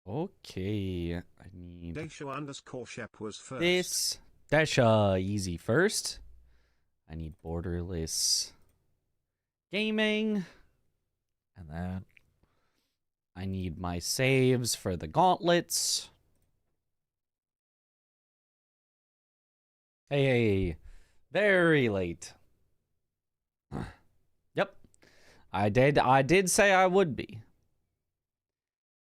Okay, I need Desha_Shep was first. this. Desha easy first. I need borderless gaming. And then I need my saves for the gauntlets. Hey, very late. Yep. I did say I would be.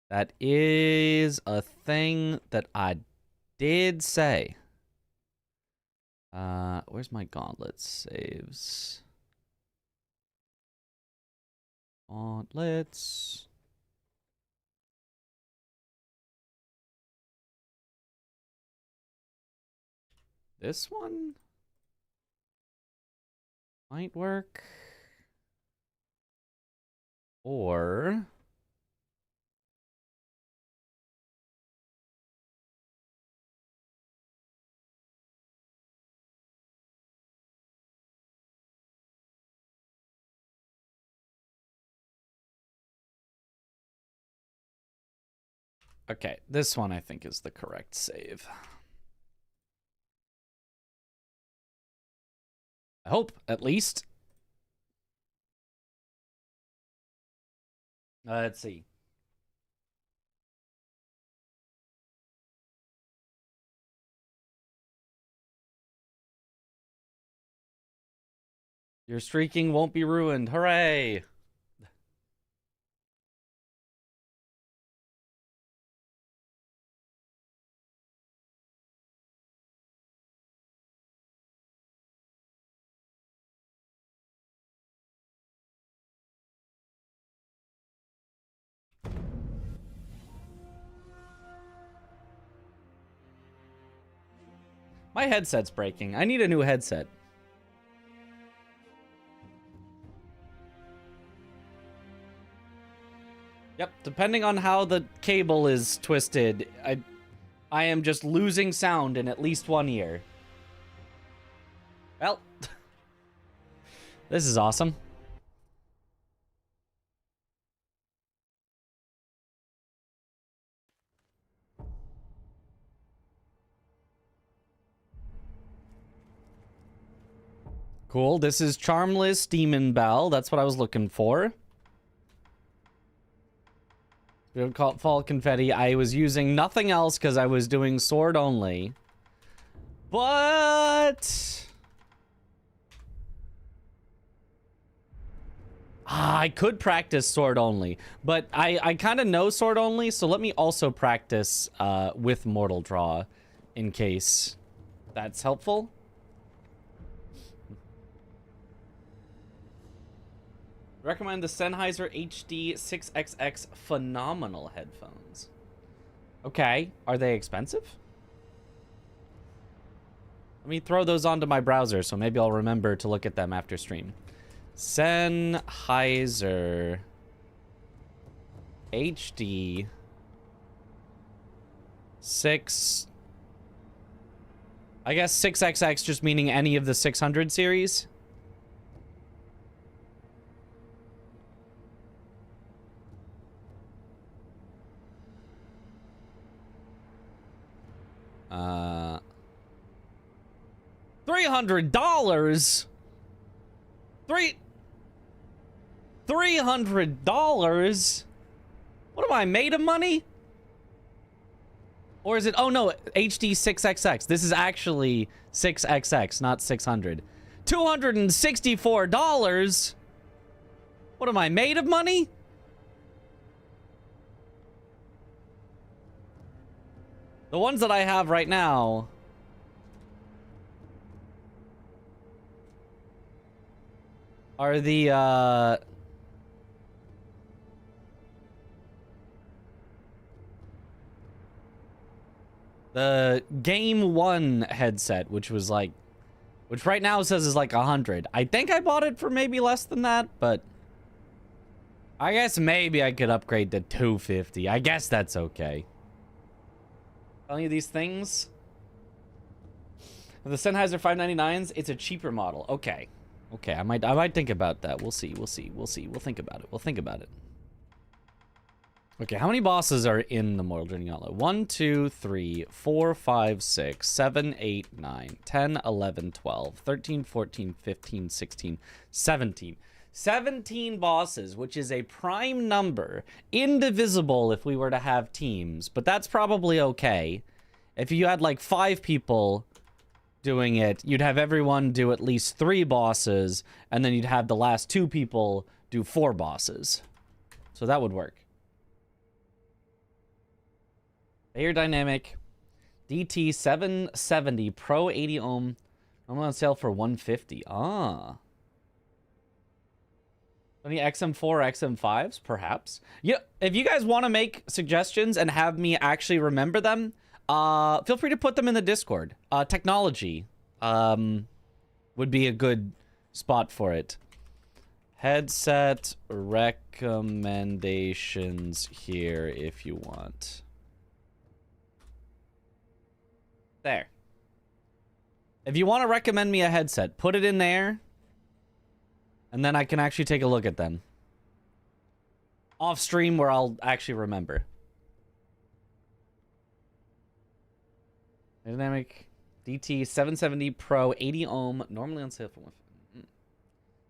That is a thing that I did say. Where's my gauntlet saves? Gauntlets. This one might work. Or okay, this one I think is the correct save. I hope, at least. Let's see. Your streaking won't be ruined. Hooray! My headset's breaking. I need a new headset. Yep, depending on how the cable is twisted, I am just losing sound in at least one ear. Well, this is awesome. Cool, this is Charmless Demon Bell. That's what I was looking for. We would call it Fall Confetti. I was using nothing else because I was doing sword only. But I could practice sword only. But I kind of know sword only, so let me also practice with Mortal Draw in case that's helpful. Recommend the Sennheiser HD 6XX phenomenal headphones. Okay, are they expensive? Let me throw those onto my browser, so maybe I'll remember to look at them after stream. Sennheiser HD 6... I guess 6XX just meaning any of the 600 series? $300? $300? What am I, made of money? Or is it, oh no, HD 6XX. This is actually 6XX, not 600. $264? What am I, made of money? The ones that I have right now are the Game 1 headset, which was like, which right now says is like 100. I think I bought it for maybe less than that, but I guess maybe I could upgrade to 250. I guess that's okay. Telling you these things. The Sennheiser 599s, it's a cheaper model. Okay. Okay, I might think about that. We'll see. We'll think about it. Okay, how many bosses are in the Mortal Journey Gauntlet? 1, 2, 3, 4, 5, 6, 7, 8, 9, 10, 11, 12, 13, 14, 15, 16, 17. 17 bosses, which is a prime number. Indivisible if we were to have teams, but that's probably okay. If you had like 5 people doing it, you'd have everyone do at least 3 bosses, and then you'd have the last 2 people do 4 bosses. So that would work. Air Dynamic DT 770 Pro 80 ohm. I'm on sale for 150. Ah. Any XM4 or XM5s, perhaps? Yeah, if you guys want to make suggestions and have me actually remember them, feel free to put them in the Discord. Technology would be a good spot for it. Headset recommendations here if you want. There. If you want to recommend me a headset, put it in there. And then I can actually take a look at them. Off stream where I'll actually remember. Dynamic DT 770 Pro 80 ohm. Normally on sale for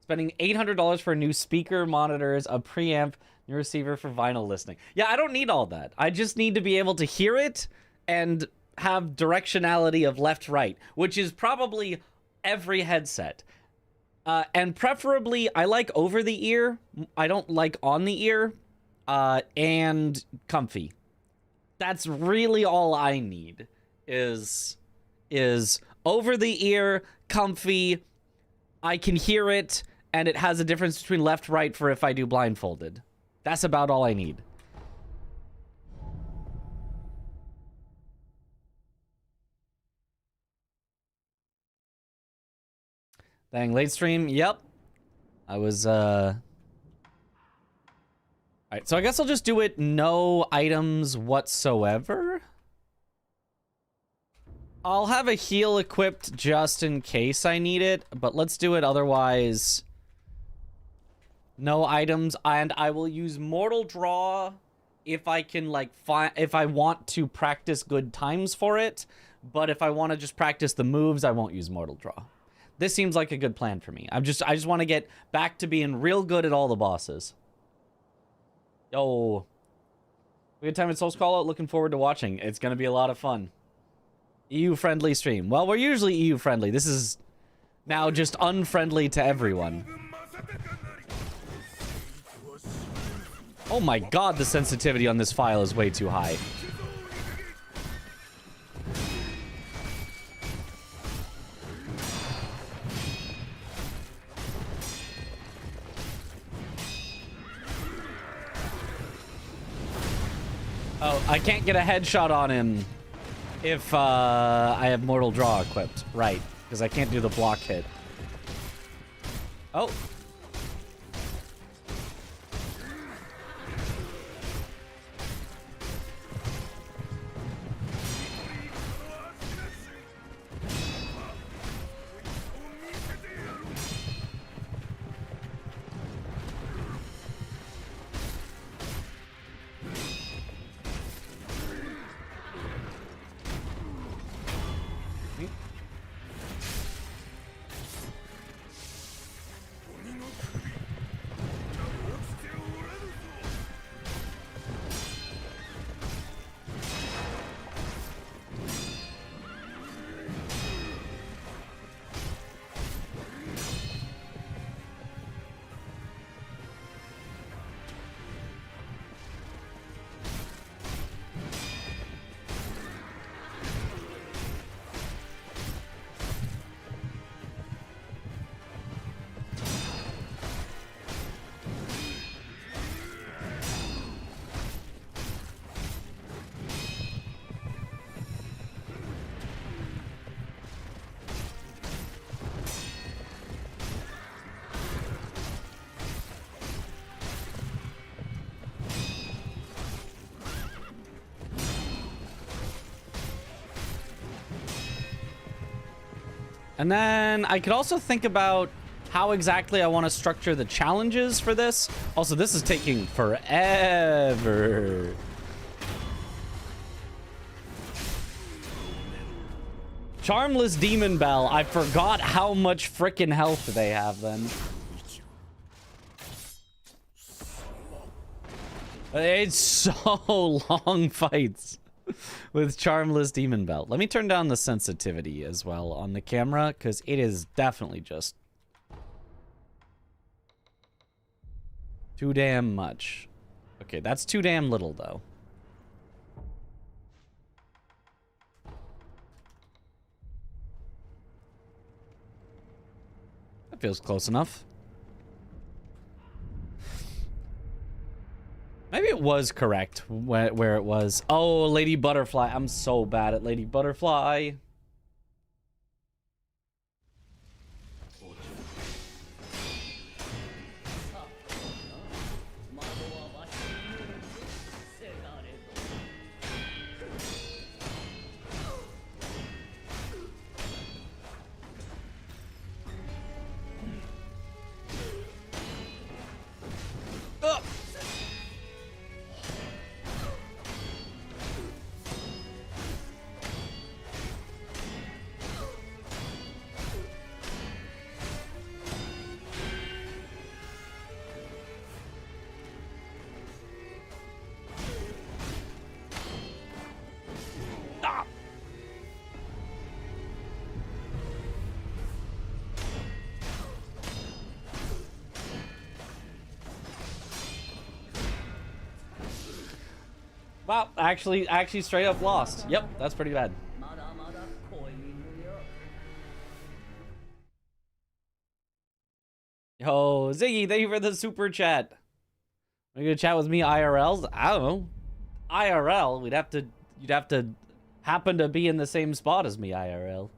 spending $800 for a new speaker, monitors, a preamp, new receiver for vinyl listening. Yeah, I don't need all that. I just need to be able to hear it and have directionality of left, right, which is probably every headset. And preferably, I like over the ear. I don't like on the ear. And comfy. That's really all I need. Is over the ear, comfy. I can hear it, and it has a difference between left, right for if I do blindfolded. That's about all I need. Dang, late stream. Yep. I was, Alright, so I guess I'll just do it no items whatsoever. I'll have a heal equipped just in case I need it, but let's do it otherwise. No items, and I will use Mortal Draw if I can, like, if I want to practice good times for it, but if I want to just practice the moves, I won't use Mortal Draw. This seems like a good plan for me. I just want to get back to being real good at all the bosses. Yo. We had time at Soul's Call Out. Looking forward to watching. It's going to be a lot of fun. EU-friendly stream. Well, we're usually EU-friendly. This is now just unfriendly to everyone. Oh my god, the sensitivity on this file is way too high. Oh, I can't get a headshot on him if I have Mortal Draw equipped. Right, because I can't do the block hit. Oh. And then I could also think about how exactly I want to structure the challenges for this. Also, this is taking forever. Charmless Demon Bell. I forgot how much freaking health they have then. It's so long fights with Charmless Demon Bell. Let me turn down the sensitivity as well on the camera, because it is definitely just too damn much. Okay, that's too damn little, though. That feels close enough. Maybe it was correct where it was. Oh, Lady Butterfly. I'm so bad at Lady Butterfly. Wow, actually straight up lost. Yep, that's pretty bad. Yo, Ziggy, thank you for the super chat. Are you gonna chat with me IRLs? I don't know. IRL, you'd have to happen to be in the same spot as me IRL.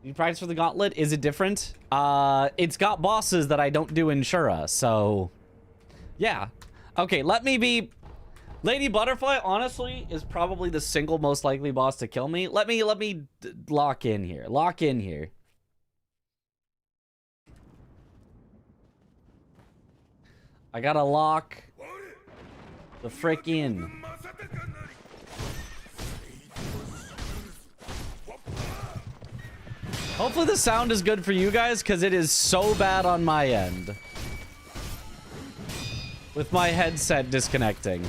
You practice for the Gauntlet? Is it different? It's got bosses that I don't do in Shura, so yeah. Okay, let me be. Lady Butterfly, honestly, is probably the single most likely boss to kill me. Let me lock in here. Lock in here. I gotta lock the frick in. Hopefully the sound is good for you guys, because it is so bad on my end. With my headset disconnecting.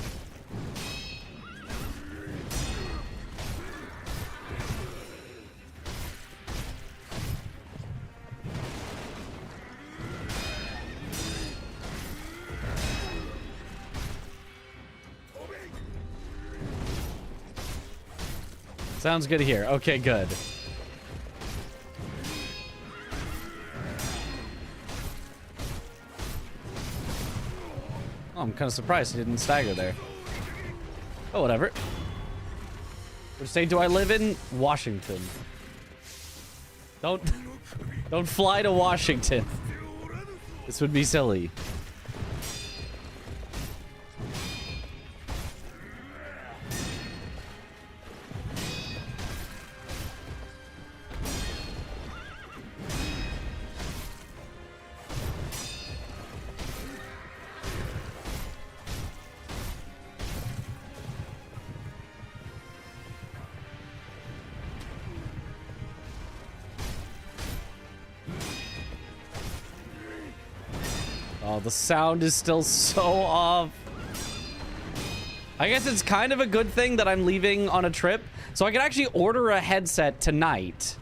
Sounds good here. Okay, good. Oh, I'm kind of surprised he didn't stagger there. Oh, whatever. Which state do I live in? Washington. Don't fly to Washington. This would be silly. Oh, the sound is still so off. I guess it's kind of a good thing that I'm leaving on a trip, so I can actually order a headset tonight.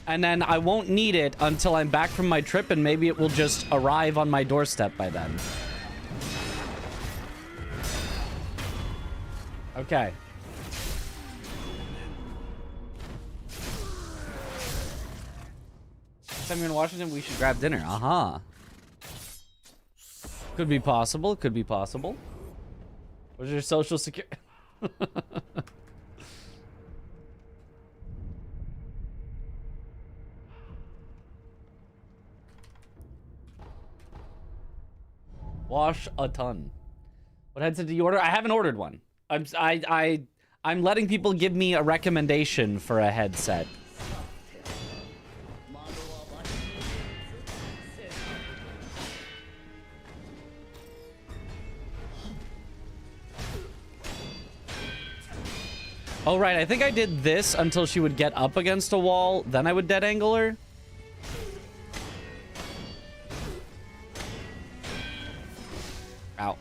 And then I won't need it until I'm back from my trip, and maybe it will just arrive on my doorstep by then. Okay. Next time you're in Washington, we should grab dinner. Uh-huh. Could be possible. Could be possible. What's your social security? Wash a ton. What headset did you order? I haven't ordered one. I'm letting people give me a recommendation for a headset. Oh, right. I think I did this until she would get up against a wall. Then I would dead angle her. Ow.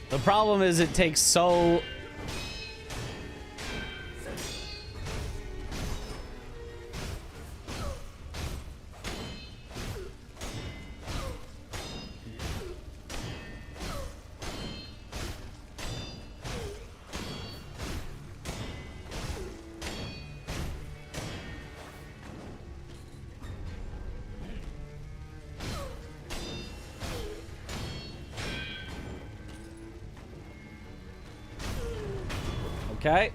The problem is it takes so... Okay.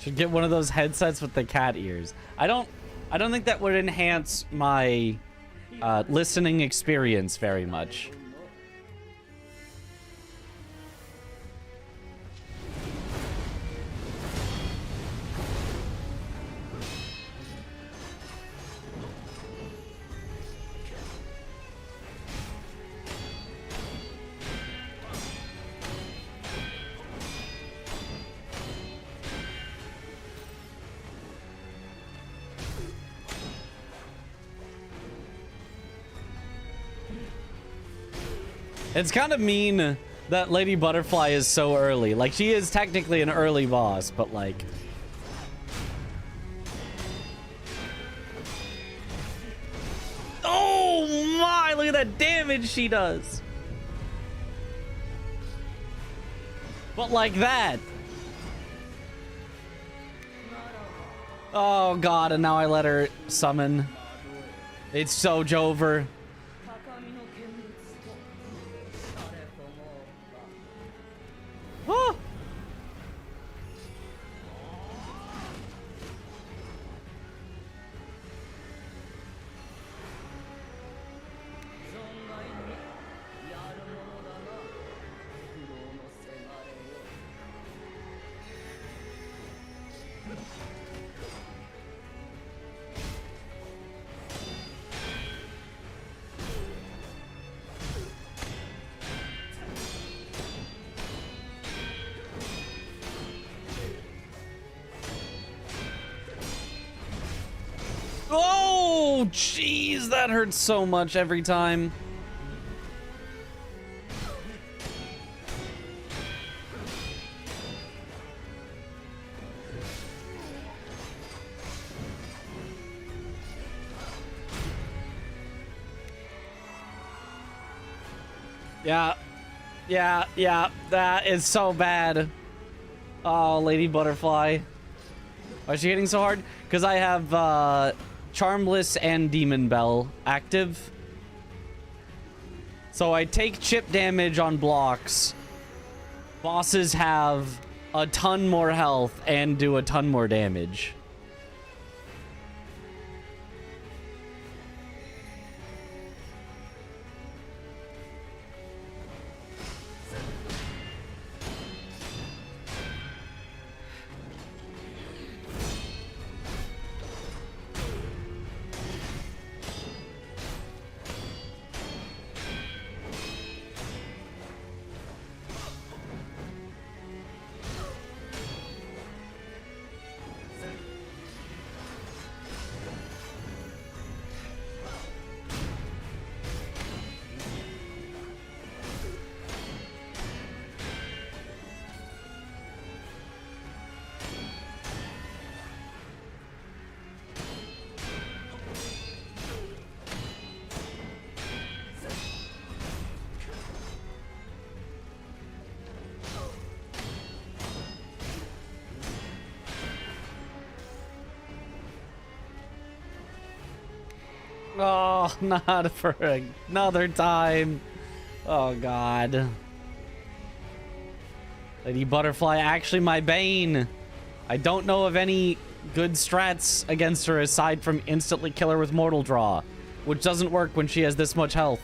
Should get one of those headsets with the cat ears. I don't think that would enhance my listening experience very much. It's kind of mean that Lady Butterfly is so early. Like, she is technically an early boss, but like... Oh my, look at that damage she does. But like that. Oh god, and now I let her summon. It's so Jover. Oh. Oh, jeez, that hurts so much every time. Yeah, that is so bad. Oh, Lady Butterfly. Why is she hitting so hard? Because I have, Charmless and Demon Bell active. So I take chip damage on blocks. Bosses have a ton more health and do a ton more damage. Oh, not for another time. Oh, God. Lady Butterfly, actually my bane. I don't know of any good strats against her aside from instantly kill her with Mortal Draw, which doesn't work when she has this much health.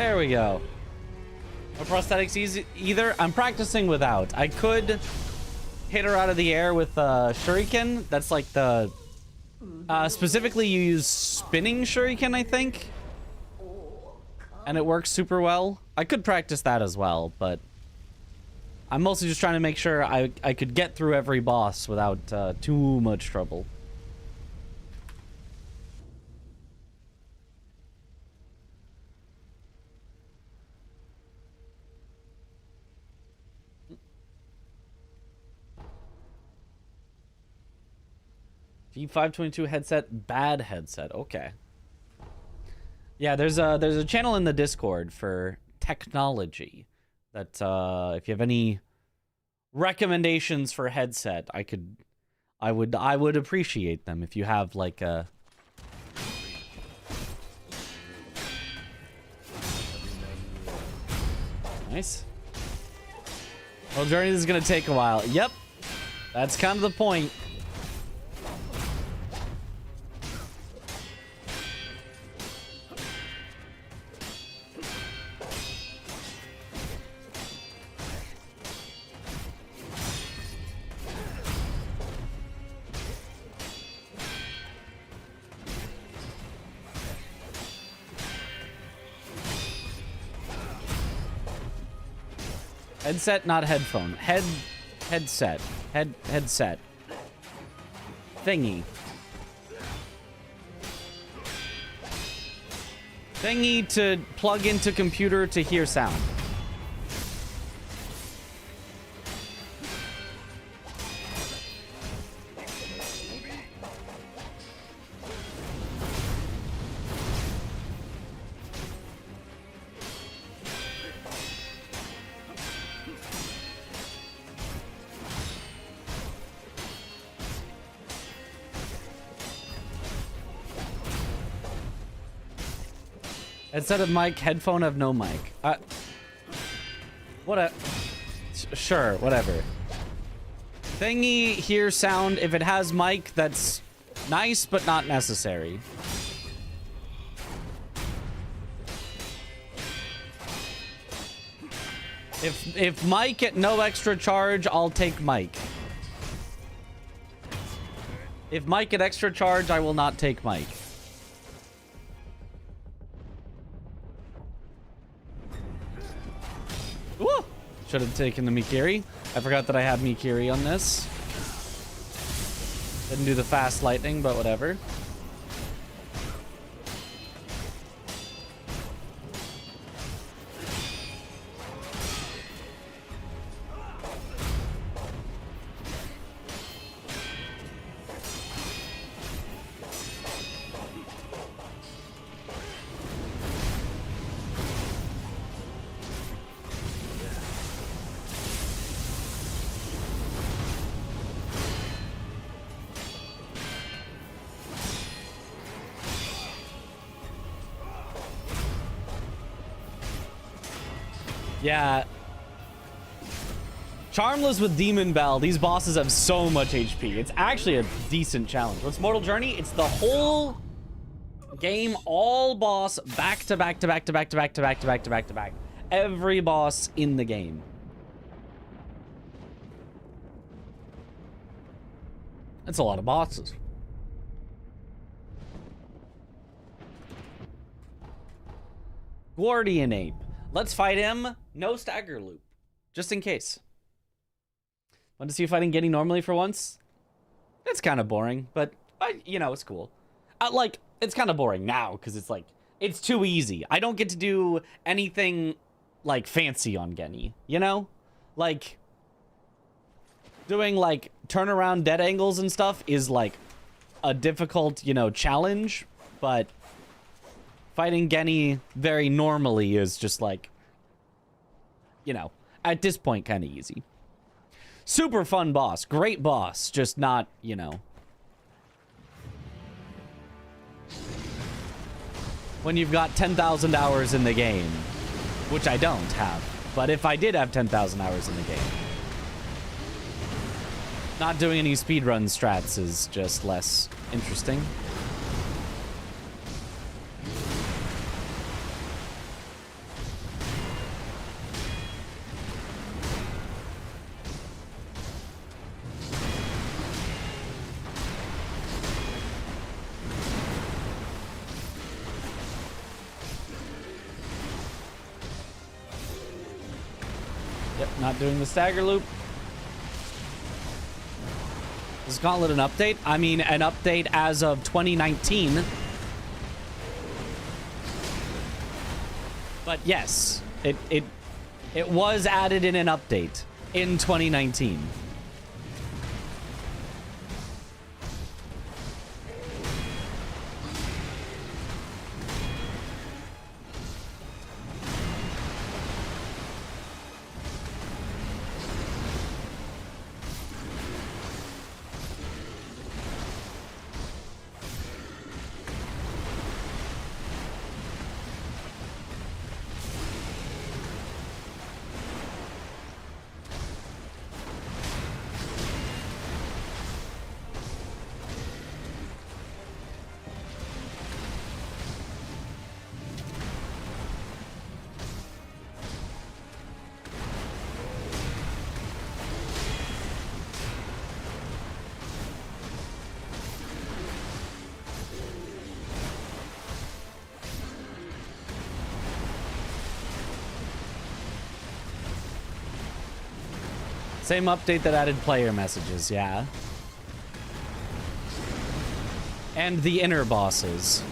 There we go. No prosthetics easy either. I'm practicing without. I could hit her out of the air with shuriken. That's like the... specifically, you use spinning shuriken, I think. And it works super well. I could practice that as well, but... I'm mostly just trying to make sure I could get through every boss without too much trouble. G522 headset, bad headset. Okay. Yeah, there's a channel in the Discord for technology that if you have any recommendations for headset, I would appreciate them if you have like a nice. Well, Journey, this is gonna take a while. Yep. That's kind of the point. Headset, not headphone. Headset. Headset. Thingy. Thingy to plug into computer to hear sound. Instead of mic, headphone have no mic. Sure, whatever. Thingy hear sound. If it has mic, that's nice, but not necessary. If mic at no extra charge, I'll take mic. If mic at extra charge, I will not take mic. Woo! Should have taken the Mikiri. I forgot that I had Mikiri on this. Didn't do the fast lightning, but whatever. Yeah. Charmless with Demon Bell. These bosses have so much HP. It's actually a decent challenge. What's Mortal Journey? It's the whole game, all boss, back to back to back to back to back to back to back to back to back. Every boss in the game. That's a lot of bosses. Guardian Ape. Let's fight him. No stagger loop. Just in case. Want to see you fighting Getty normally for once? It's kind of boring, but, you know, it's cool. Like, it's kind of boring now, because it's like, it's too easy. I don't get to do anything, like, fancy on Genny, you know? Like, doing, like, turnaround dead angles and stuff is, like, a difficult, you know, challenge, but fighting Genny very normally is just, like, you know, at this point, kind of easy. Super fun boss. Great boss. Just not, you know. When you've got 10,000 hours in the game. Which I don't have. But if I did have 10,000 hours in the game. Not doing any speedrun strats is just less interesting. Not doing the stagger loop. Is Gauntlet an update? I mean, an update as of 2019. But yes, it was added in an update in 2019. Same update that added player messages, yeah. And the inner bosses.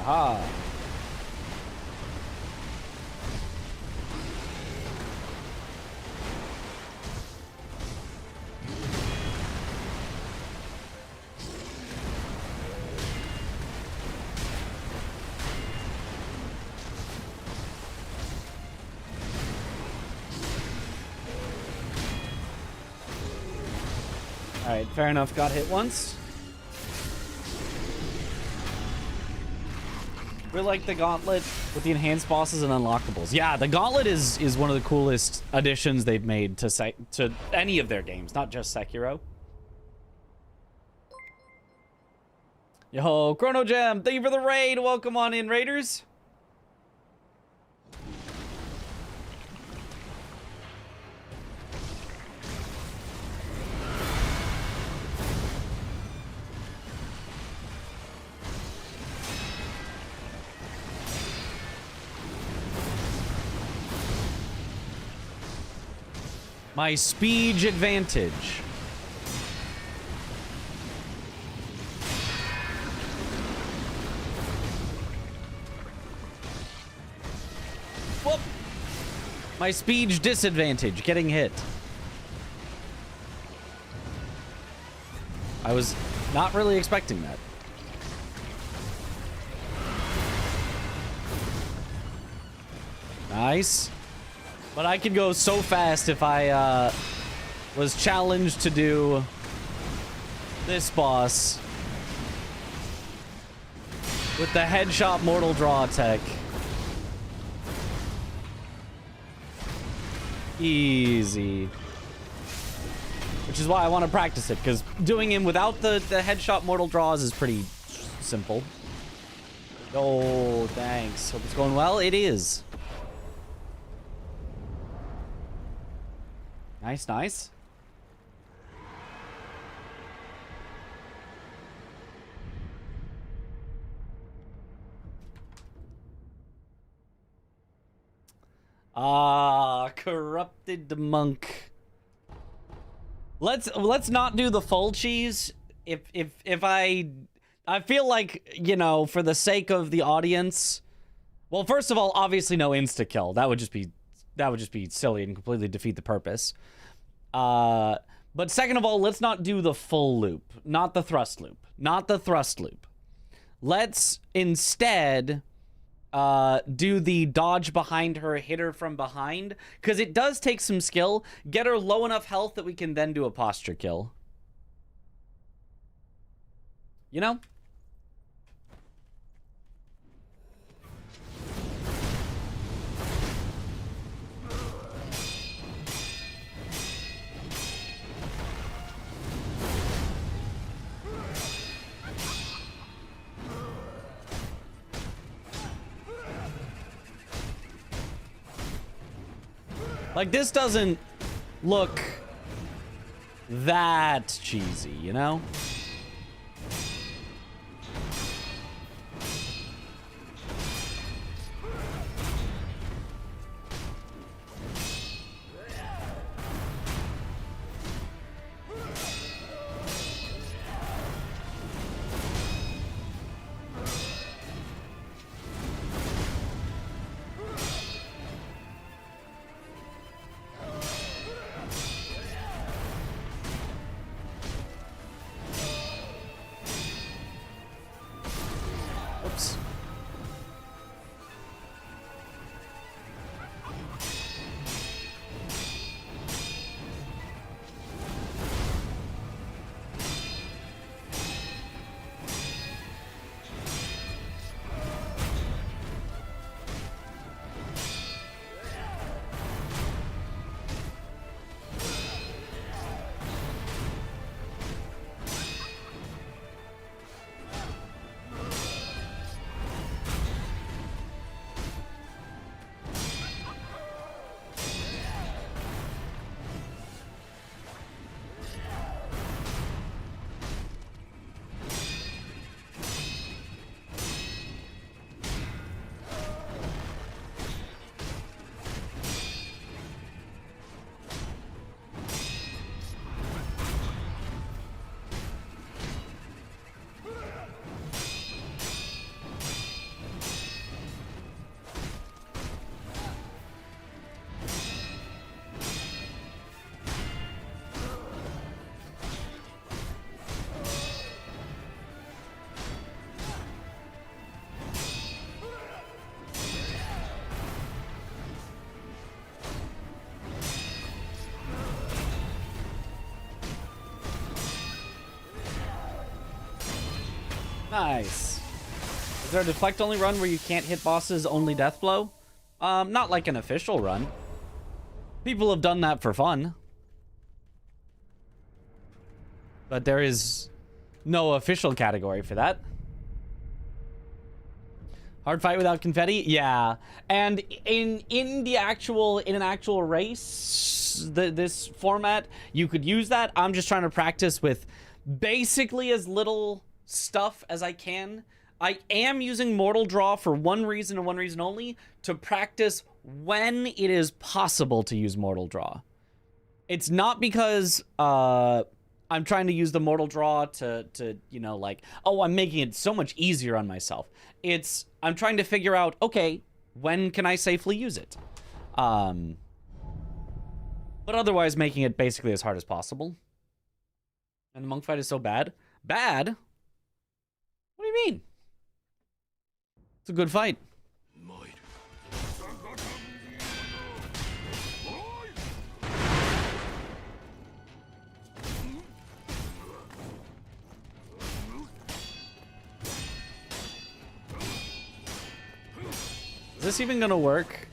Aha. All right, fair enough. Got hit once. Really like the Gauntlet with the enhanced bosses and unlockables. Yeah, the Gauntlet is one of the coolest additions they've made to any of their games, not just Sekiro. Yo, Chrono Gem, thank you for the raid. Welcome on in, Raiders. My speed advantage. Whoop. My speed disadvantage, getting hit. I was not really expecting that. Nice. But I could go so fast if I was challenged to do this boss with the headshot mortal draw tech. Easy. Which is why I want to practice it, because doing him without the headshot mortal draws is pretty simple. Oh, thanks. Hope it's going well. It is. Nice, nice. Ah, corrupted monk. Let's not do the full cheese. If I feel like, you know, for the sake of the audience. Well, first of all, obviously no insta kill. That would just be silly and completely defeat the purpose. But second of all, let's not do the full loop, not the thrust loop, Let's instead do the dodge behind her, hit her from behind, because it does take some skill. Get her low enough health that we can then do a posture kill. You know? Like, this doesn't look that cheesy, you know? Oops. Nice. Is there a deflect only run where you can't hit bosses, only death blow? Not like an official run. People have done that for fun. But there is no official category for that. Hard fight without confetti? Yeah. And in an actual race, this format, you could use that. I'm just trying to practice with basically as little stuff as I can. I am using Mortal Draw for one reason and one reason only, to practice when it is possible to use Mortal Draw. It's not because I'm trying to use the Mortal Draw to you know, like, oh, I'm making it so much easier on myself. It's, I'm trying to figure out, okay, when can I safely use it? But otherwise making it basically as hard as possible. And the monk fight is so bad. Bad? What do you mean? It's a good fight. Is this even gonna work?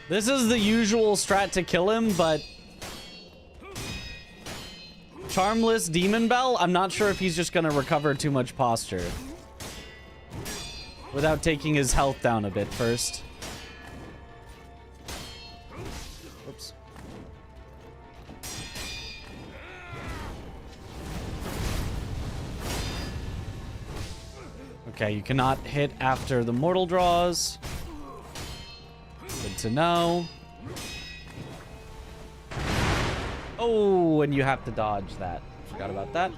This is the usual strat to kill him, but Charmless Demon Bell, I'm not sure if he's just gonna recover too much posture without taking his health down a bit first. Oops. Okay, you cannot hit after the mortal draws. Good to know. Oh, and you have to dodge that. Forgot about that.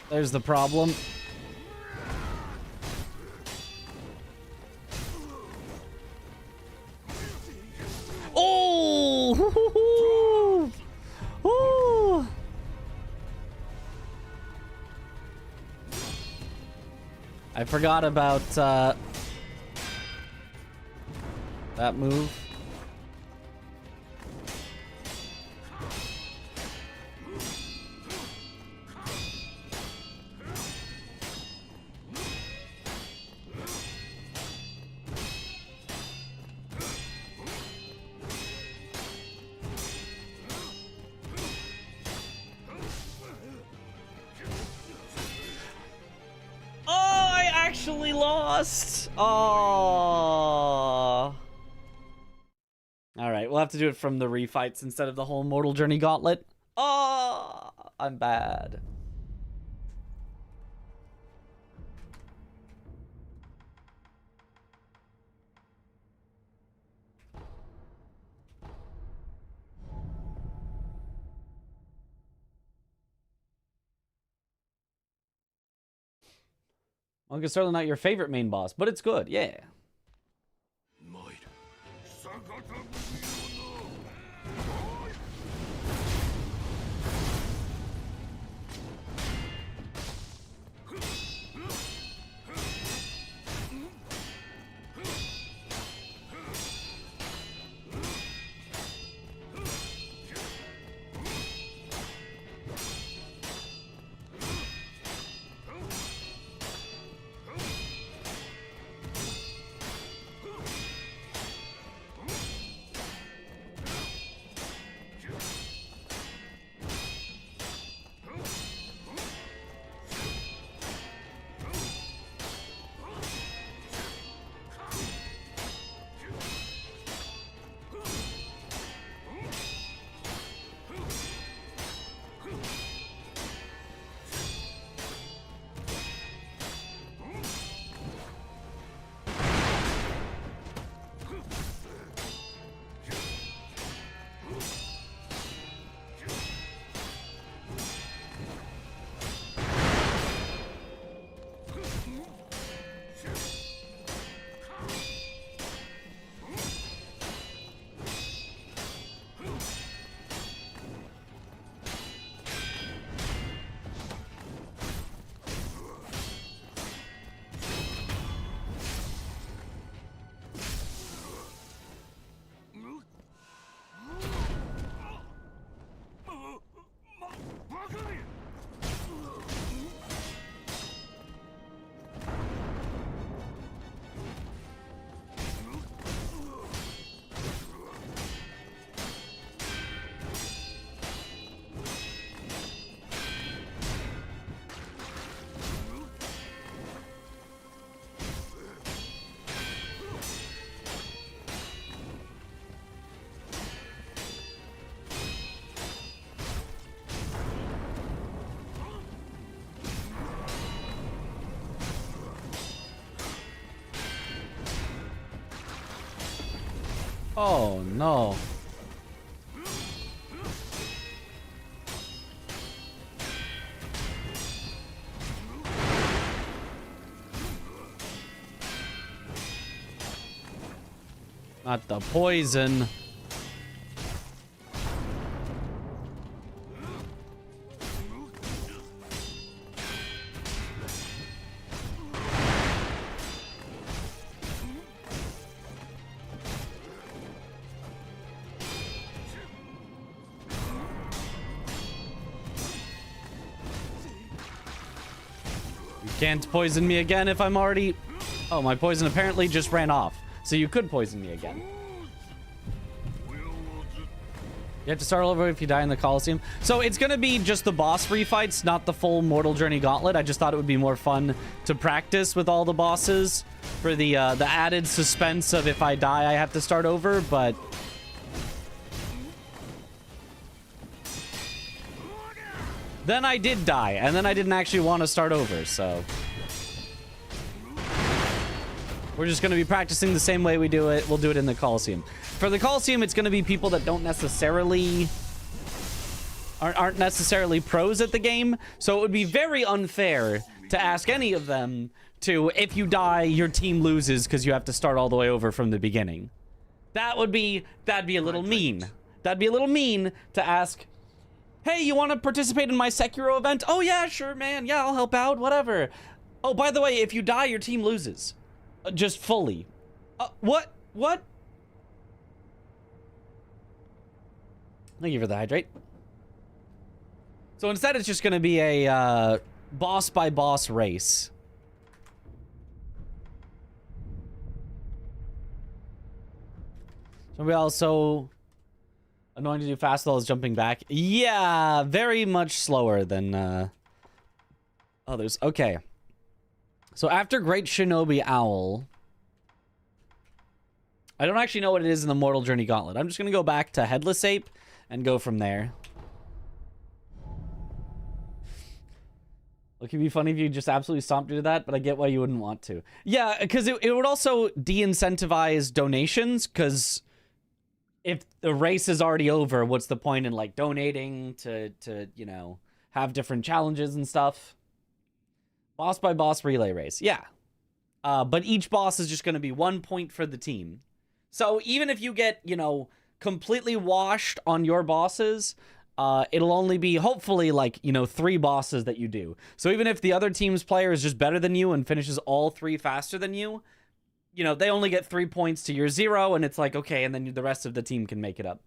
There's the problem. Oh! Ooh. I forgot about that move. Actually lost. Oh. All right, we'll have to do it from the Refights instead of the whole Mortal Journey Gauntlet. Oh, I'm bad. Well, it's certainly not your favorite main boss, but it's good, yeah. Oh no. Not the poison. Can't poison me again if I'm already... Oh, my poison apparently just ran off. So you could poison me again. You have to start all over if you die in the Colosseum. So it's going to be just the boss refights, not the full Mortal Journey Gauntlet. I just thought it would be more fun to practice with all the bosses for the added suspense of if I die, I have to start over, but... Then I did die, and then I didn't actually want to start over, so... We're just going to be practicing the same way we do it. We'll do it in the Colosseum. For the Colosseum, it's going to be people that don't necessarily aren't necessarily pros at the game, so it would be very unfair to ask any of them to, if you die, your team loses because you have to start all the way over from the beginning. That'd be a little mean. That'd be a little mean to ask, hey, you want to participate in my Sekiro event? Oh yeah, sure, man. Yeah, I'll help out, whatever. Oh, by the way, if you die, your team loses. Just fully. What? What? Thank you for the hydrate. So instead, it's just going to be a boss by boss race. Somebody also annoying to do fast though is jumping back. Yeah, very much slower than others. Okay. So after Great Shinobi Owl, I don't actually know what it is in the Mortal Journey Gauntlet. I'm just going to go back to Headless Ape and go from there. It could be funny if you just absolutely stomped into that, but I get why you wouldn't want to. Yeah, because it would also de-incentivize donations, because if the race is already over, what's the point in, like, donating to you know, have different challenges and stuff? Boss by boss relay race, yeah. But each boss is just going to be 1 point for the team. So even if you get, you know, completely washed on your bosses, it'll only be, hopefully, like, you know, 3 bosses that you do. So even if the other team's player is just better than you and finishes all 3 faster than you, you know, they only get 3 points to your 0, and it's like, okay, and then the rest of the team can make it up.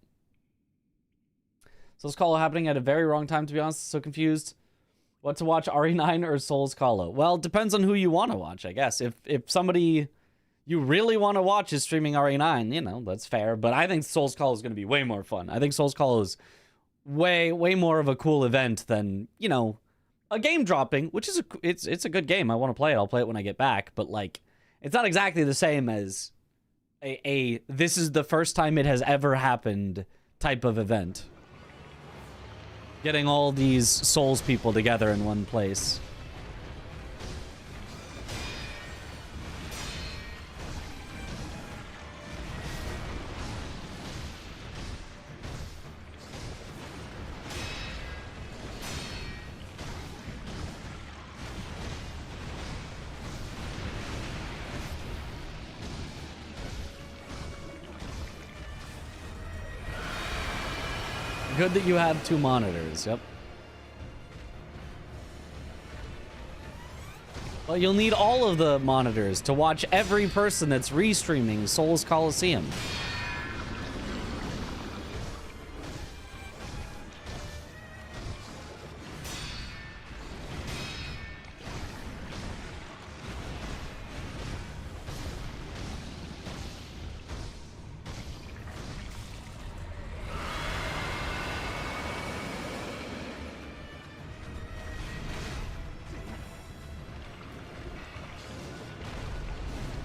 Souls Call happening at a very wrong time, to be honest. So confused. What to watch, RE9 or Souls Call? Well, it depends on who you want to watch, I guess. If somebody you really want to watch is streaming RE9, you know, that's fair. But I think Souls Call is going to be way more fun. I think Souls Call is way more of a cool event than, you know, a game dropping, which is it's a good game. I want to play it. I'll play it when I get back. But, like, it's not exactly the same as a this is the first time it has ever happened type of event. Getting all these Souls people together in one place. Good that you have 2 monitors, yep. Well, you'll need all of the monitors to watch every person that's restreaming Souls Colosseum.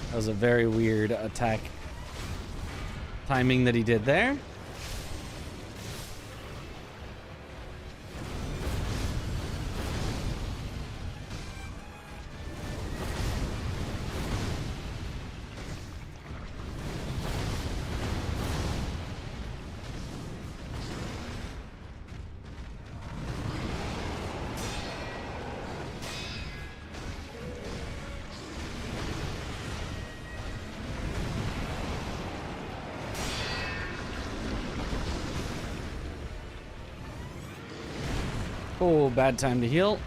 That was a very weird attack timing that he did there. Oh, bad time to heal.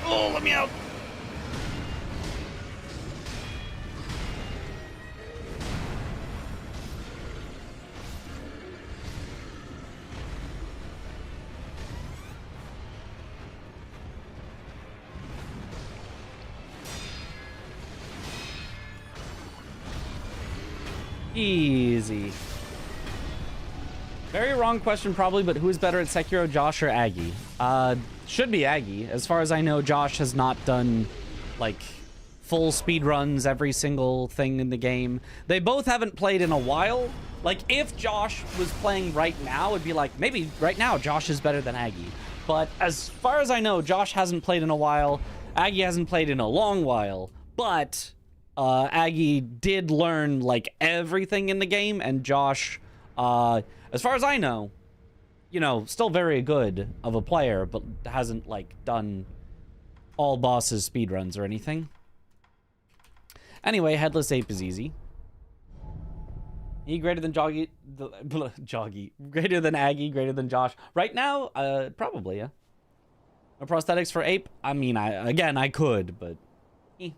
Oh, let me out. Easy. Very wrong question probably, but who is better at Sekiro, Josh or Aggie? Should be Aggie. As far as I know, Josh has not done, like, full speed runs every single thing in the game. They both haven't played in a while, Like, if Josh was playing right now, it'd be like, maybe right now Josh is better than Aggie. But as far as I know, Josh hasn't played in a while. Aggie hasn't played in a long while. But Aggie did learn, like, everything in the game. And Josh, as far as I know, you know, still very good of a player, but hasn't, like, done all bosses speedruns or anything. Anyway, Headless Ape is easy. He greater than Joggy, greater than Aggie, greater than Josh. Right now, probably, yeah. No prosthetics for Ape? I mean, I could, but... Eh.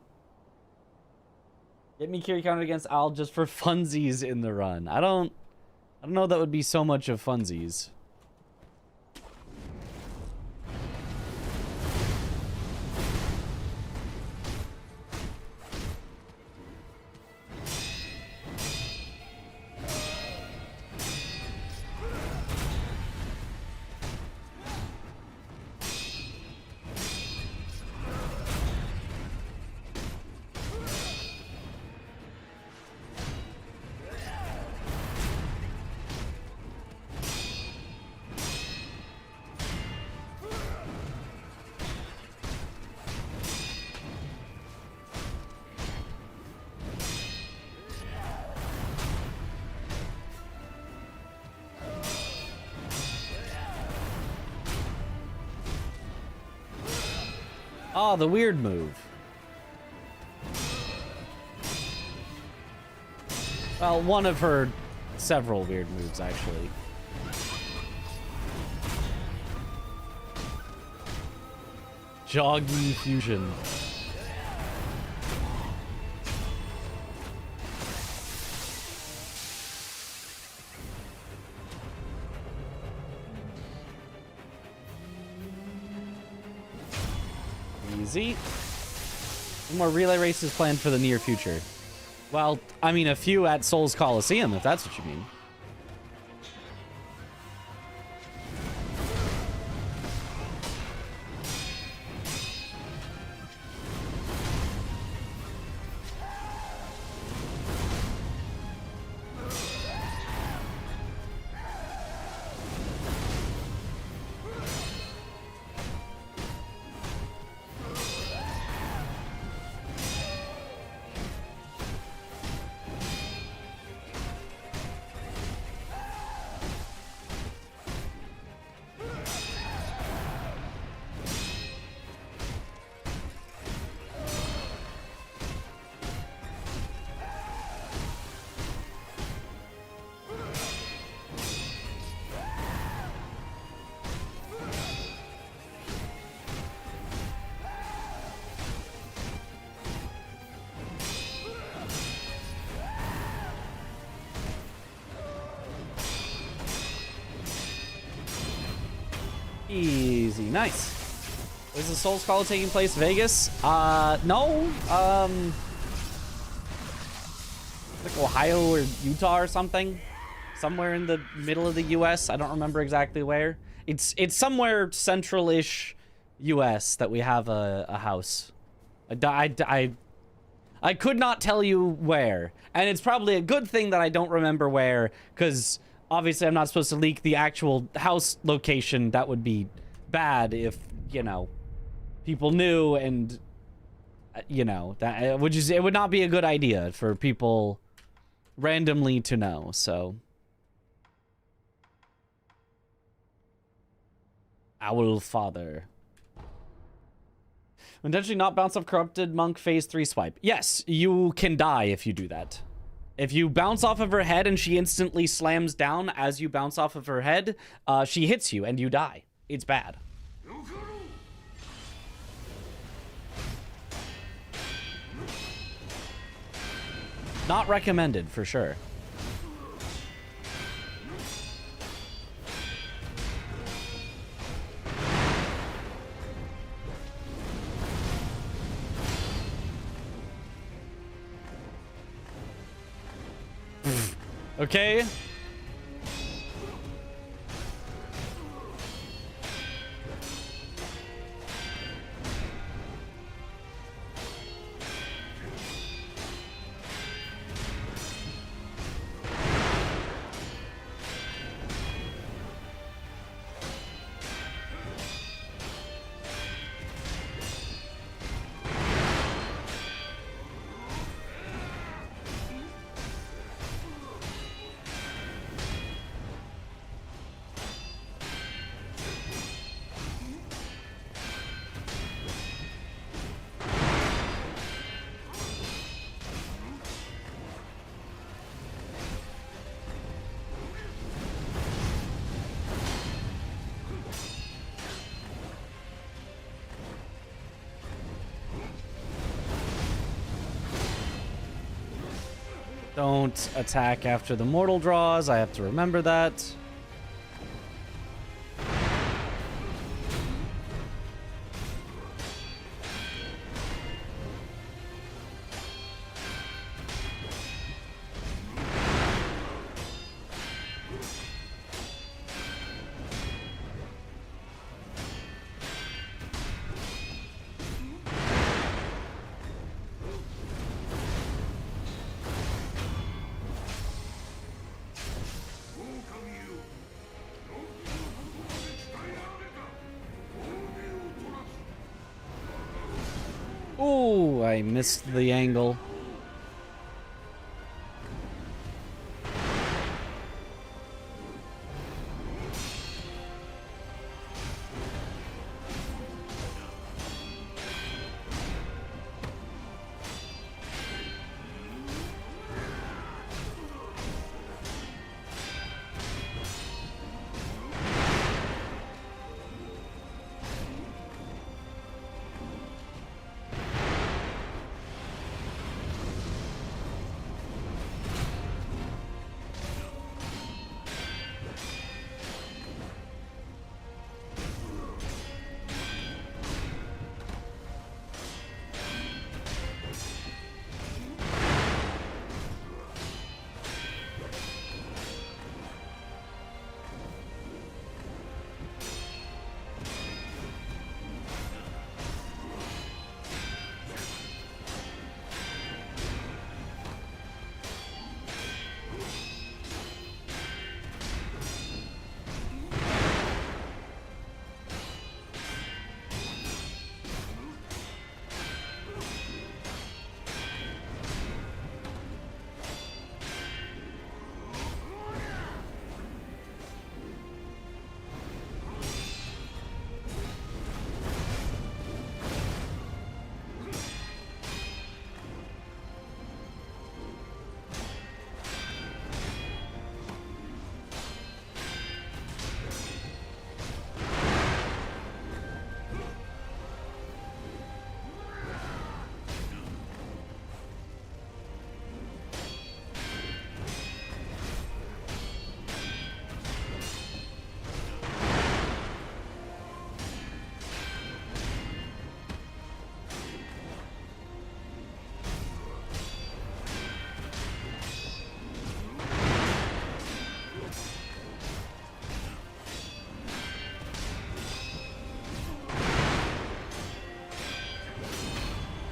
Get me Kiri counted against Al just for funsies in the run. I don't know that would be so much of funsies. Oh, the weird move. Well, one of her several weird moves, actually. Joggy fusion. Easy. No more relay races planned for the near future. Well, I mean, a few at Seoul's Colosseum, if that's what you mean. Easy, nice. Is the Soul Skull taking place Vegas? No. Like Ohio or Utah or something. Somewhere in the middle of the U.S. I don't remember exactly where. It's somewhere central-ish U.S. that we have a house. I could not tell you where. And it's probably a good thing that I don't remember where, because obviously I'm not supposed to leak the actual house location. That would be bad if, you know, people knew, and, you know, that it would not be a good idea for people randomly to know, so. Owl Father. Intentionally not bounce off Corrupted Monk phase 3 swipe. Yes, you can die if you do that. If you bounce off of her head and she instantly slams down as you bounce off of her head, she hits you and you die. It's bad. Not recommended, for sure. Okay. Don't attack after the mortal draws. I have to remember that. Ooh, I missed the angle.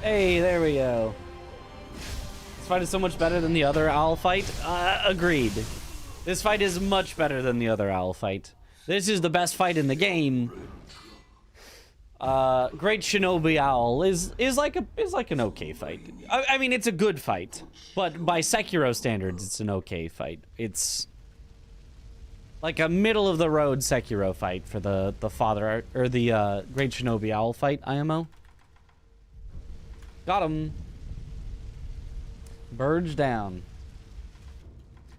Hey, there we go. This fight is so much better than the other owl fight. Agreed. This fight is much better than the other owl fight. This is the best fight in the game. Great Shinobi Owl is like an okay fight. I mean, it's a good fight, but by Sekiro standards, it's an okay fight. It's like a middle of the road Sekiro fight for the father or the Great Shinobi Owl fight IMO. Got him. Burge down.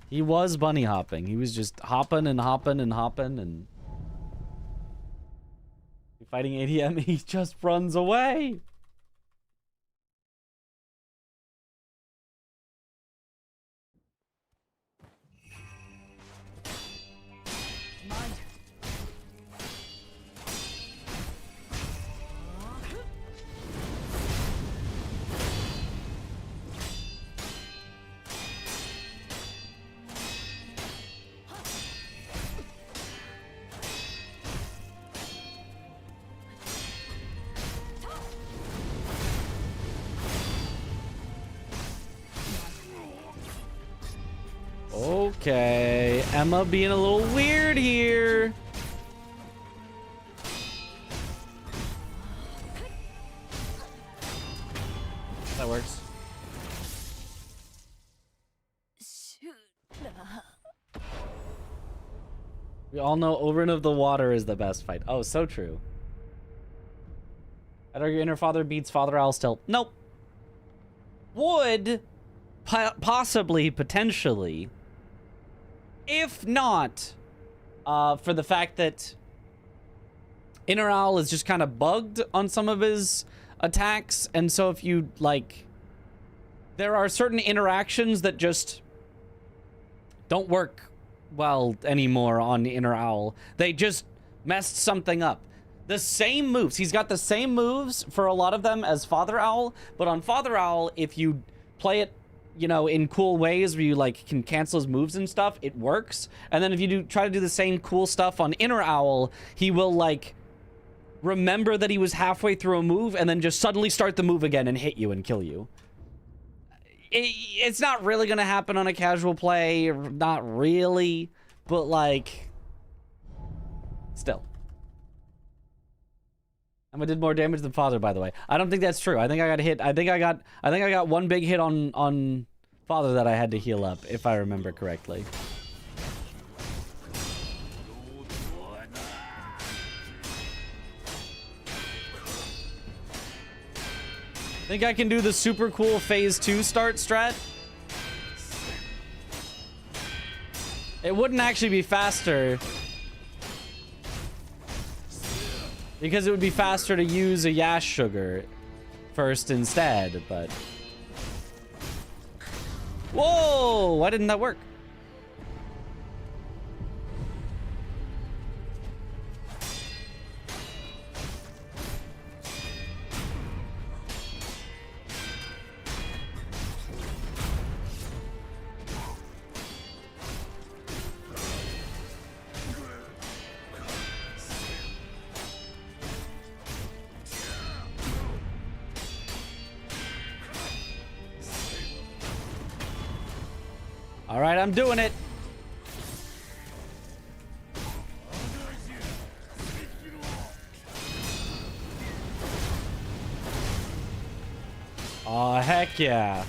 He was bunny hopping. He was just hopping and hopping and hopping and fighting ADM. He just runs away. Okay, Emma being a little weird here. That works. We all know Oberyn of the Water is the best fight. Oh, so true. I'd argue Inner Father beats Father Owl still. Nope. Would possibly, potentially, if not for the fact that Inner Owl is just kind of bugged on some of his attacks, and so if you like there are certain interactions that just don't work well anymore on the Inner Owl. They just messed something up. The same moves. He's got the same moves for a lot of them as Father Owl, but on Father Owl, if you play it, you know, in cool ways where you like can cancel his moves and stuff, it works. And then if you try to do the same cool stuff on Inner Owl, he will like remember that he was halfway through a move and then just suddenly start the move again and hit you and kill you. It's not really gonna happen on a casual play, not really, but like, still. I did more damage than Father, by the way. I don't think that's true. I think I got hit. I think I got one big hit on Father that I had to heal up, if I remember correctly. Think I can do the super cool phase 2 start strat? It wouldn't actually be faster, because it would be faster to use a Yash Sugar first instead, but... Whoa! Why didn't that work? All right, I'm doing it. Oh, heck yeah.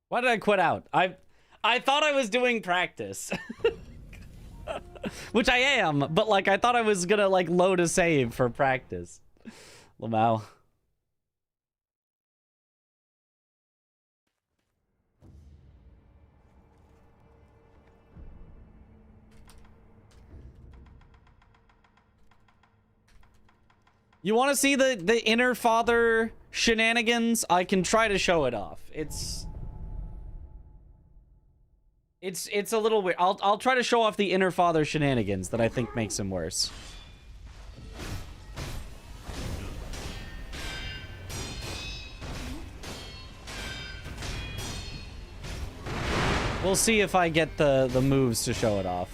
Why did I quit out? I thought I was doing practice. Which I am, but like I thought I was gonna like load a save for practice. Lamau. You want to see the Inner Father shenanigans? I can try to show it off. It's a little weird. I'll try to show off the Inner Father shenanigans that I think makes him worse. We'll see if I get the moves to show it off.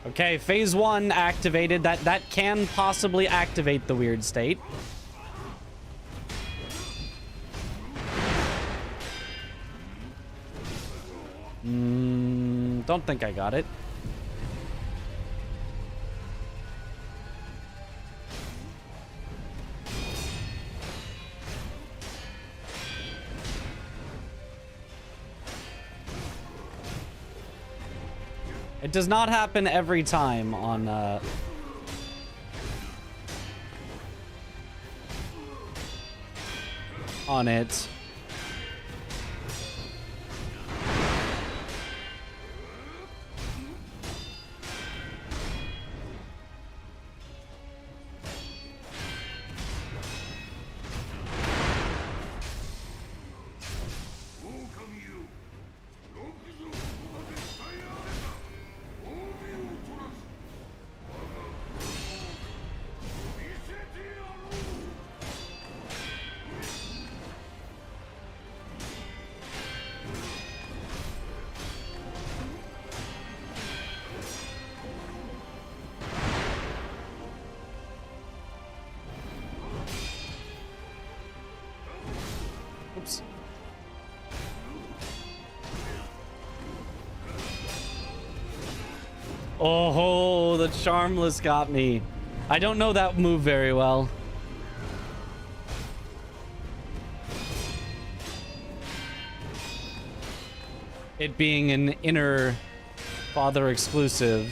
Okay, phase 1 activated. That can possibly activate the weird state. Don't think I got it. It does not happen every time on it. Oops. Oh, the Charmless got me. I don't know that move very well. It being an inner father exclusive.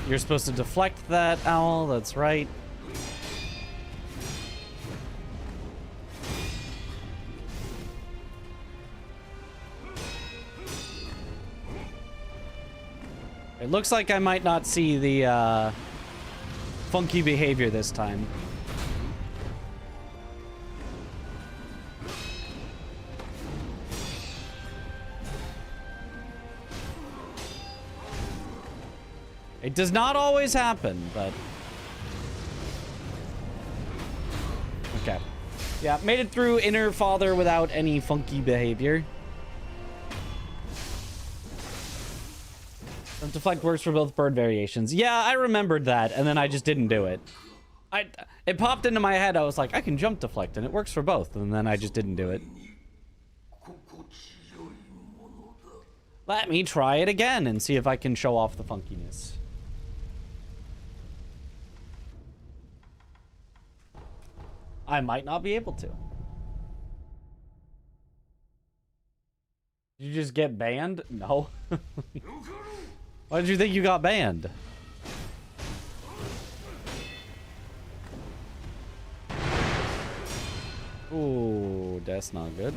You're supposed to deflect that, Owl. That's right. It looks like I might not see the funky behavior this time. It does not always happen, but... Okay. Yeah, made it through Inner Father without any funky behavior. Deflect works for both bird variations. Yeah, I remembered that, and then I just didn't do it. It popped into my head, I was like, I can jump deflect, and it works for both, and then I just didn't do it. Let me try it again and see if I can show off the funkiness. I might not be able to. Did you just get banned? No. Why did you think you got banned? Ooh, that's not good.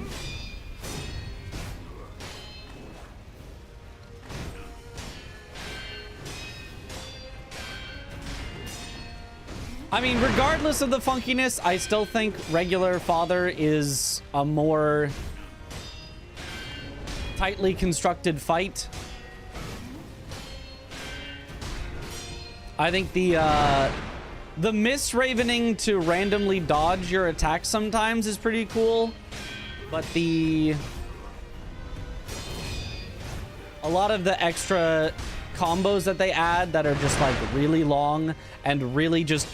I mean, regardless of the funkiness, I still think regular Father is a more tightly constructed fight. I think the misravening to randomly dodge your attack sometimes is pretty cool, but a lot of the extra combos that they add that are just like really long and really just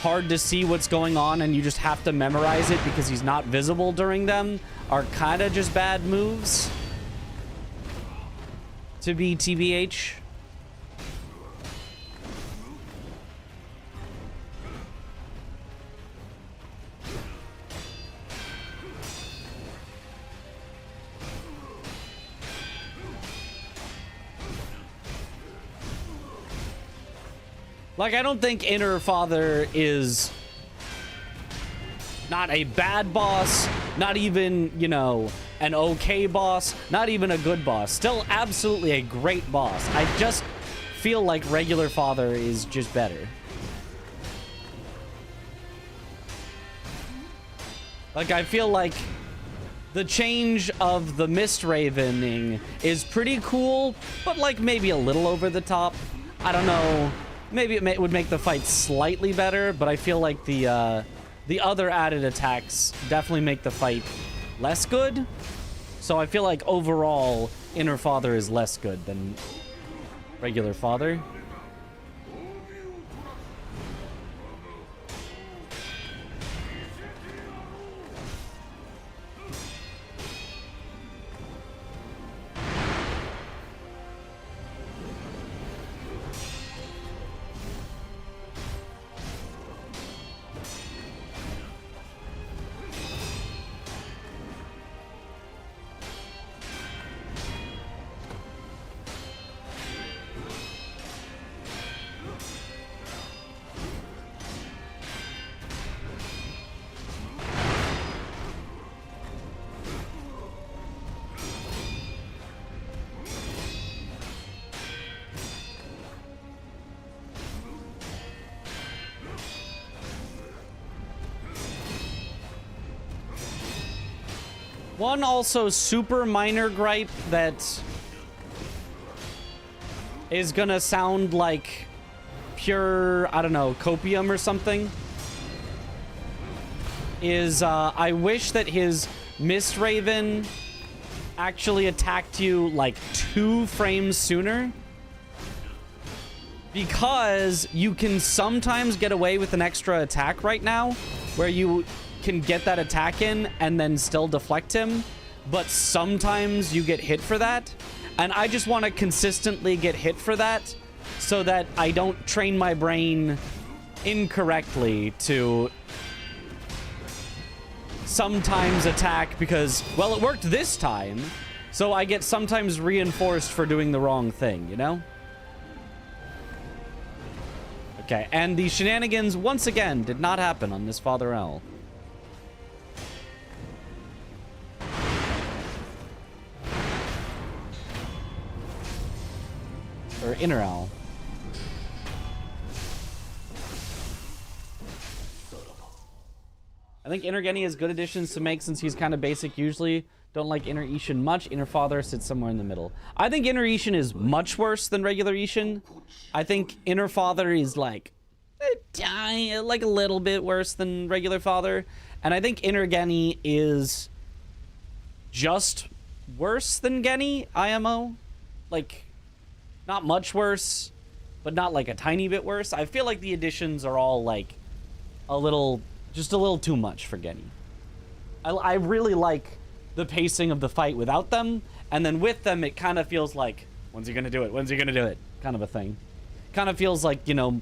hard to see what's going on, and you just have to memorize it because he's not visible during them, are kind of just bad moves. To be TBH. Like, I don't think Inner Father is not a bad boss, not even, you know, an okay boss, not even a good boss. Still absolutely a great boss. I just feel like regular Father is just better. Like, I feel like the change of the Mist Ravening is pretty cool, but like maybe a little over the top. I don't know. Maybe it would make the fight slightly better, but I feel like the other added attacks definitely make the fight less good. So I feel like overall, Inner Father is less good than regular Father. One also super minor gripe that is gonna sound like pure, I don't know, copium or something, is I wish that his Mist Raven actually attacked you like 2 frames sooner, because you can sometimes get away with an extra attack right now where you can get that attack in and then still deflect him, but sometimes you get hit for that, and I just want to consistently get hit for that so that I don't train my brain incorrectly to sometimes attack because, well, it worked this time, so I get sometimes reinforced for doing the wrong thing, you know? Okay, and the shenanigans, once again, did not happen on this Father L. Or Inner Owl. I think Inner Genny is good additions to make since he's kind of basic usually. Don't like Inner Ishin much. Inner Father sits somewhere in the middle. I think Inner Ishin is much worse than regular Ishin. I think Inner Father is like a little bit worse than regular Father. And I think Inner Genny is just worse than Genny, IMO. Like, not much worse, but not like a tiny bit worse. I feel like the additions are all like just a little too much for Genny. I really like the pacing of the fight without them, and then with them it kind of feels like, when's he gonna do it? When's he gonna do it? Kind of a thing. Kind of feels like, you know,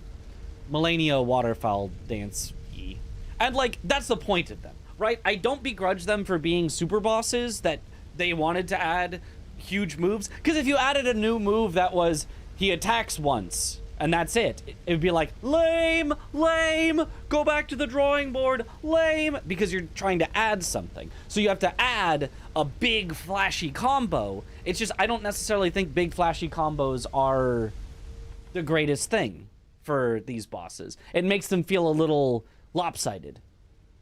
Millennia waterfowl dance-y. And like, that's the point of them, right? I don't begrudge them for being super bosses that they wanted to add huge moves, because if you added a new move that was he attacks once and that's it would be like lame, go back to the drawing board, lame, because you're trying to add something, so you have to add a big flashy combo. It's just, I don't necessarily think big flashy combos are the greatest thing for these bosses. It makes them feel a little lopsided.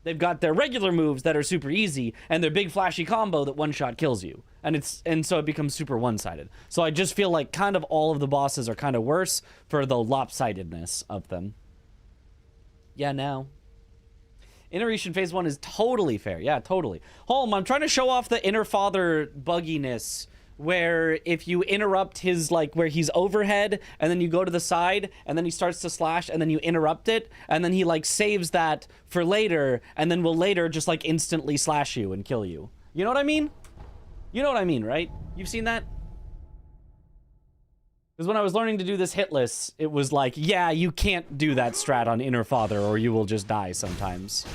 They've got their regular moves that are super easy and their big flashy combo that one shot kills you. And so it becomes super one-sided. So I just feel like kind of all of the bosses are kind of worse for the lopsidedness of them. Yeah, no. Iteration Phase 1 is totally fair. Yeah, totally. Holm, I'm trying to show off the Inner Father bugginess, where if you interrupt his, like, where he's overhead, and then you go to the side, and then he starts to slash, and then you interrupt it, and then he, like, saves that for later, and then will later just, like, instantly slash you and kill you. You know what I mean? You know what I mean, right? You've seen that? Because when I was learning to do this hitless, it was like, yeah, you can't do that strat on Inner Father, or you will just die sometimes.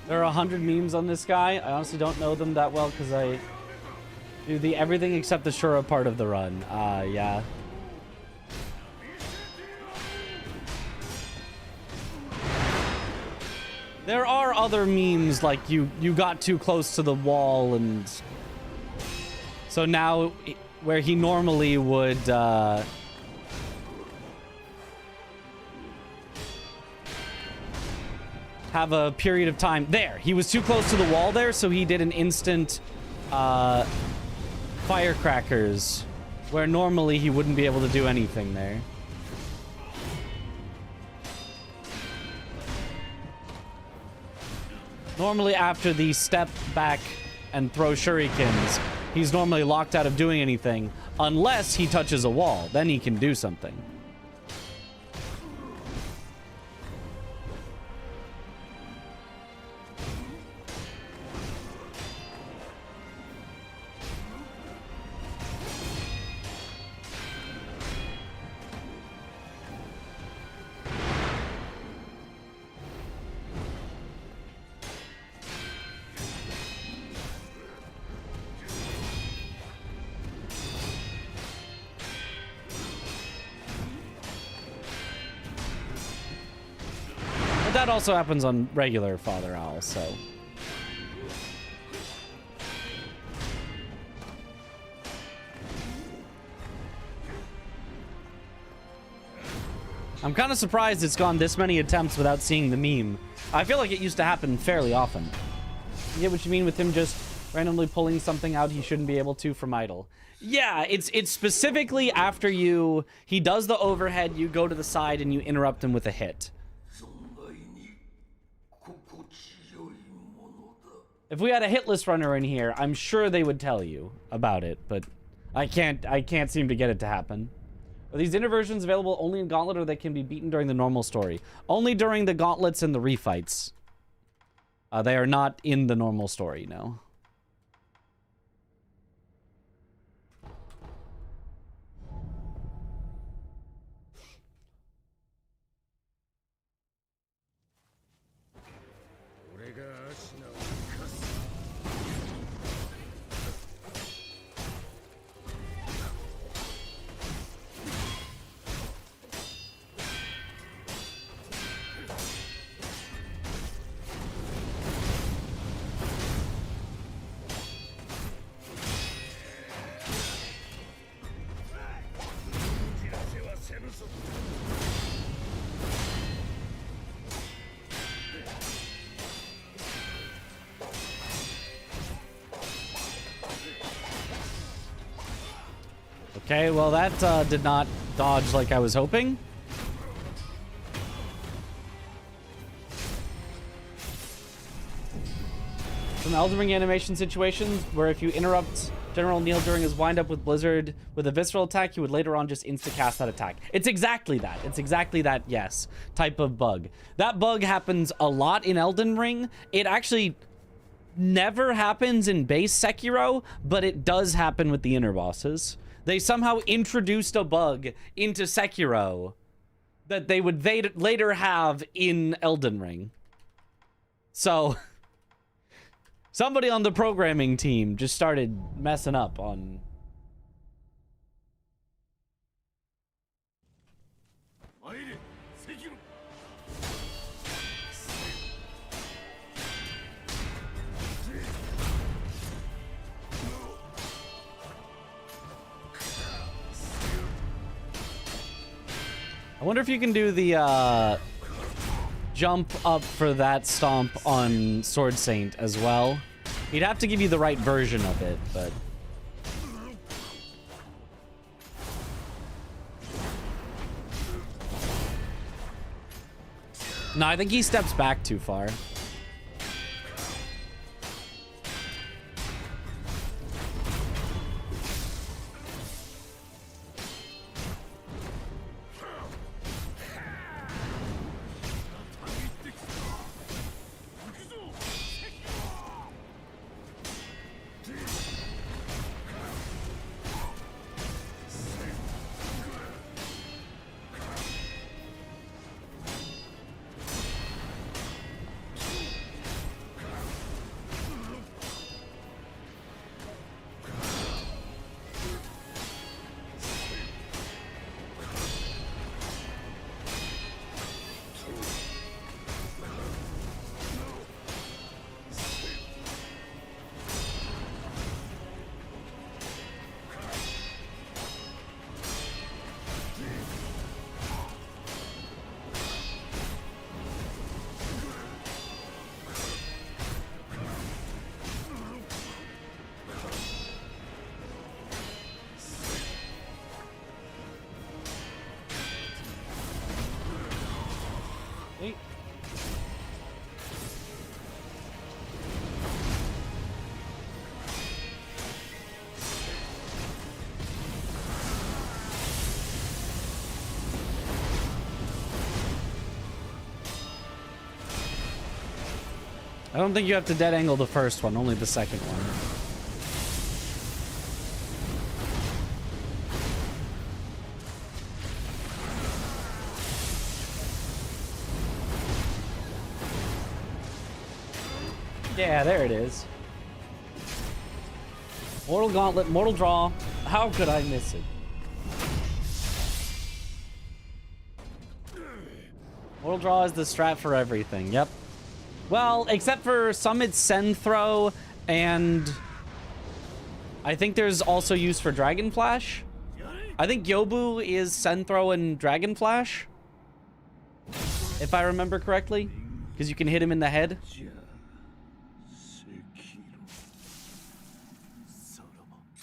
There are 100 memes on this guy. I honestly don't know them that well because I do the everything except the Shura part of the run. Yeah. There are other memes like you got too close to the wall and So now, where he normally would have a period of time. There, he was too close to the wall there, so he did an instant firecrackers, where normally he wouldn't be able to do anything there. Normally after the step back and throw shurikens, he's normally locked out of doing anything, unless he touches a wall. Then he can do something. That also happens on regular Father Owl, so. I'm kind of surprised it's gone this many attempts without seeing the meme. I feel like it used to happen fairly often. You get what you mean with him just randomly pulling something out he shouldn't be able to from idle? Yeah, it's specifically after he does the overhead, you go to the side and you interrupt him with a hit. If we had a hitless runner in here, I'm sure they would tell you about it, but I can't seem to get it to happen. Are these introversions available only in Gauntlet, or they can be beaten during the normal story? Only during the Gauntlets and the Refights. They are not in the normal story, no. Okay, well that did not dodge like I was hoping. Some Elden Ring animation situations where if you interrupt General Neil during his wind-up with Blizzard with a visceral attack, you would later on just insta-cast that attack. It's exactly that. It's exactly that, yes, type of bug. That bug happens a lot in Elden Ring. It actually never happens in base Sekiro, but it does happen with the inner bosses. They somehow introduced a bug into Sekiro that they would later have in Elden Ring. So somebody on the programming team just started messing up on... I wonder if you can do the jump up for that stomp on Sword Saint as well. He'd have to give you the right version of it, but... No, I think he steps back too far. I don't think you have to dead angle the first one, only the second one. Yeah, there it is. Mortal Gauntlet, Mortal Draw. How could I miss it? Mortal Draw is the strat for everything. Yep. Well, except for some it's Send Throw, and I think there's also use for Dragon Flash. I think Yobu is Send Throw and Dragon Flash, if I remember correctly, because you can hit him in the head.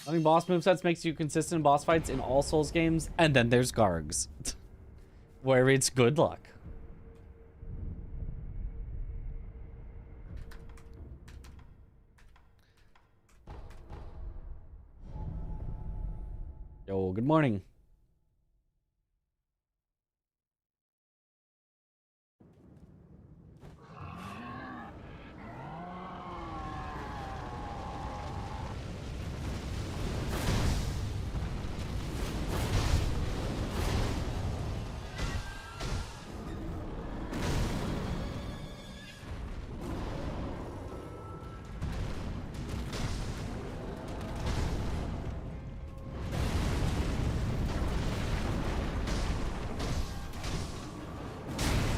Having boss movesets makes you consistent in boss fights in all Souls games, and then there's Gargs, where it's good luck. Yo, good morning.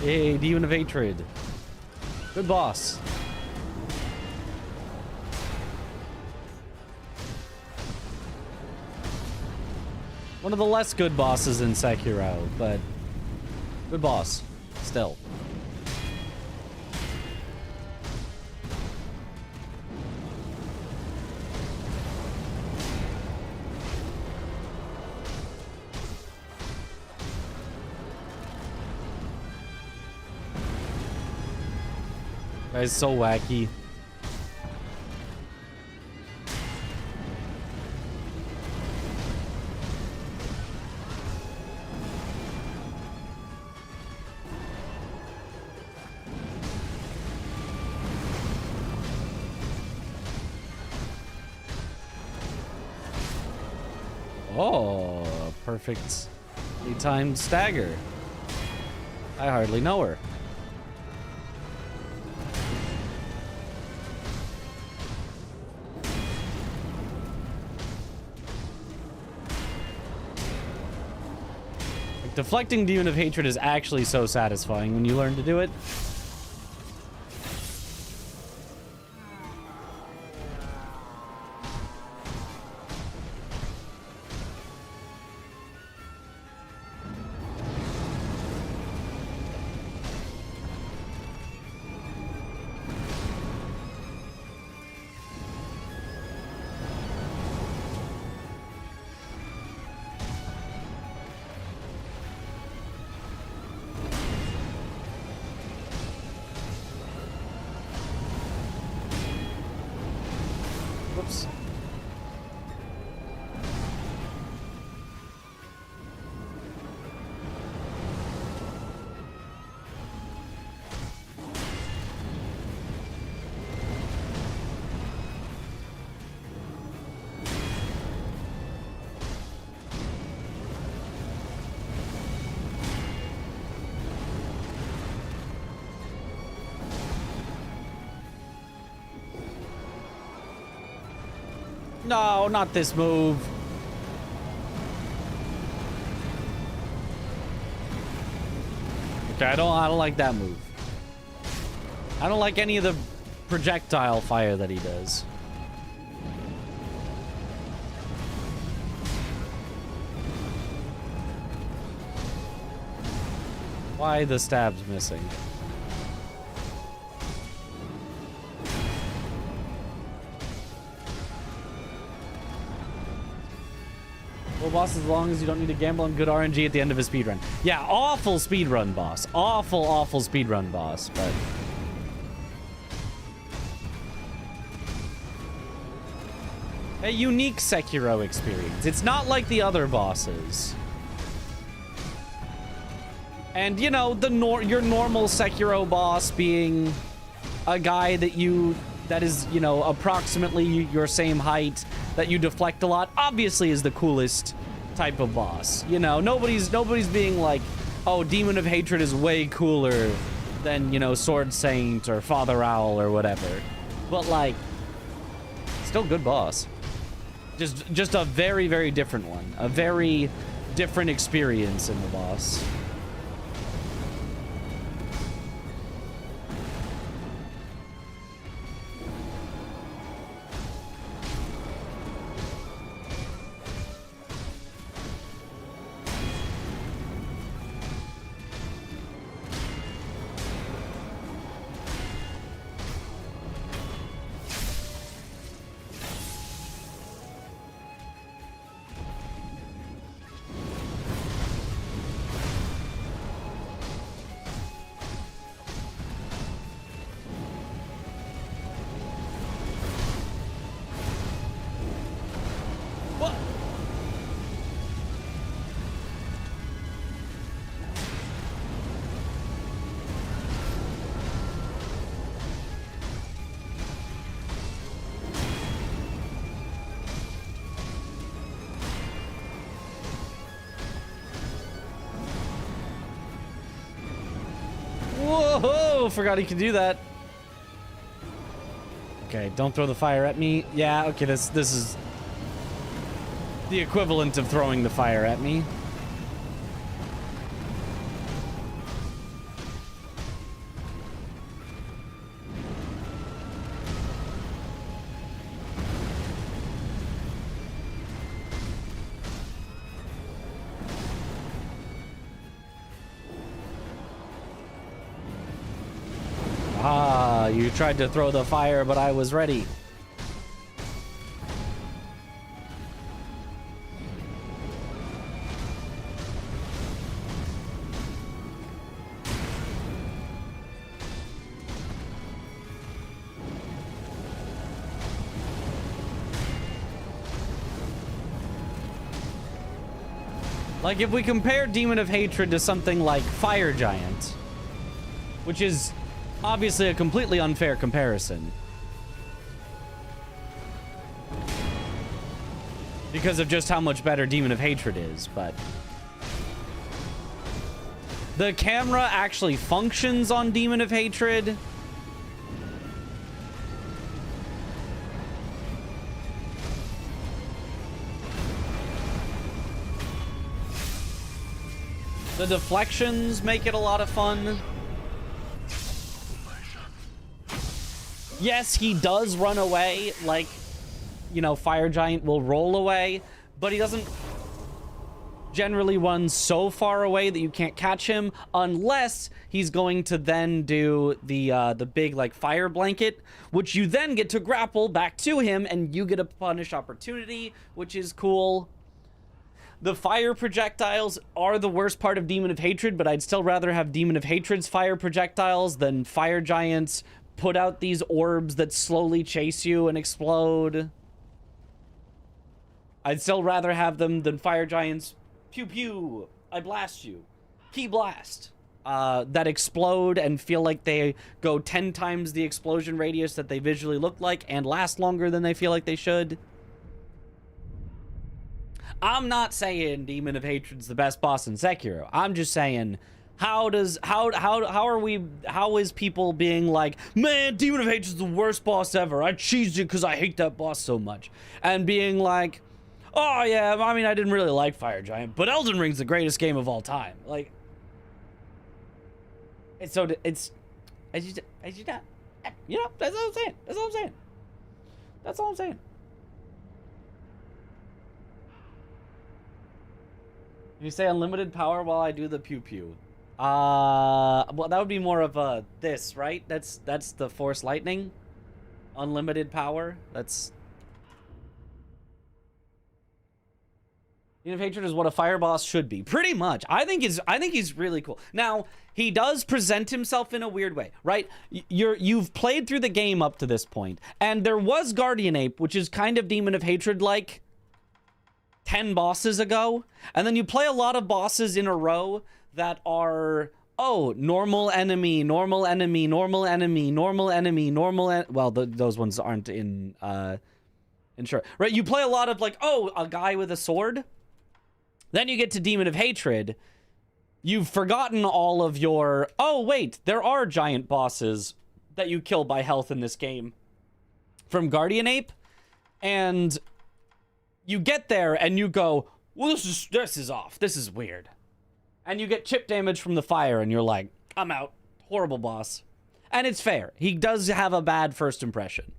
Hey, Demon of Hatred. Good boss. One of the less good bosses in Sekiro, but good boss. Still. Guy's so wacky. Oh, perfect timed stagger. I hardly know her. Deflecting Demon of Hatred is actually so satisfying when you learn to do it. Whoops. No, not this move. Okay, I don't like that move. I don't like any of the projectile fire that he does. Why the stab's missing? Boss as long as you don't need to gamble on good RNG at the end of a speedrun. Yeah, awful speedrun boss. Awful, awful speedrun boss, but... a unique Sekiro experience. It's not like the other bosses. And, you know, your normal Sekiro boss being a guy that is, you know, approximately your same height, that you deflect a lot, obviously is the coolest type of boss. You know, nobody's being like, oh, Demon of Hatred is way cooler than, you know, Sword Saint or Father Owl or whatever. But like, still good boss. Just a very, very different one. A very different experience in the boss. Whoa, forgot he could do that. Okay, don't throw the fire at me. Yeah, okay, this is the equivalent of throwing the fire at me. Ah, you tried to throw the fire, but I was ready. Like, if we compare Demon of Hatred to something like Fire Giant, which is obviously a completely unfair comparison, because of just how much better Demon of Hatred is, but the camera actually functions on Demon of Hatred. The deflections make it a lot of fun. Yes, he does run away, like, you know, Fire Giant will roll away, but he doesn't generally run so far away that you can't catch him, unless he's going to then do the big, like, fire blanket, which you then get to grapple back to him, and you get a punish opportunity, which is cool. The fire projectiles are the worst part of Demon of Hatred, but I'd still rather have Demon of Hatred's fire projectiles than Fire Giant's put out these orbs that slowly chase you and explode. I'd still rather have them than Fire Giant's pew pew, I blast you, key blast, that explode and feel like they go 10 times the explosion radius that they visually look like and last longer than they feel like they should. I'm not saying Demon of Hatred's the best boss in Sekiro. I'm just saying, how is people being like, man, Demon of Hatred's the worst boss ever. I cheesed it because I hate that boss so much. And being like, oh yeah, I mean, I didn't really like Fire Giant, but Elden Ring's the greatest game of all time. Like, it's so, it's, I just, you know, that's all I'm saying. That's all I'm saying. That's all I'm saying. You say unlimited power while I do the pew pew. Well, that would be more of this, right? That's the Force Lightning. Unlimited power. That's. Demon of Hatred is what a fire boss should be. Pretty much. I think he's really cool. Now, he does present himself in a weird way, right? You've played through the game up to this point, and there was Guardian Ape, which is kind of Demon of Hatred like 10 bosses ago, and then you play a lot of bosses in a row that are oh, normal enemy, normal enemy, normal enemy, normal enemy, well, those ones aren't in sure. Right, you play a lot of like, oh, a guy with a sword. Then you get to Demon of Hatred. You've forgotten all of your, oh, wait, there are giant bosses that you kill by health in this game from Guardian Ape. And you get there and you go, well, this is off. This is weird. And you get chip damage from the fire and you're like, I'm out. Horrible boss. And it's fair. He does have a bad first impression.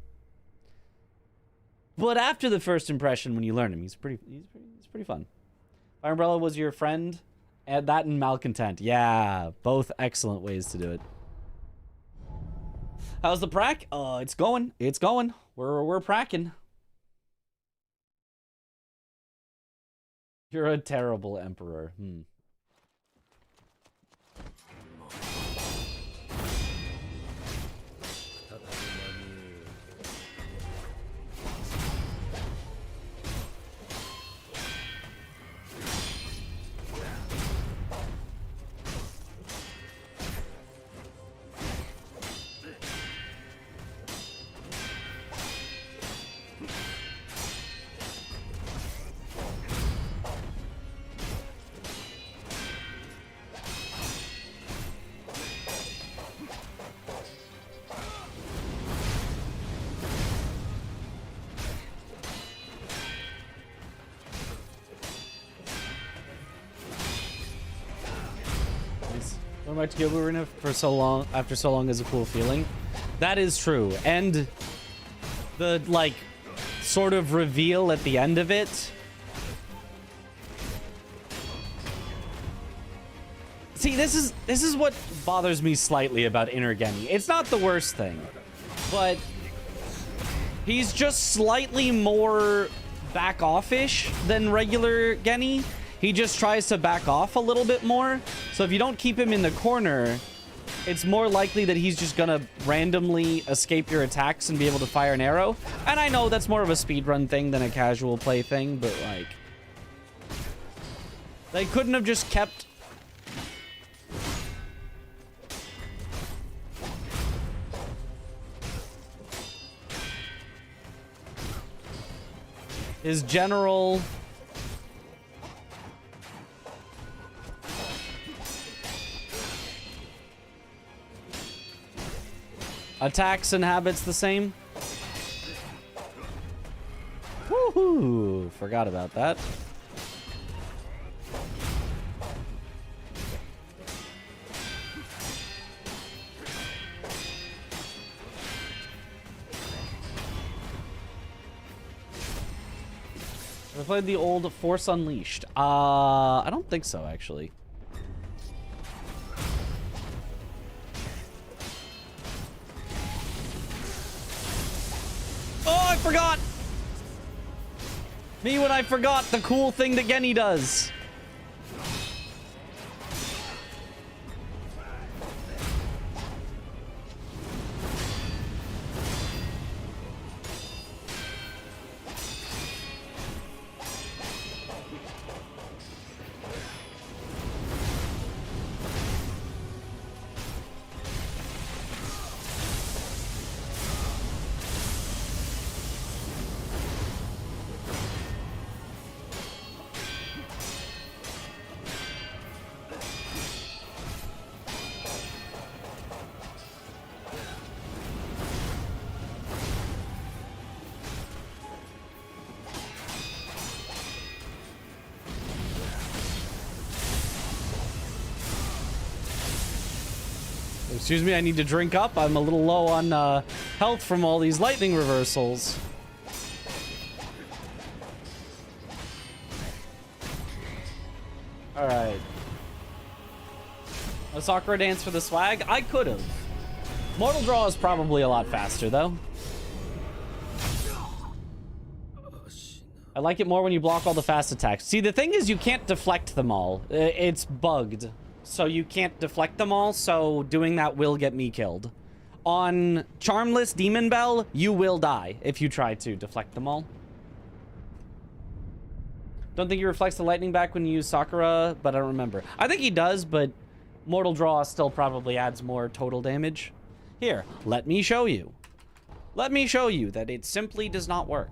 But after the first impression, when you learn him, he's pretty fun. Fire Umbrella was your friend. Add that and Malcontent. Yeah, both excellent ways to do it. How's the prac? It's going. It's going. We're pracking. You're a terrible emperor. Going back to Guild Arena for so long, after so long, is a cool feeling. That is true. And the, like, sort of reveal at the end of it. See, this is what bothers me slightly about Inner Genny. It's not the worst thing, but he's just slightly more back off-ish than regular Genny. He just tries to back off a little bit more. So if you don't keep him in the corner, it's more likely that he's just gonna randomly escape your attacks and be able to fire an arrow. And I know that's more of a speedrun thing than a casual play thing, but like, they couldn't have just kept his general attacks and habits the same. Woohoo! Forgot about that. Have I played the old Force Unleashed? I don't think so, actually. Oh, I forgot! Me when I forgot the cool thing that Genny does. Excuse me, I need to drink up. I'm a little low on health from all these lightning reversals. Alright. A Sakura dance for the swag? I could have. Mortal Draw is probably a lot faster, though. I like it more when you block all the fast attacks. See, the thing is you can't deflect them all. It's bugged. So you can't deflect them all, so doing that will get me killed. On Charmless Demon Bell, you will die if you try to deflect them all. Don't think he reflects the lightning back when you use Sakura, but I don't remember. I think he does, but Mortal Draw still probably adds more total damage. Here, let me show you. Let me show you that it simply does not work.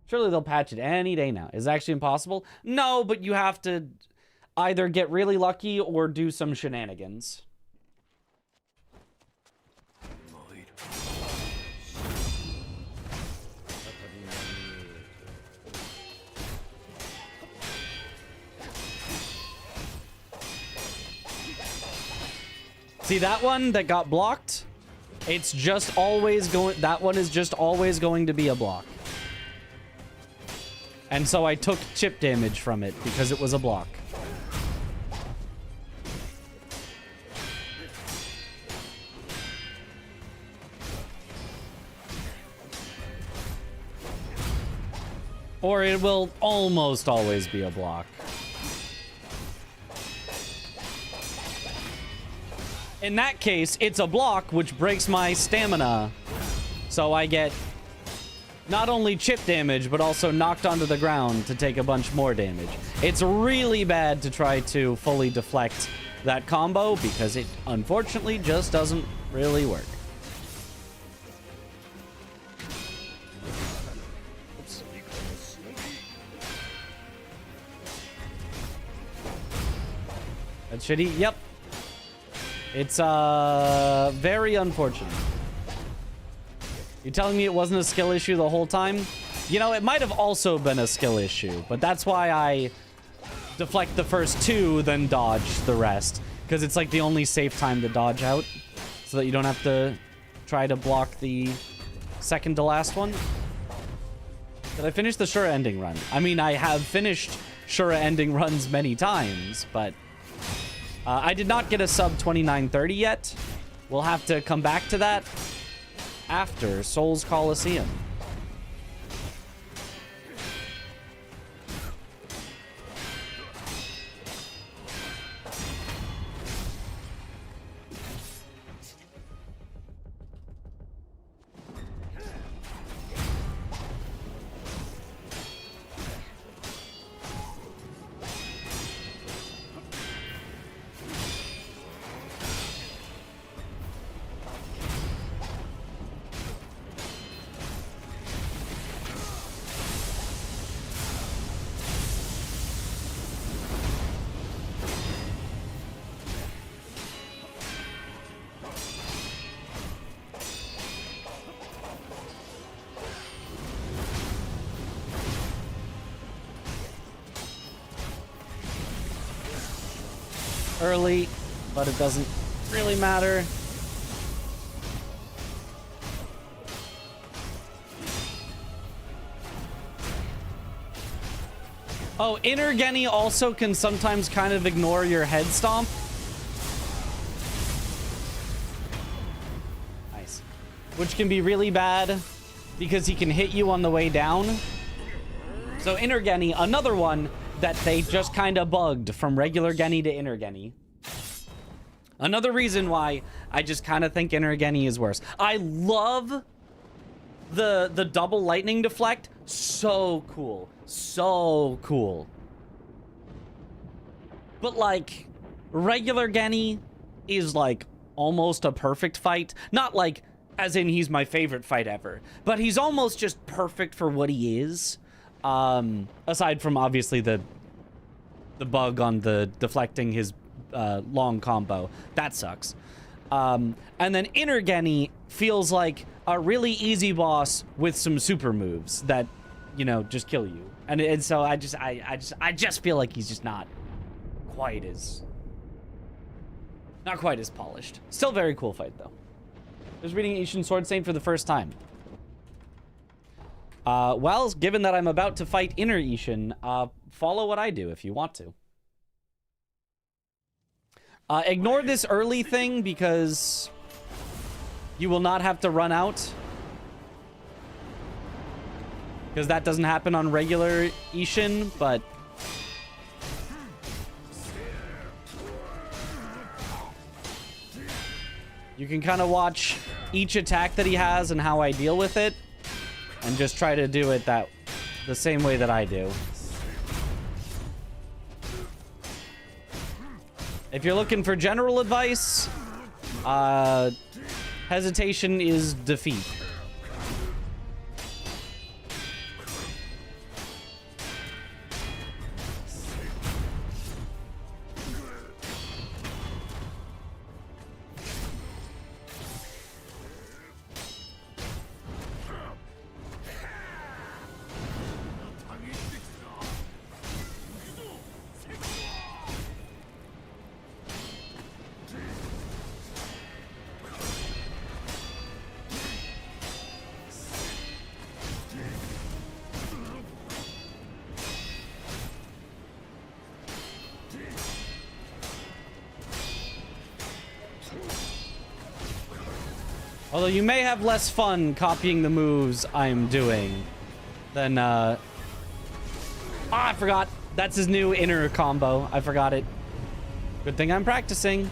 Surely they'll patch it any day now. Is it actually impossible? No, but you have to either get really lucky or do some shenanigans. See that one that got blocked? It's just always going, that one is just always going to be a block. And so I took chip damage from it because it was a block. Or it will almost always be a block. In that case, it's a block, which breaks my stamina. So I get not only chip damage, but also knocked onto the ground to take a bunch more damage. It's really bad to try to fully deflect that combo because it unfortunately just doesn't really work. Oops. That's shitty. Yep. It's very unfortunate. You're telling me it wasn't a skill issue the whole time? You know, it might have also been a skill issue, but that's why I deflect the first two, then dodge the rest. Because it's like the only safe time to dodge out, so that you don't have to try to block the second to last one. Did I finish the Shura ending run? I mean, I have finished Shura ending runs many times, but I did not get a sub 2930 yet. We'll have to come back to that after Souls Colosseum. Early, but it doesn't really matter. Oh, Inner Genny also can sometimes kind of ignore your head stomp. Nice. Which can be really bad because he can hit you on the way down. So Inner Genny, another one that they just kind of bugged from regular Genny to Inner Genny. Another reason why I just kind of think Inner Genny is worse. I love the double lightning deflect. So cool. So cool. But like, regular Genny is like almost a perfect fight. Not like, as in he's my favorite fight ever. But he's almost just perfect for what he is. Aside from obviously the bug on the deflecting his long combo. That sucks. And then Inner Genny feels like a really easy boss with some super moves that, you know, just kill you. And so I just feel like he's just not quite as polished. Still very cool fight though. Just reading Ishin Sword Saint for the first time. Well, given that I'm about to fight Inner Ishin, follow what I do if you want to. Ignore this early thing because you will not have to run out. Because that doesn't happen on regular Ishin, but you can kind of watch each attack that he has and how I deal with it. And just try to do it the same way that I do. If you're looking for general advice, hesitation is defeat. Although you may have less fun copying the moves I'm doing than, I forgot. That's his new inner combo. I forgot it. Good thing I'm practicing.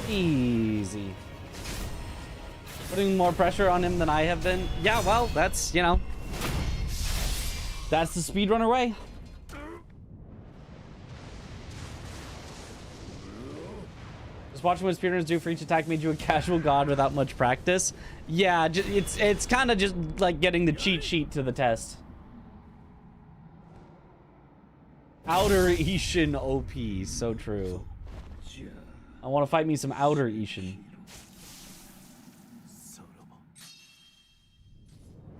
Easy. Putting more pressure on him than I have been. Yeah, well, that's, you know, that's the speedrunner way. Just watching what speedrunners do for each attack made you a casual god without much practice. Yeah, it's kind of just like getting the cheat sheet to the test. Outer Ishin OP, so true. I want to fight me some outer Ishin.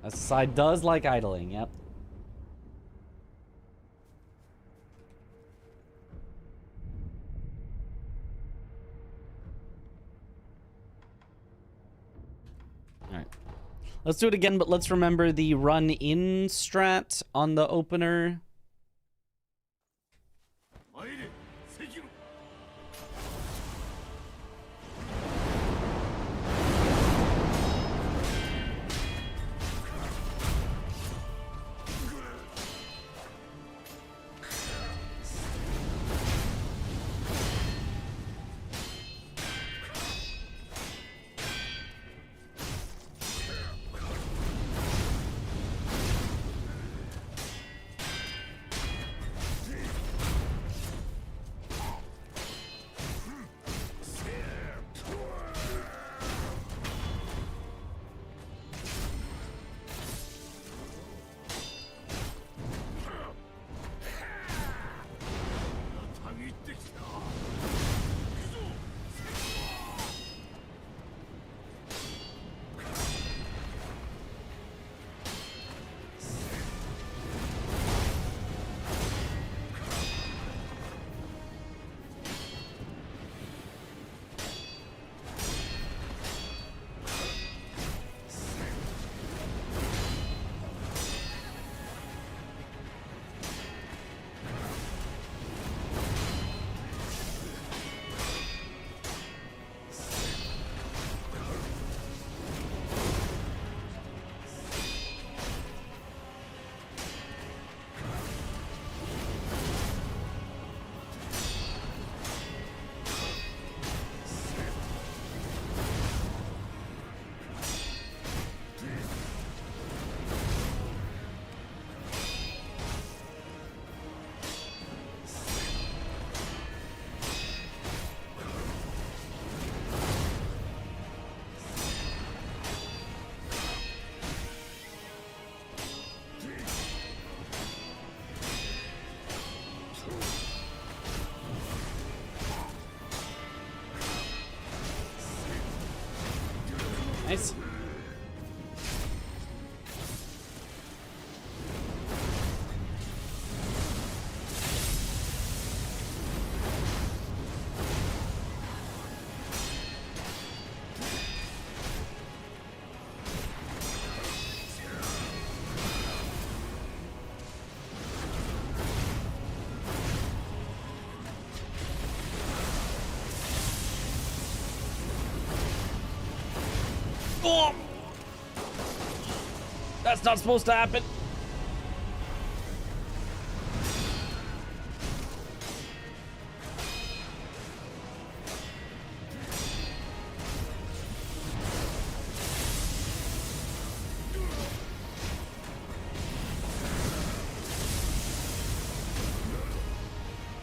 SSI does like idling, yep. Alright. Let's do it again, but let's remember the run-in strat on the opener. Nice. Oh! That's not supposed to happen.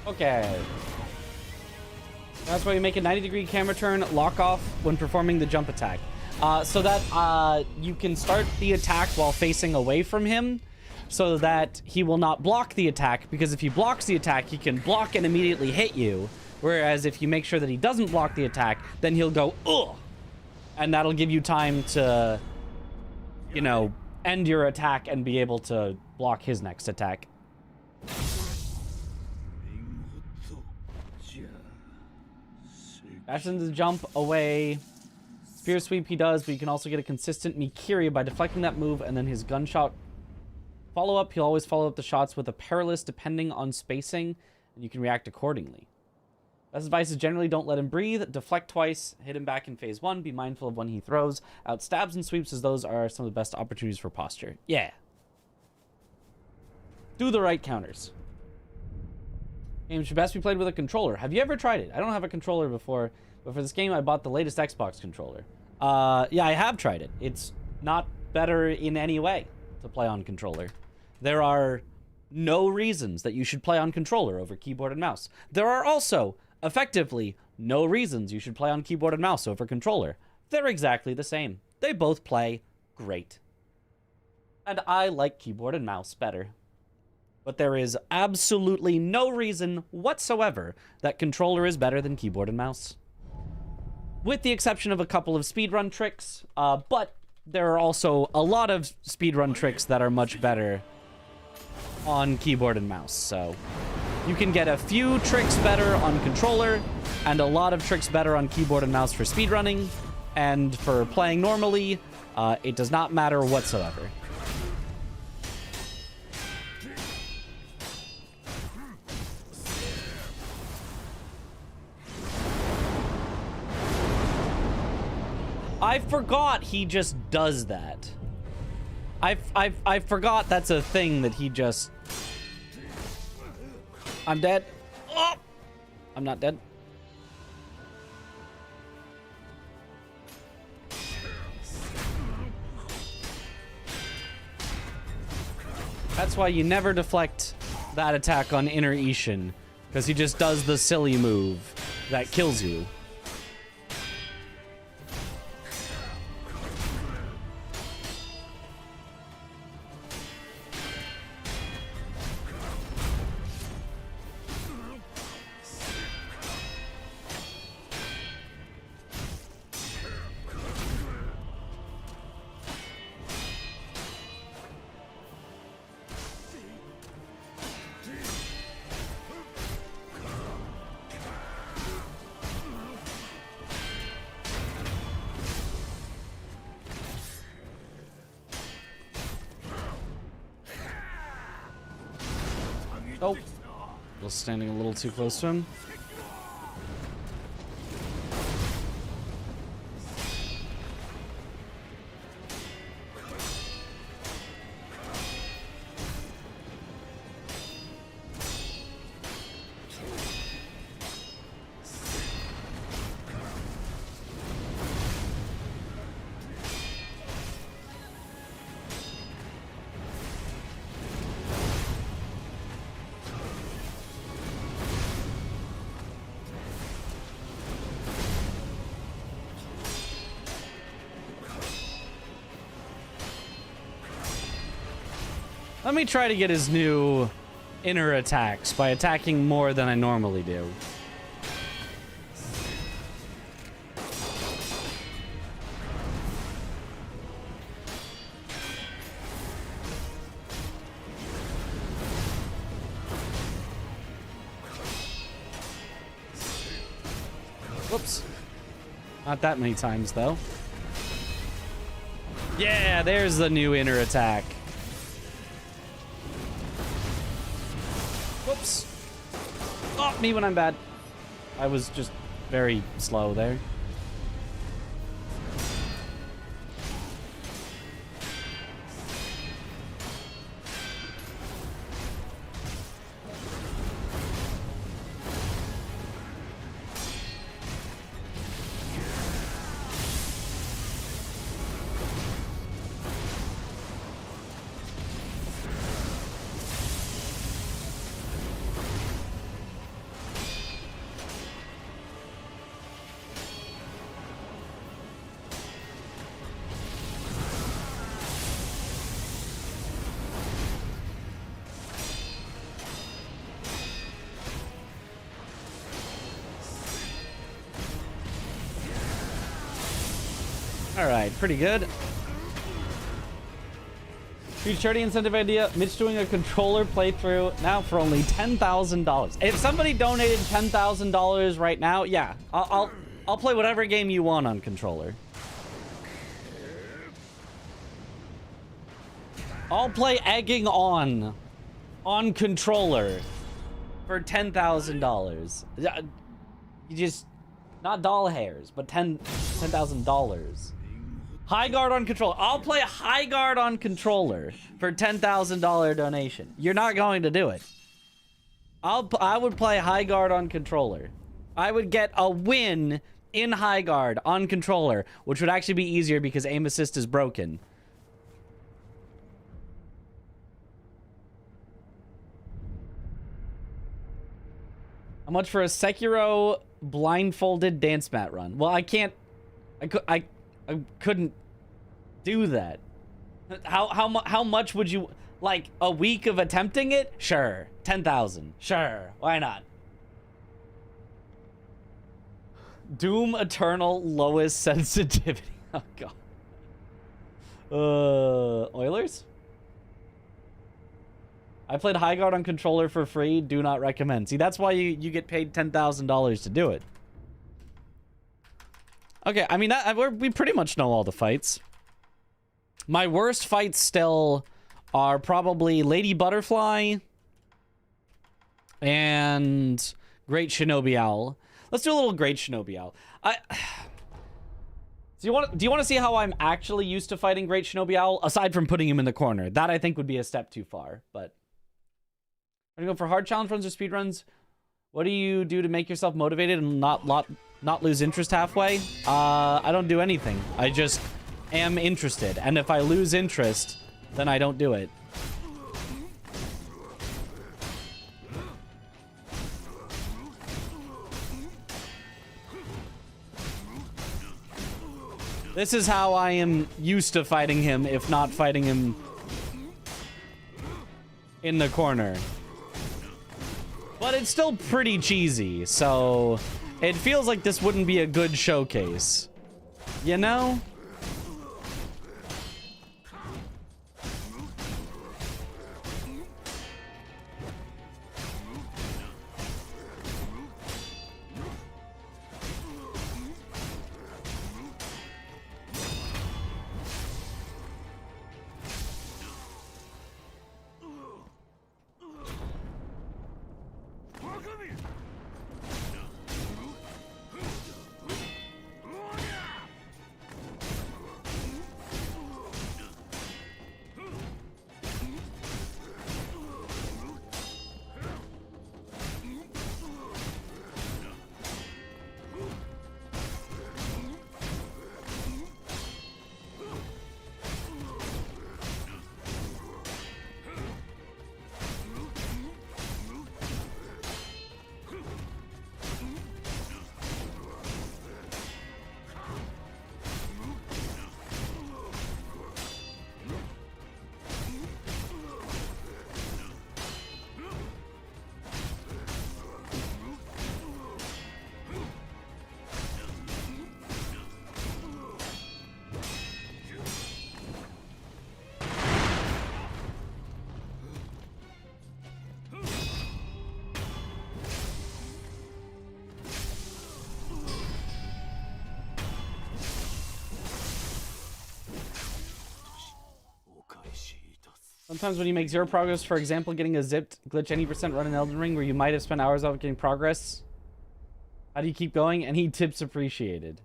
Okay. That's why you make a 90-degree camera turn, lock off when performing the jump attack. So that you can start the attack while facing away from him so that he will not block the attack, because if he blocks the attack, he can block and immediately hit you. Whereas if you make sure that he doesn't block the attack, then he'll go, ugh! And that'll give you time to, you know, end your attack and be able to block his next attack. Bash into the jump away. Spear sweep he does, but you can also get a consistent Mikiri by deflecting that move, and then his gunshot follow-up. He'll always follow up the shots with a perilous depending on spacing, and you can react accordingly. Best advice is generally don't let him breathe, deflect twice, hit him back in phase 1, be mindful of when he throws out stabs and sweeps, as those are some of the best opportunities for posture. Yeah. Do the right counters. Game should best be played with a controller. Have you ever tried it? I don't have a controller before, but for this game I bought the latest Xbox controller. Yeah, I have tried it. It's not better in any way to play on controller. There are no reasons that you should play on controller over keyboard and mouse. There are also, effectively, no reasons you should play on keyboard and mouse over controller. They're exactly the same. They both play great. And I like keyboard and mouse better. But there is absolutely no reason whatsoever that controller is better than keyboard and mouse. With the exception of a couple of speedrun tricks, but there are also a lot of speedrun tricks that are much better on keyboard and mouse. So you can get a few tricks better on controller and a lot of tricks better on keyboard and mouse for speedrunning, and for playing normally, it does not matter whatsoever. I forgot he just does that. I forgot that's a thing that he just... I'm dead. Oh! I'm not dead. That's why you never deflect that attack on Inner Ishin, because he just does the silly move that kills you. Oh, was standing a little too close to him. Let me try to get his new inner attacks by attacking more than I normally do. Whoops. Not that many times, though. Yeah, there's the new inner attack. Whoops. Oh, me when I'm bad. I was just very slow there. All right, pretty good. Huge charity incentive idea. Mitch doing a controller playthrough now for only $10,000. If somebody donated $10,000 right now, yeah, I'll play whatever game you want on controller. I'll play Egging On controller for $10,000. You just, not doll hairs, but $10,000. High guard on controller. I'll play high guard on controller for $10,000 donation. You're not going to do it. I would play high guard on controller. I would get a win in high guard on controller, which would actually be easier because aim assist is broken. How much for a Sekiro blindfolded dance mat run? Well, I can't. I couldn't do that. How much would you like? A week of attempting it? Sure. 10,000. Sure. Why not? Doom Eternal lowest sensitivity. Oh god. Oilers? I played high guard on controller for free. Do not recommend. See, that's why you get paid $10,000 to do it. Okay, I mean, we pretty much know all the fights. My worst fights still are probably Lady Butterfly and Great Shinobi Owl. Let's do a little Great Shinobi Owl. Do you want to see how I'm actually used to fighting Great Shinobi Owl, aside from putting him in the corner? That I think would be a step too far, but I'm gonna go for hard challenge runs or speed runs. What do you do to make yourself motivated and not lose interest halfway? I don't do anything. I just am interested. And if I lose interest, then I don't do it. This is how I am used to fighting him, if not fighting him in the corner. But it's still pretty cheesy, so it feels like this wouldn't be a good showcase. You know? Sometimes when you make 0 progress, for example, getting a zipped glitch any % run in Elden Ring where you might have spent hours of getting progress. How do you keep going? And he tips appreciated.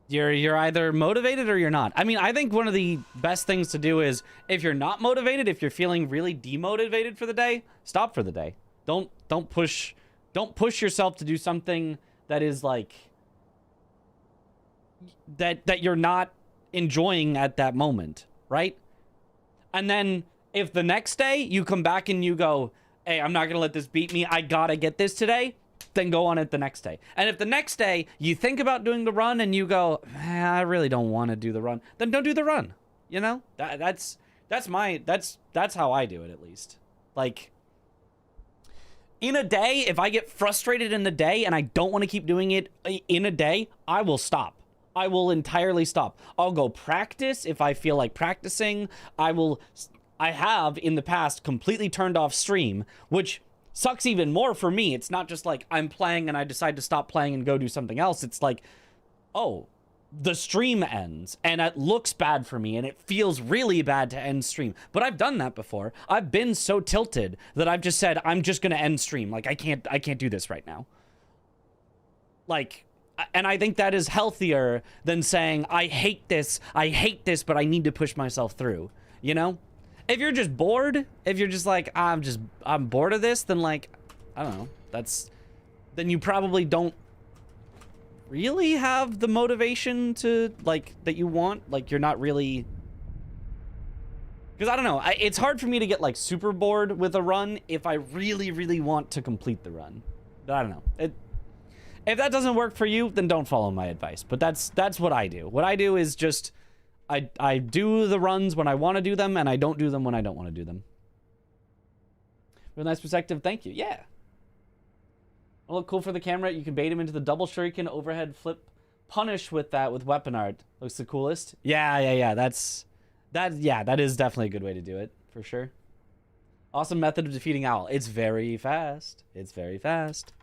You're either motivated or you're not. I mean, I think one of the best things to do is if you're not motivated, if you're feeling really demotivated for the day, stop for the day. Don't push yourself to do something that is like that you're not enjoying at that moment, right? And then if the next day you come back and you go, hey, I'm not gonna let this beat me, I gotta get this today, then go on it the next day. And if the next day you think about doing the run and you go, I really don't want to do the run, then don't do the run. You know? That's how I do it, at least. Like, in a day, if I get frustrated in the day and I don't want to keep doing it in a day, I will stop. I will entirely stop. I'll go practice if I feel like practicing. I have in the past completely turned off stream, which sucks even more for me. It's not just like I'm playing and I decide to stop playing and go do something else. It's like, oh, the stream ends and it looks bad for me and it feels really bad to end stream. But I've done that before. I've been so tilted that I've just said, I'm just going to end stream. Like, I can't do this right now. Like, and I think that is healthier than saying, I hate this, but I need to push myself through, you know? If you're just bored, if you're just like, I'm bored of this, then like, I don't know, then you probably don't really have the motivation to, like, that you want. Like, you're not really, because I don't know, it's hard for me to get like super bored with a run if I really, really want to complete the run. But I don't know. If that doesn't work for you, then don't follow my advice. But that's what I do. What I do is just, I do the runs when I want to do them, and I don't do them when I don't want to do them. Real nice perspective. Thank you. Yeah. I look cool for the camera. You can bait him into the double shuriken overhead flip punish with that with weapon art. Looks the coolest. Yeah. That is definitely a good way to do it, for sure. Awesome method of defeating Owl. It's very fast. It's very fast.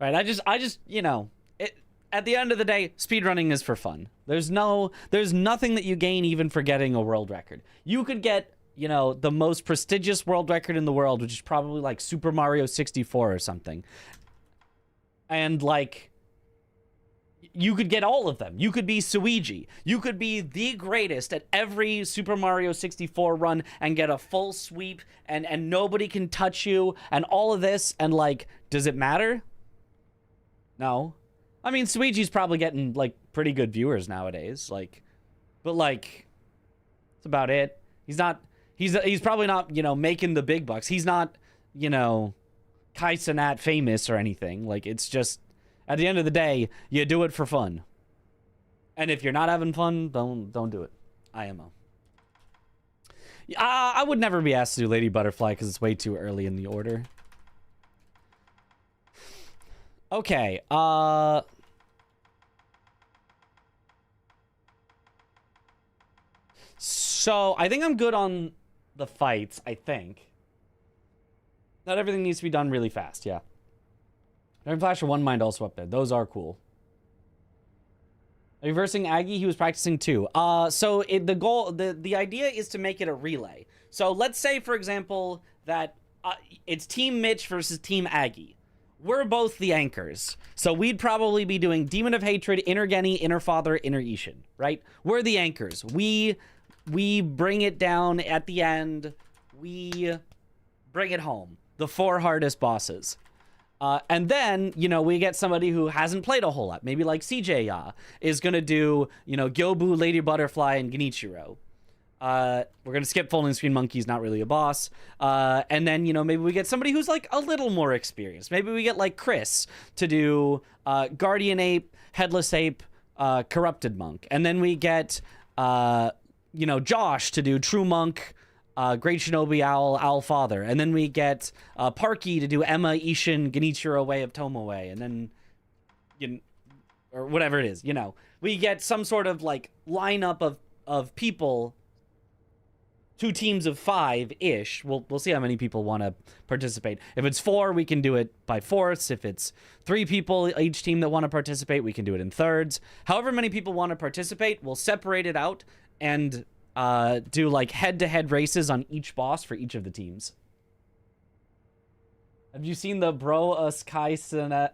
Right, I just, you know, at the end of the day, speedrunning is for fun. There's nothing that you gain even for getting a world record. You could get, you know, the most prestigious world record in the world, which is probably like Super Mario 64 or something. And like, you could get all of them. You could be Suigi. You could be the greatest at every Super Mario 64 run and get a full sweep and nobody can touch you and all of this. And like, does it matter? No. I mean, Suigi's probably getting, like, pretty good viewers nowadays. Like, but, like, that's about it. He's probably not, you know, making the big bucks. He's not, you know, Kai Cenat famous or anything. Like, it's just, at the end of the day, you do it for fun. And if you're not having fun, don't do it. IMO. I would never be asked to do Lady Butterfly because it's way too early in the order. Okay, so I think I'm good on the fights, I think. Not everything needs to be done really fast, yeah. Dragon Flash or One Mind also up there. Those are cool. Are you versing Aggie? He was practicing too. So the idea is to make it a relay. So let's say, for example, that it's Team Mitch versus Team Aggie. We're both the anchors. So we'd probably be doing Demon of Hatred, Inner Genny, Inner Father, Inner Ishin, right? We're the anchors. We bring it down at the end. We bring it home. The 4 hardest bosses. And then, you know, we get somebody who hasn't played a whole lot. Maybe like CJ is going to do, you know, Gyobu, Lady Butterfly, and Genichiro. We're going to skip Folding Screen Monkey's not really a boss. And then, you know, maybe we get somebody who's like a little more experienced. Maybe we get like Chris to do Guardian Ape, Headless Ape, Corrupted Monk. And then we get, you know, Josh to do True Monk, Great Shinobi Owl Father. And then we get Parky to do Emma, Ishin, Genichiro, Way of Tomoe. And then, you know, or whatever it is, you know. We get some sort of like lineup of people 2 teams of 5-ish. We'll see how many people want to participate. If it's 4, we can do it by fourths. If it's 3 people each team that want to participate, we can do it in thirds. However many people want to participate, we'll separate it out and do like head-to-head races on each boss for each of the teams. Have you seen the bro us Kai Senet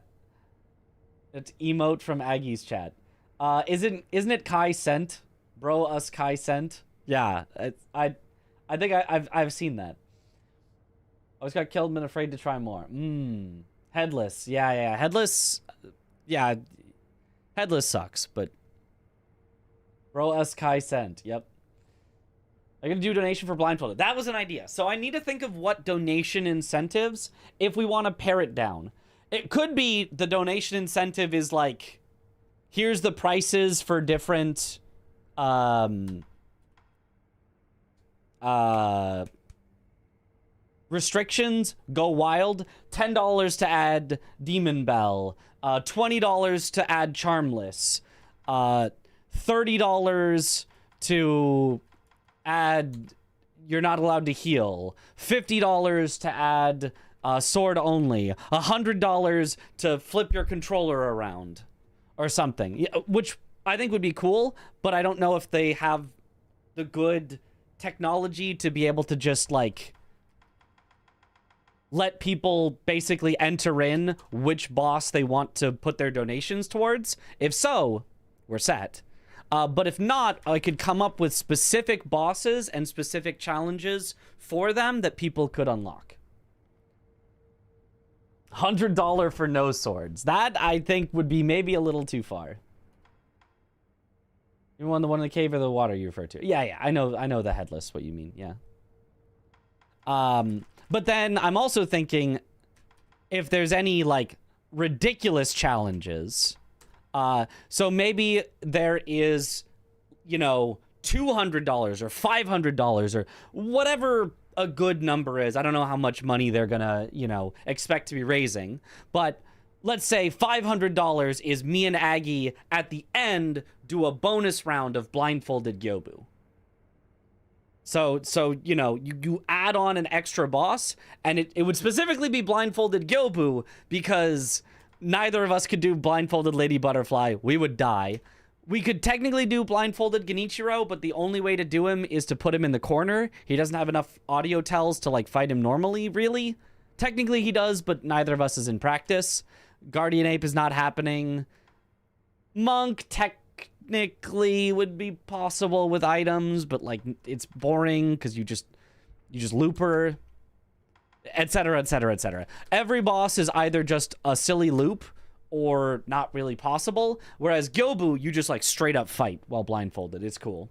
emote from Aggie's chat? Isn't it Kai sent? Bro us Kai sent? Yeah, I think I've seen that. I always got killed and been afraid to try more. Headless. Yeah. Headless. Yeah. Headless sucks, but bro us Kai sent. Yep. I'm going to do a donation for blindfolded. That was an idea. So I need to think of what donation incentives if we want to pare it down. It could be the donation incentive is like, here's the prices for different restrictions. Go wild. $10 to add Demon Bell. $20 to add Charmless. $30 to add You're Not Allowed to Heal. $50 to add Sword Only. $100 to flip your controller around. Or something. Which I think would be cool, but I don't know if they have the good technology to be able to just, like, let people basically enter in which boss they want to put their donations towards. If so, we're set. But if not, I could come up with specific bosses and specific challenges for them that people could unlock. $100 for no swords. That, I think, would be maybe a little too far. You want the one in the cave or the water you refer to? Yeah, I know the headless, what you mean, yeah. But then I'm also thinking if there's any, like, ridiculous challenges. So maybe there is, you know, $200 or $500 or whatever a good number is. I don't know how much money they're gonna, you know, expect to be raising. But let's say $500 is me and Aggie at the end do a bonus round of blindfolded Gyobu. So you know, you add on an extra boss, and it would specifically be blindfolded Gyobu because neither of us could do blindfolded Lady Butterfly. We would die. We could technically do blindfolded Genichiro, but the only way to do him is to put him in the corner. He doesn't have enough audio tells to, like, fight him normally, really. Technically he does, but neither of us is in practice. Guardian Ape is not happening. Monk technically would be possible with items, but, like, it's boring because you just loop her, etc, etc, etc. Every boss is either just a silly loop or not really possible, whereas Gyobu, you just, like, straight up fight while blindfolded. It's cool.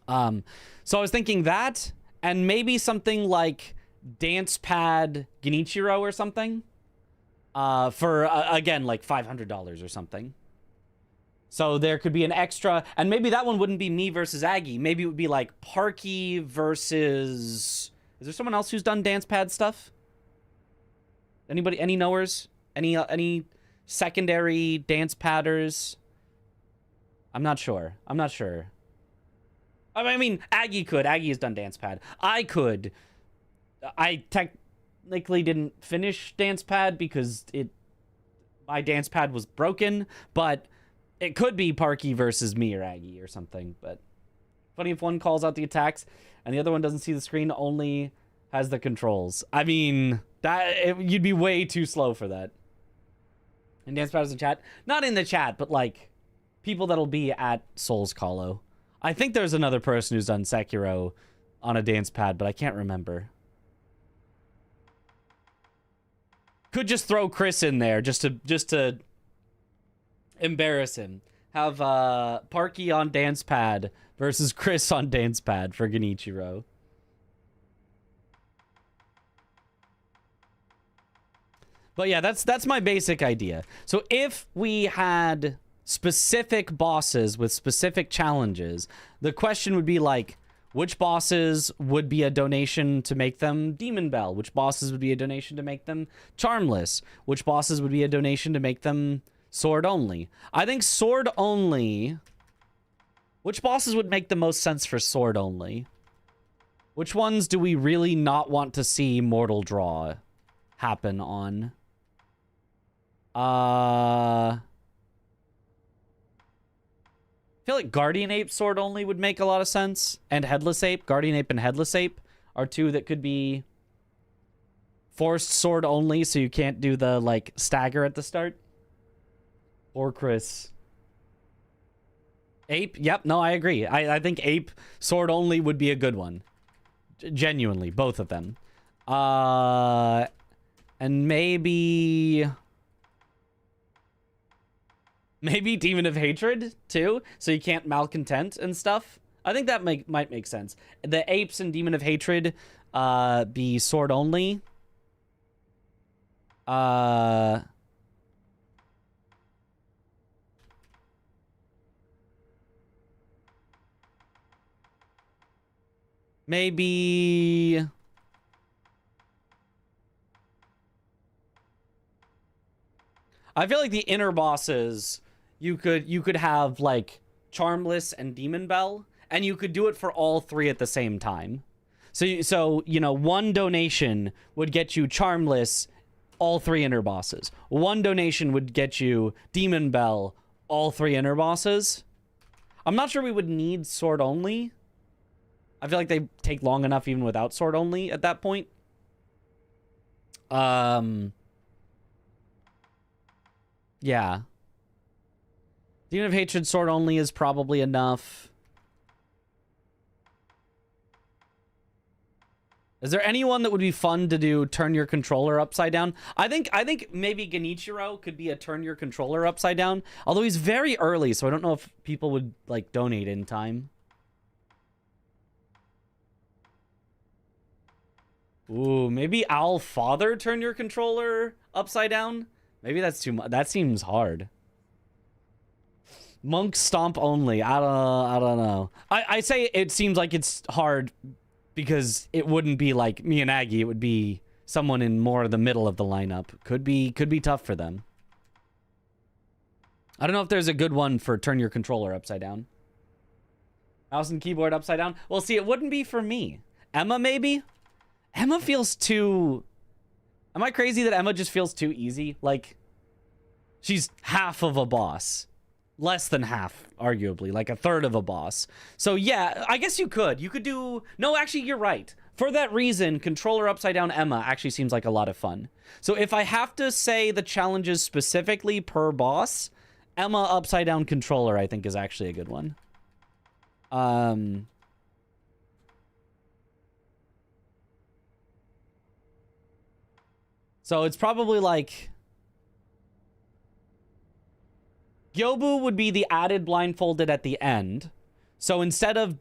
So I was thinking that, and maybe something like Dance Pad Genichiro or something, for, again, like $500 or something. So there could be an extra, and maybe that one wouldn't be me versus Aggie. Maybe it would be like Parky versus... Is there someone else who's done Dance Pad stuff? Anybody? Any knowers? Any secondary dance padders? I'm not sure. I mean, Aggie could. Aggie has done Dance Pad. I could. I technically didn't finish Dance Pad because my Dance Pad was broken, but it could be Parky versus me or Aggie or something. But funny if one calls out the attacks and the other one doesn't see the screen, only has the controls. I mean, you'd be way too slow for that. And Dance Pad is in chat? Not in the chat, but, like, people that'll be at Souls Callo. I think there's another person who's done Sekiro on a Dance Pad, but I can't remember. Could just throw Chris in there just to embarrass him. Have Parky on Dance Pad versus Chris on Dance Pad for Genichiro. But yeah, that's my basic idea. So if we had specific bosses with specific challenges, the question would be like, which bosses would be a donation to make them Demon Bell? Which bosses would be a donation to make them Charmless? Which bosses would be a donation to make them Sword Only? I think Sword Only... Which bosses would make the most sense for Sword Only? Which ones do we really not want to see Mortal Draw happen on? I feel like Guardian Ape Sword Only would make a lot of sense. And Headless Ape. Guardian Ape and Headless Ape are two that could be forced Sword Only, so you can't do the, like, stagger at the start. Or Chris. Ape? Yep, no, I agree. I think Ape Sword Only would be a good one. Genuinely, both of them. And maybe Demon of Hatred, too, so you can't Malcontent and stuff. I think that might make sense. The Apes and Demon of Hatred be Sword Only. Maybe I feel like the inner bosses you could have like Charmless and Demon Bell, and you could do it for all three at the same time. So you know, one donation would get you Charmless, all three inner bosses. One donation would get you Demon Bell, all three inner bosses. I'm not sure we would need Sword Only. I feel like they take long enough even without Sword Only at that point. Yeah. Demon of Hatred Sword Only is probably enough. Is there anyone that would be fun to do turn your controller upside down? I think maybe Genichiro could be a turn your controller upside down. Although he's very early, so I don't know if people would like donate in time. Ooh, maybe Owl Father turn your controller upside down? Maybe that's too much. That seems hard. Monk Stomp Only. I don't know. I say it seems like it's hard because it wouldn't be like Miyagi. It would be someone in more of the middle of the lineup. Could be tough for them. I don't know if there's a good one for turn your controller upside down. Mouse and keyboard upside down. Well, see, it wouldn't be for me. Emma, maybe? Emma feels too... Am I crazy that Emma just feels too easy? Like, she's half of a boss. Less than half, arguably. Like a third of a boss. So, yeah, I guess you could. You could do... No, actually, you're right. For that reason, controller upside down Emma actually seems like a lot of fun. So if I have to say the challenges specifically per boss, Emma upside down controller, I think, is actually a good one. So it's probably like... Gyobu would be the added blindfolded at the end. So instead of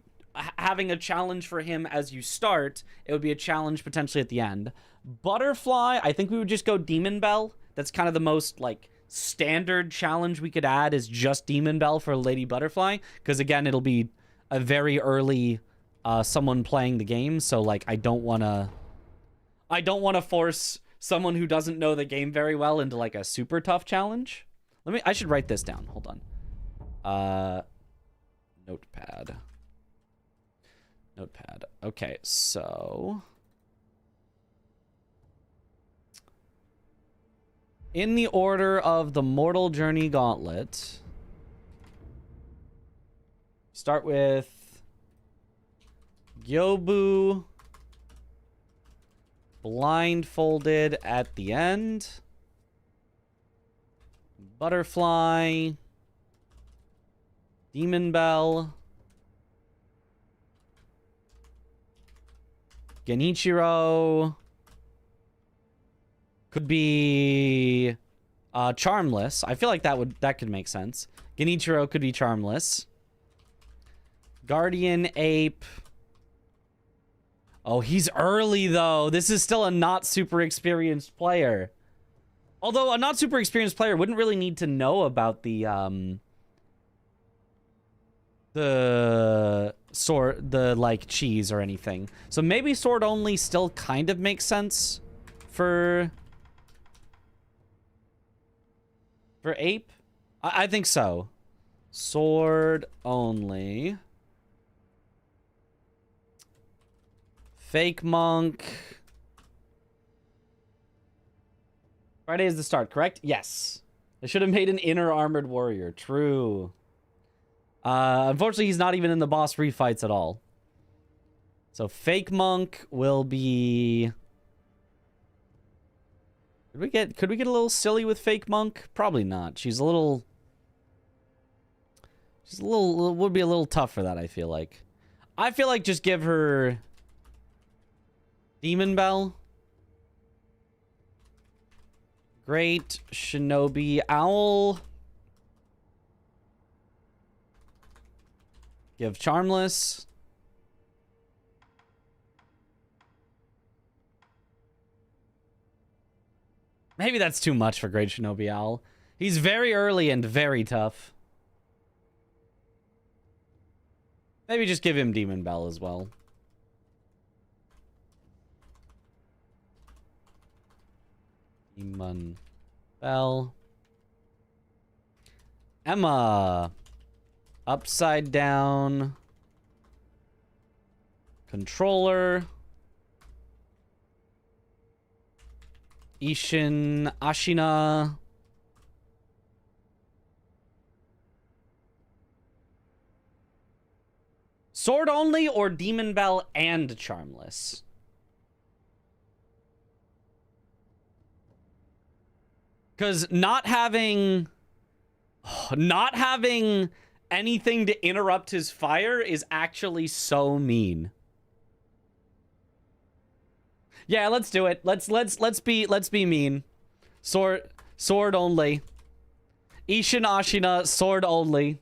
having a challenge for him as you start, it would be a challenge potentially at the end. Butterfly, I think we would just go Demon Bell. That's kind of the most, like, standard challenge we could add is just Demon Bell for Lady Butterfly. Because, again, it'll be a very early someone playing the game. So, like, I don't want to force someone who doesn't know the game very well into, like, a super tough challenge. I should write this down. Hold on. Notepad. Okay, so... in the order of the Mortal Journey Gauntlet, start with Gyobu blindfolded at the end. Butterfly, Demon Bell, Genichiro, could be Charmless. I feel like that could make sense. Genichiro could be Charmless. Guardian Ape. Oh, he's early though. This is still a not super experienced player. Although a not super experienced player wouldn't really need to know about the like cheese or anything. So maybe Sword Only still kind of makes sense for Ape. I think so. Sword Only. Fake monk. Friday is the start, correct? Yes. They should have made an inner armored warrior. True. Unfortunately, he's not even in the boss refights at all. So fake monk will be... Could we get a little silly with fake monk? Probably not. She's a little, would be a little tough for that, I feel like. I feel like just give her Demon Bell. Great Shinobi Owl. Give Charmless. Maybe that's too much for Great Shinobi Owl. He's very early and very tough. Maybe just give him Demon Bell as well. Demon Bell. Emma. Upside down. Controller. Ishin Ashina. Sword only or Demon Bell and Charmless? Because not having anything to interrupt his fire is actually so mean. Yeah, let's do it. Let's be mean. Sword only. Ishin Ashina, sword only.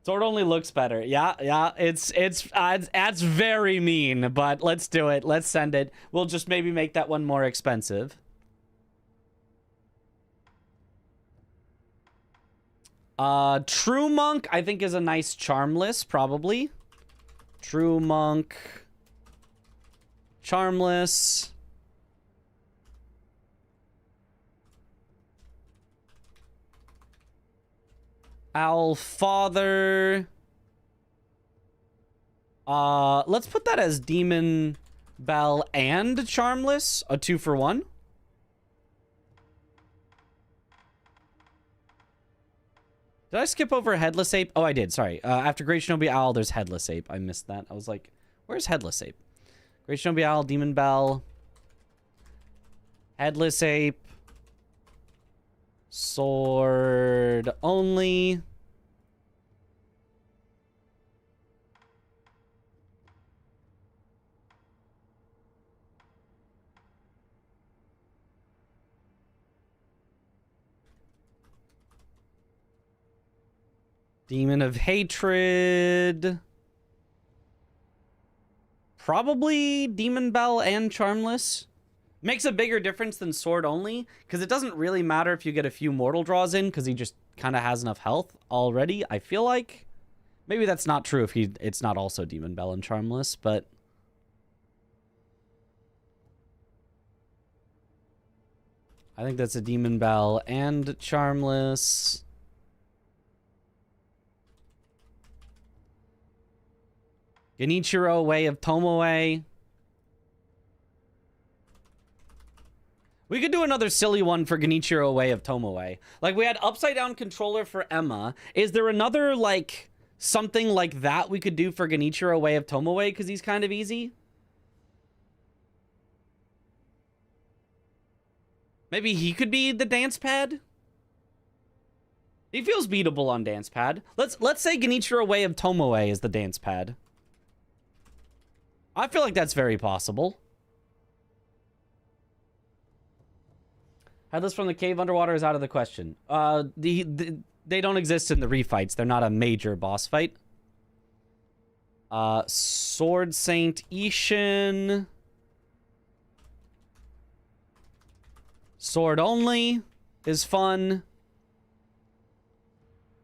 Sword only looks better. Yeah. It's very mean, but let's do it. Let's send it. We'll just maybe make that one more expensive. True Monk, I think, is a nice Charmless, probably. True Monk. Charmless. Owl Father. Let's put that as Demon Bell and Charmless. A 2-for-1. Did I skip over Headless Ape? Oh, I did. Sorry. After Great Shinobi Owl, there's Headless Ape. I missed that. I was like, where's Headless Ape? Great Shinobi Owl, Demon Bell. Headless Ape. Sword only. Demon of Hatred. Probably Demon Bell and Charmless. Makes a bigger difference than Sword only, because it doesn't really matter if you get a few mortal draws in, because he just kind of has enough health already, I feel like. Maybe that's not true if it's not also Demon Bell and Charmless, but... I think that's a Demon Bell and Charmless. Genichiro, Way of Tomoe. We could do another silly one for Genichiro, Way of Tomoe. Like, we had Upside Down Controller for Emma. Is there another, like, something like that we could do for Genichiro, Way of Tomoe? Because he's kind of easy. Maybe he could be the dance pad? He feels beatable on dance pad. Let's say Genichiro, Way of Tomoe is the dance pad. I feel like that's very possible. Headless from the cave underwater is out of the question. They don't exist in the refights. They're not a major boss fight. Sword Saint Ishin. Sword only is fun.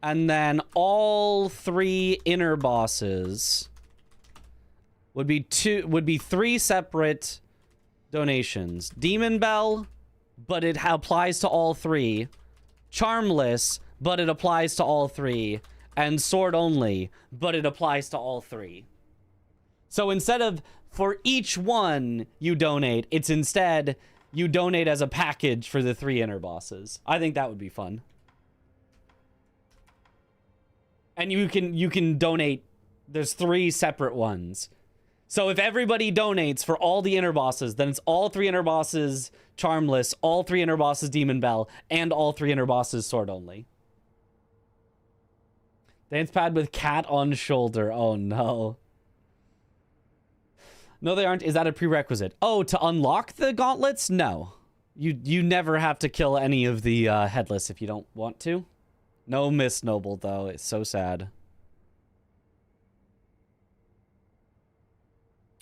And then all three inner bosses would be three separate donations. Demon Bell, but it applies to all three. Charmless, but it applies to all three. And Sword only, but it applies to all three. So instead of for each one you donate, it's instead you donate as a package for the 3 inner bosses. I think that would be fun. And you can donate, there's 3 separate ones. So if everybody donates for all the inner bosses, then it's all 3 inner bosses Charmless, all 3 inner bosses Demon Bell, and all 3 inner bosses Sword Only. Dance pad with cat on shoulder. Oh no. No, they aren't. Is that a prerequisite? Oh, to unlock the gauntlets? No. You never have to kill any of the headless if you don't want to. No Miss Noble, though. It's so sad.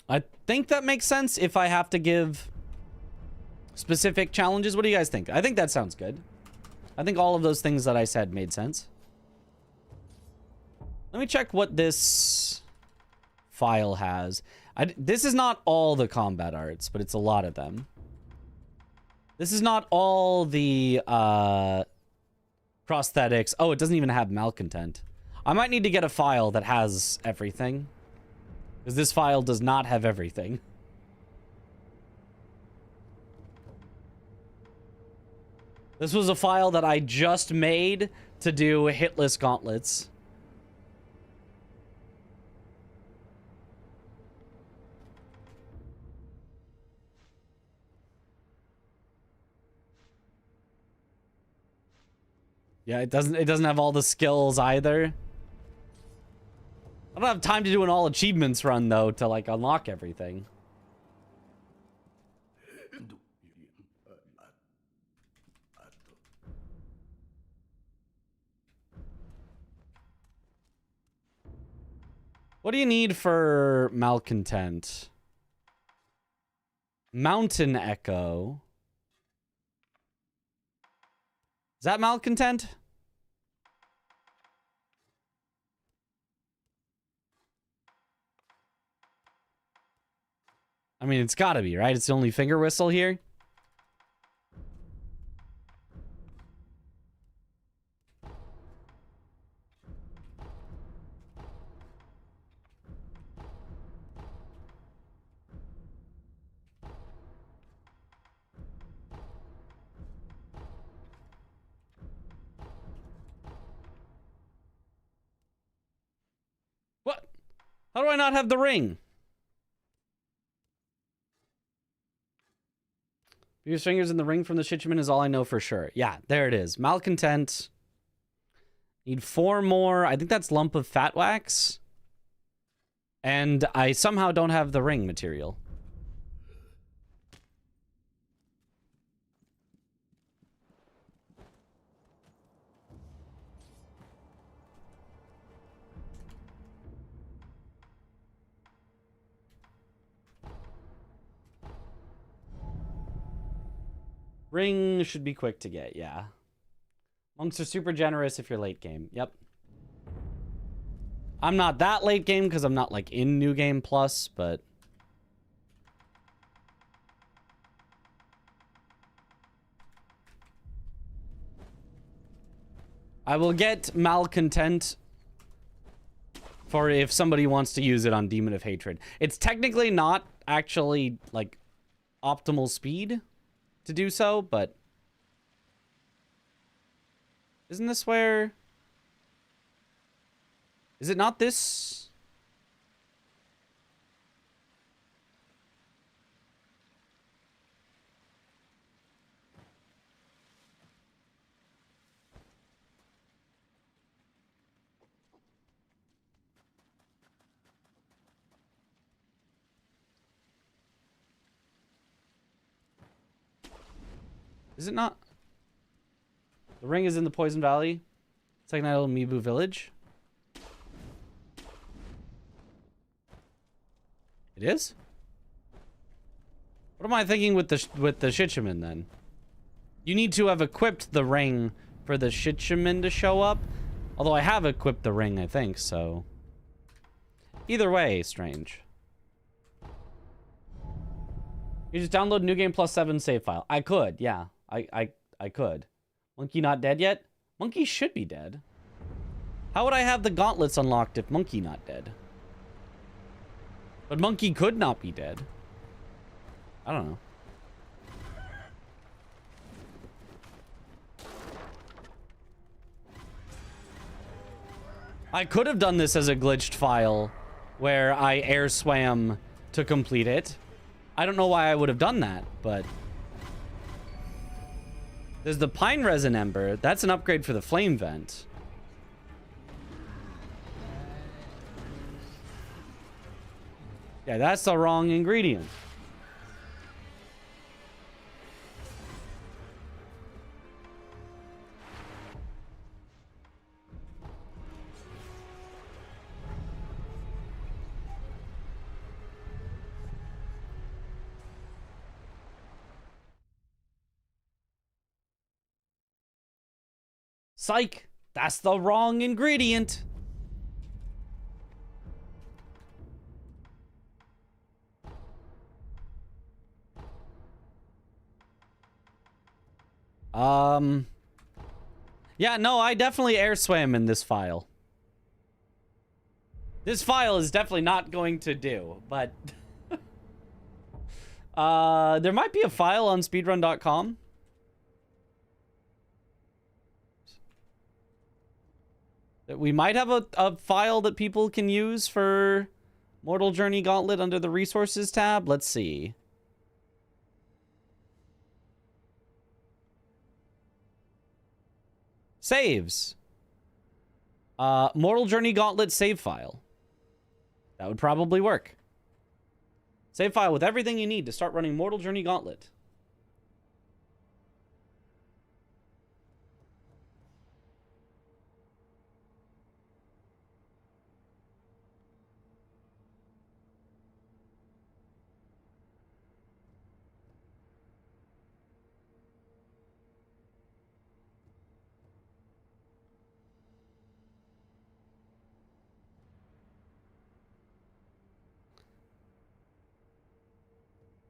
I think that makes sense if I have to give specific challenges. What do you guys think? I think that sounds good. I think all of those things that I said made sense. Let me check what this file has. This is not all the combat arts, but it's a lot of them. This is not all the prosthetics. Oh, it doesn't even have malcontent. I might need to get a file that has everything, because this file does not have everything. This was a file that I just made to do hitless gauntlets. Yeah, it doesn't have all the skills either. I don't have time to do an all achievements run though to like unlock everything. What do you need for malcontent? Mountain Echo. Is that malcontent? I mean, it's gotta be, right? It's the only finger whistle here. What? How do I not have the ring? Biggest fingers in the ring from the Shichiman is all I know for sure. Yeah, there it is. Malcontent. Need 4 more. I think that's lump of fat wax. And I somehow don't have the ring material. Ring should be quick to get, yeah. Monks are super generous if you're late game. Yep. I'm not that late game because I'm not like in New Game Plus, but... I will get malcontent for if somebody wants to use it on Demon of Hatred. It's technically not actually like optimal speed to do so, but isn't this where... Is it not this? Is it not? The ring is in the Poison Valley. Second idol, Mibu Village. It is? What am I thinking with the Shichiman then? You need to have equipped the ring for the Shichiman to show up. Although I have equipped the ring, I think, so. Either way, strange. You just download New Game Plus 7 save file. I could, yeah. I could. Monkey not dead yet? Monkey should be dead. How would I have the gauntlets unlocked if Monkey not dead? But Monkey could not be dead. I don't know. I could have done this as a glitched file where I air swam to complete it. I don't know why I would have done that, but... There's the Pine Resin Ember. That's an upgrade for the Flame Vent. Yeah, that's the wrong ingredient. Psych! That's the wrong ingredient. Yeah, no, I definitely air swam in this file. This file is definitely not going to do, but... there might be a file on speedrun.com. We might have a file that people can use for Mortal Journey Gauntlet under the Resources tab. Let's see. Saves. Mortal Journey Gauntlet save file. That would probably work. Save file with everything you need to start running Mortal Journey Gauntlet.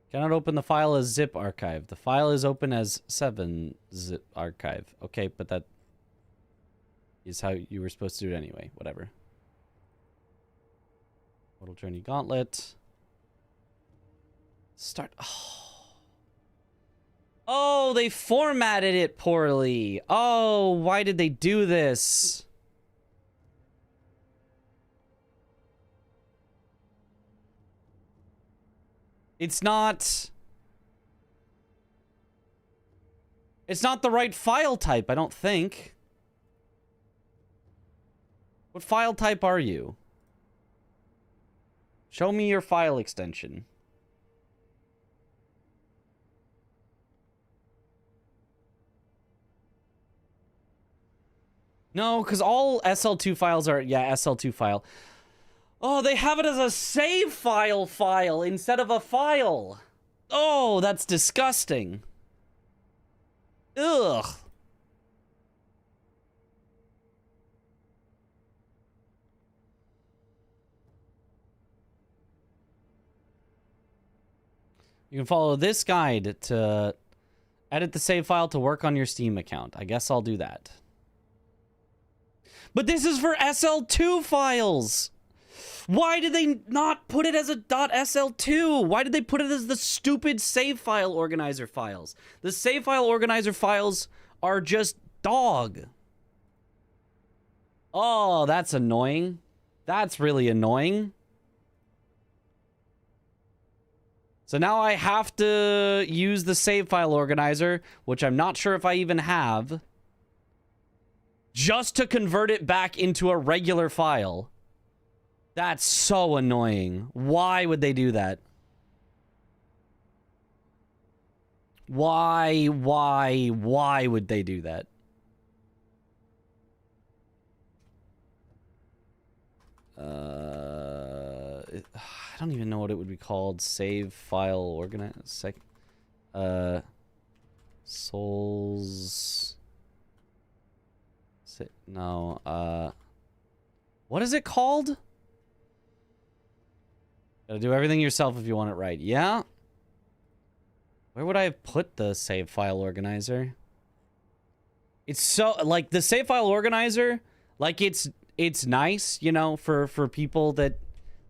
Cannot open the file as zip archive. The file is open as 7-zip archive. Okay, but that is how you were supposed to do it anyway. Whatever. Mortal Journey Gauntlet. Start. Oh, they formatted it poorly. Oh, why did they do this? It's not the right file type, I don't think. What file type are you? Show me your file extension. No, because all SL2 files are, yeah, SL2 file. Oh, they have it as a save file instead of a file. Oh, that's disgusting. Ugh. You can follow this guide to edit the save file to work on your Steam account. I guess I'll do that. But this is for SL2 files. Why did they not put it as a .sl2? Why did they put it as the stupid save file organizer files? The save file organizer files are just dog. Oh, that's annoying. That's really annoying. So now I have to use the save file organizer, which I'm not sure if I even have, just to convert it back into a regular file. That's so annoying. Why would they do that? Why would they do that? I don't even know what it would be called. Save file organize. Souls. No. What is it called? Gotta do everything yourself if you want it right. Yeah? Where would I have put the save file organizer? It's so, like, the save file organizer, like, it's nice, you know, for people that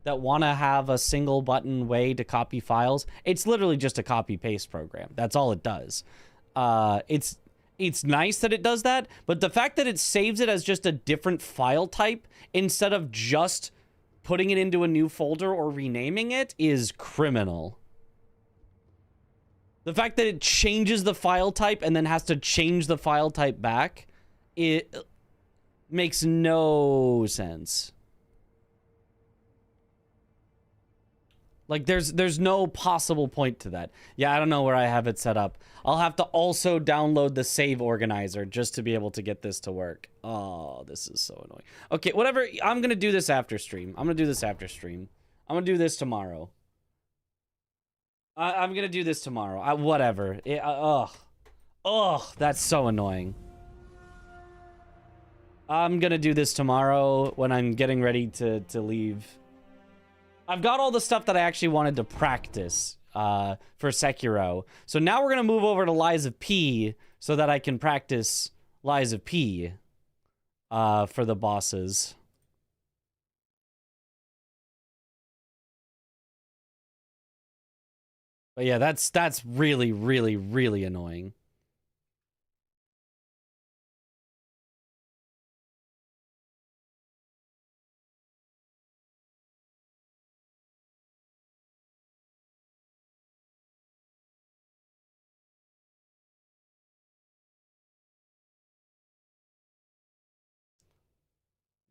that want to have a single button way to copy files, it's literally just a copy paste program. That's all it does. It's nice that it does that, but the fact that it saves it as just a different file type instead of just putting it into a new folder or renaming it is criminal. The fact that it changes the file type and then has to change the file type back, it makes no sense. Like, there's no possible point to that. Yeah, I don't know where I have it set up. I'll have to also download the save organizer just to be able to get this to work. Oh, this is so annoying. Okay, whatever. I'm going to do this after stream. I'm going to do this after stream. I'm going to do this tomorrow. I'm going to do this tomorrow. Whatever. Ugh, that's so annoying. I'm going to do this tomorrow when I'm getting ready to leave. I've got all the stuff that I actually wanted to practice for Sekiro. So now we're going to move over to Lies of P so that I can practice Lies of P for the bosses. But yeah, that's really, really, really annoying.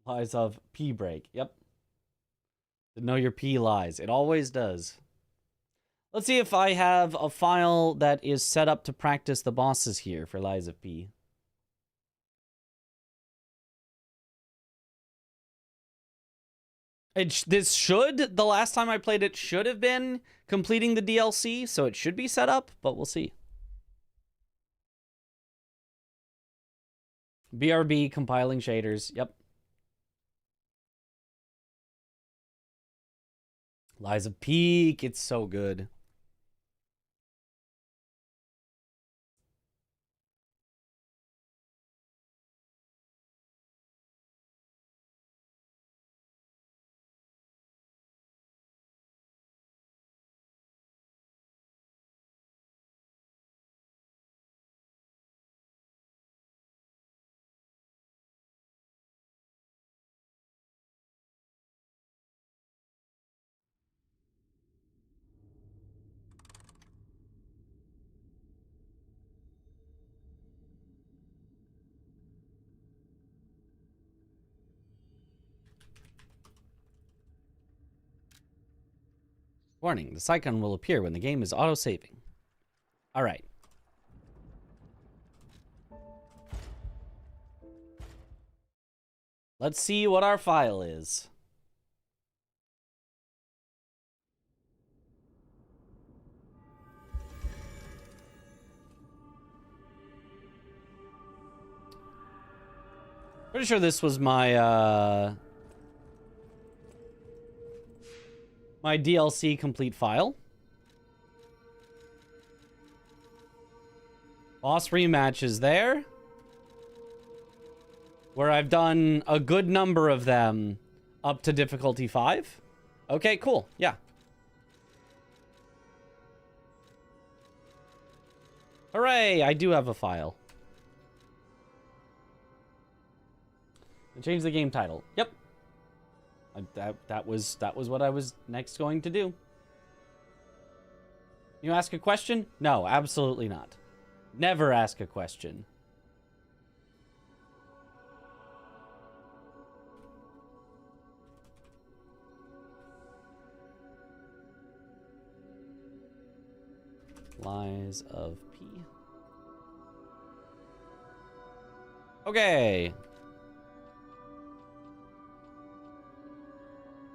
Lies of P break. Yep. To know your P lies. It always does. Let's see if I have a file that is set up to practice the bosses here for Lies of P. The last time I played it should have been completing the DLC, so it should be set up, but we'll see. BRB compiling shaders. Yep. Lies of Peak. It's so good. Warning, this icon will appear when the game is auto-saving. All right. Let's see what our file is. Pretty sure this was my, my DLC complete file. Boss rematch is there. Where I've done a good number of them up to difficulty 5. Okay, cool. Yeah. Hooray, I do have a file. And change the game title. Yep. That was what I was next going to do. You ask a question? No, absolutely not. Never ask a question. Lies of P. Okay.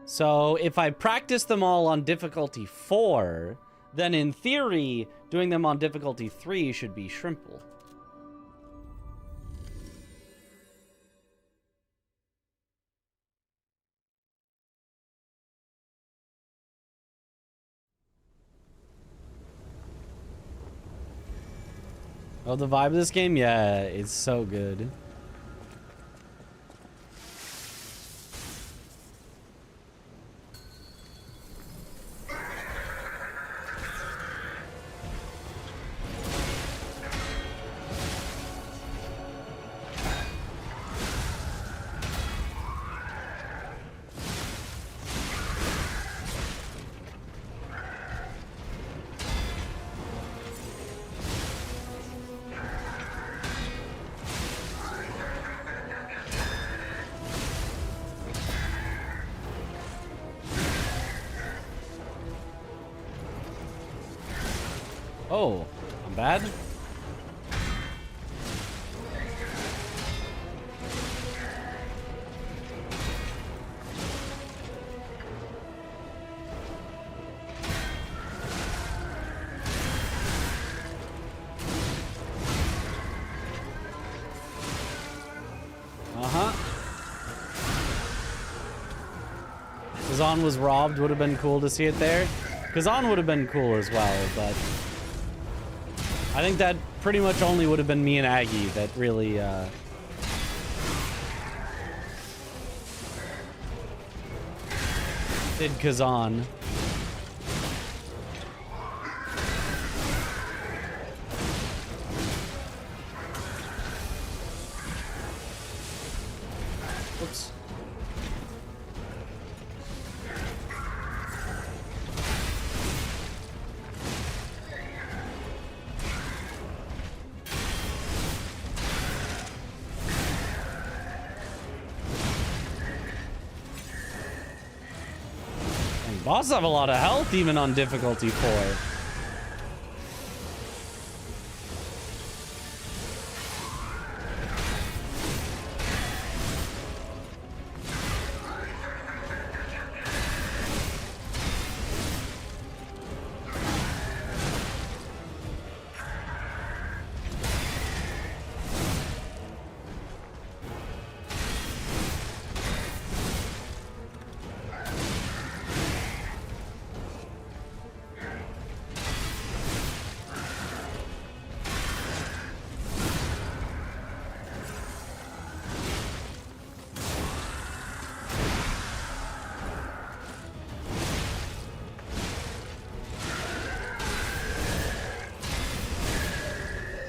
So if I practice them all on difficulty 4, then in theory, doing them on difficulty 3 should be shrimple. Oh, the vibe of this game? Yeah, it's so good. Oh, I'm bad. Kazan was robbed. Would have been cool to see it there. Kazan would have been cool as well, but I think that pretty much only would have been me and Aggie that really did Kazan. Oops. Boss have a lot of health even on difficulty 4.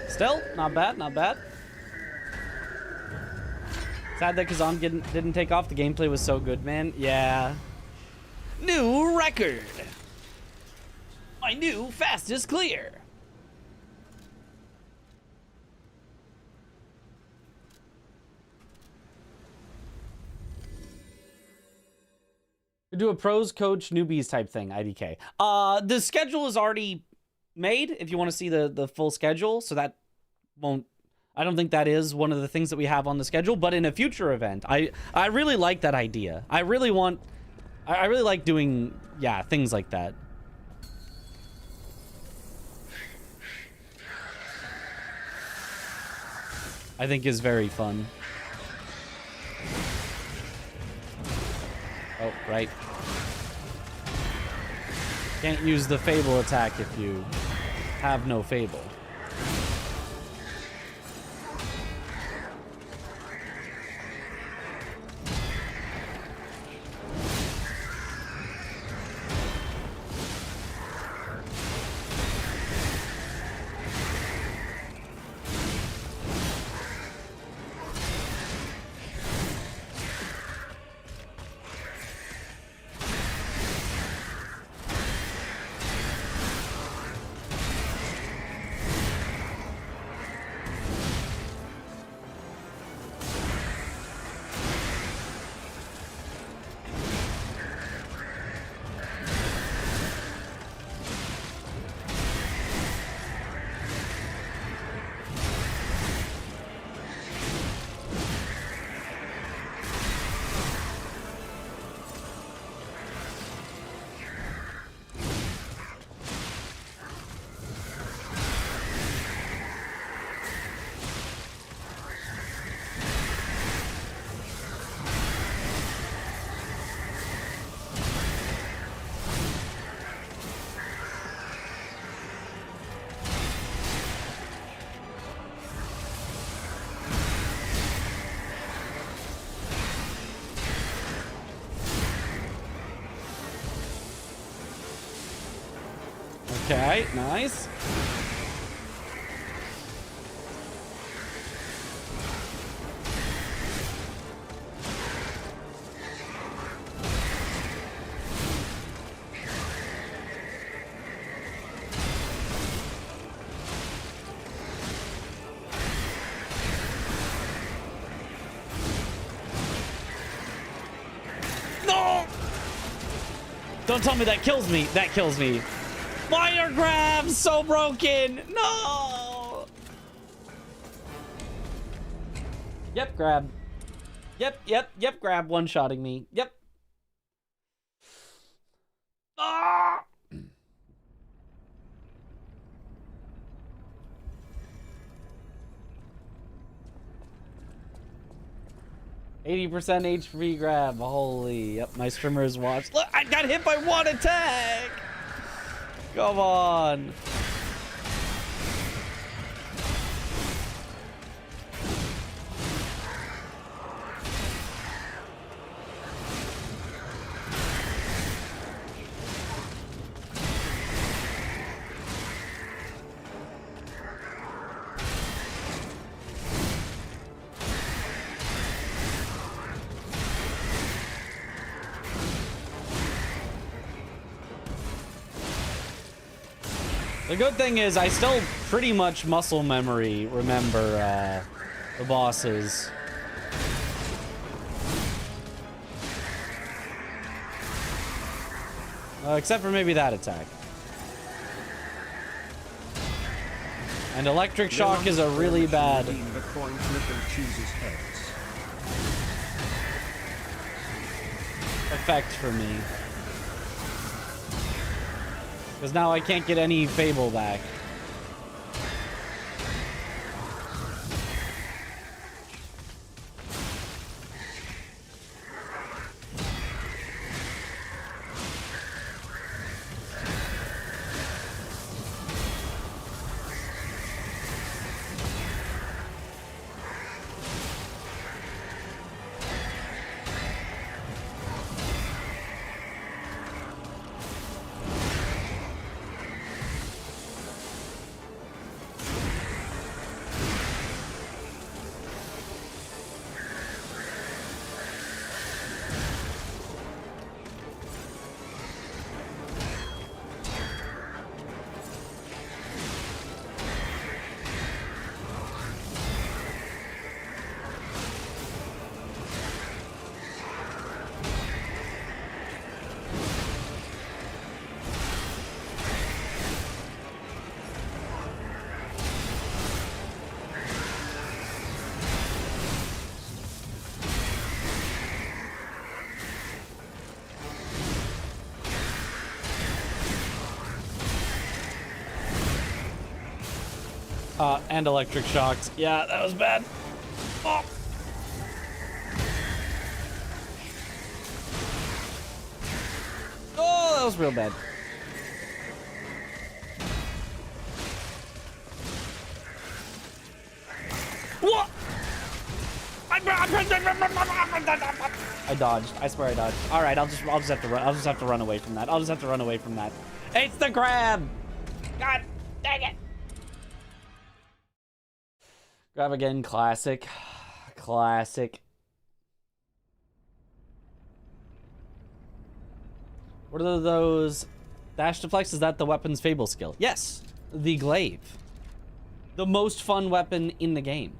Still, not bad, not bad. Sad that Kazan didn't take off. The gameplay was so good, man. Yeah. New record. My new fastest clear. Do a pros coach newbies type thing, IDK. The schedule is already made if you want to see the full schedule, so that won't, I don't think that is one of the things that we have on the schedule, but in a future event, I really like that idea. I really like doing, yeah, things like that. I think is very fun. Oh, right. Can't use the Fable attack if you have no Fable. Okay, nice. No! Don't tell me that kills me. That kills me. Fire grab! So broken! No! Yep, grab. Yep, grab one-shotting me. Yep. Ah! 80% HP grab. Holy. Yep, my streamers watched. Look, I got hit by one attack. Come on. The good thing is I still pretty much muscle memory remember the bosses. Except for maybe that attack. And electric shock is a really bad effect for me. Because now I can't get any Fable back. And electric shocks. Yeah, that was bad. Oh. Oh, that was real bad. What? I dodged. I swear I dodged. All right, I'll just have to run. I'll just have to run away from that. I'll just have to run away from that. It's the grab. God dang it. Grab again, classic. Classic. What are those? Dash to flex, is that the weapon's Fable skill? Yes, the glaive. The most fun weapon in the game.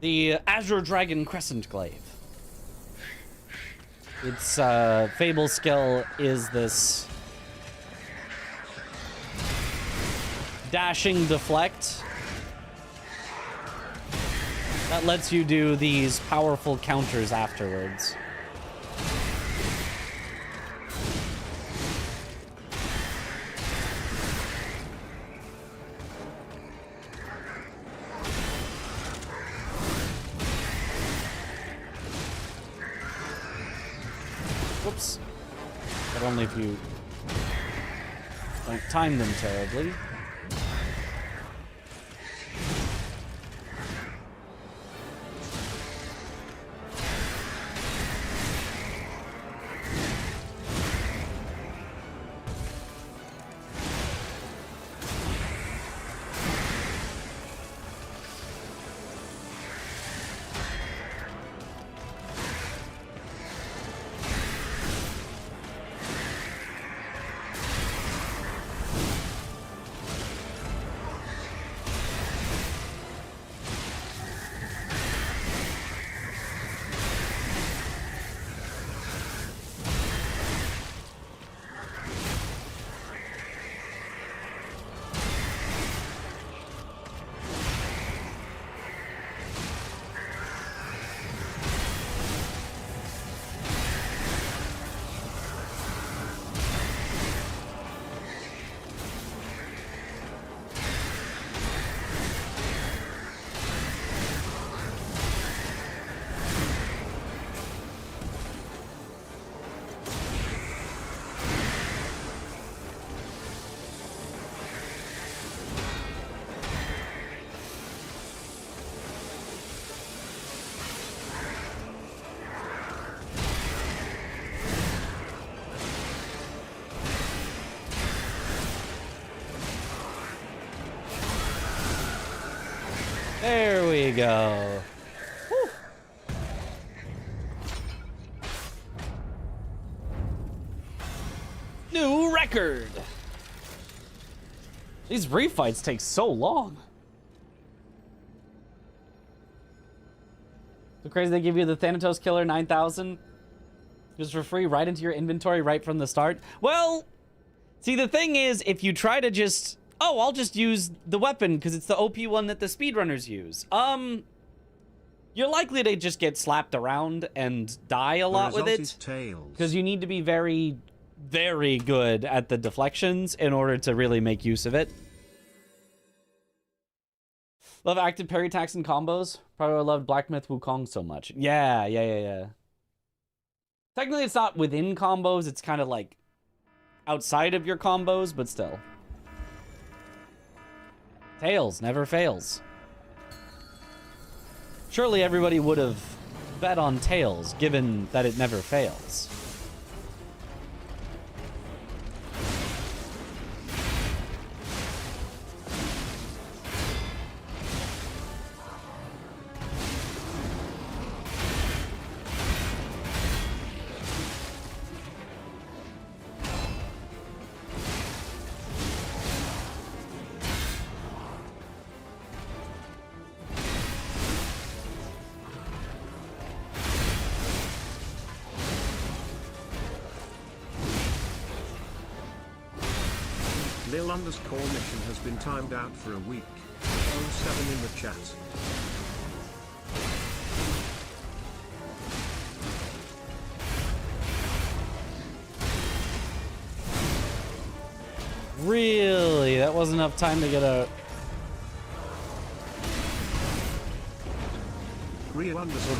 The Azure Dragon Crescent glaive. Its Fable skill is this dashing deflect that lets you do these powerful counters afterwards. Whoops. But only if you don't time them terribly. There we go. Whew. New record. These refights take so long. So crazy they give you the Thanatos Killer 9000 just for free right into your inventory right from the start. Well, see, the thing is, if you try to just, oh, I'll just use the weapon because it's the OP one that the speedrunners use. You're likely to just get slapped around and die a lot with it because you need to be very, very good at the deflections in order to really make use of it. Love active parry attacks and combos. Probably I loved Black Myth Wukong so much. Yeah. Technically, it's not within combos. It's kind of like outside of your combos, but still. Tails never fails. Surely everybody would have bet on Tails, given that it never fails. Lil_mission has been timed out for a week. 07 in the chat. Really? That wasn't enough time to get a...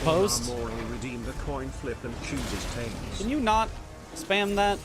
Post? Real_Armor will redeem the coin flip and chooses Tails. Can you not spam that?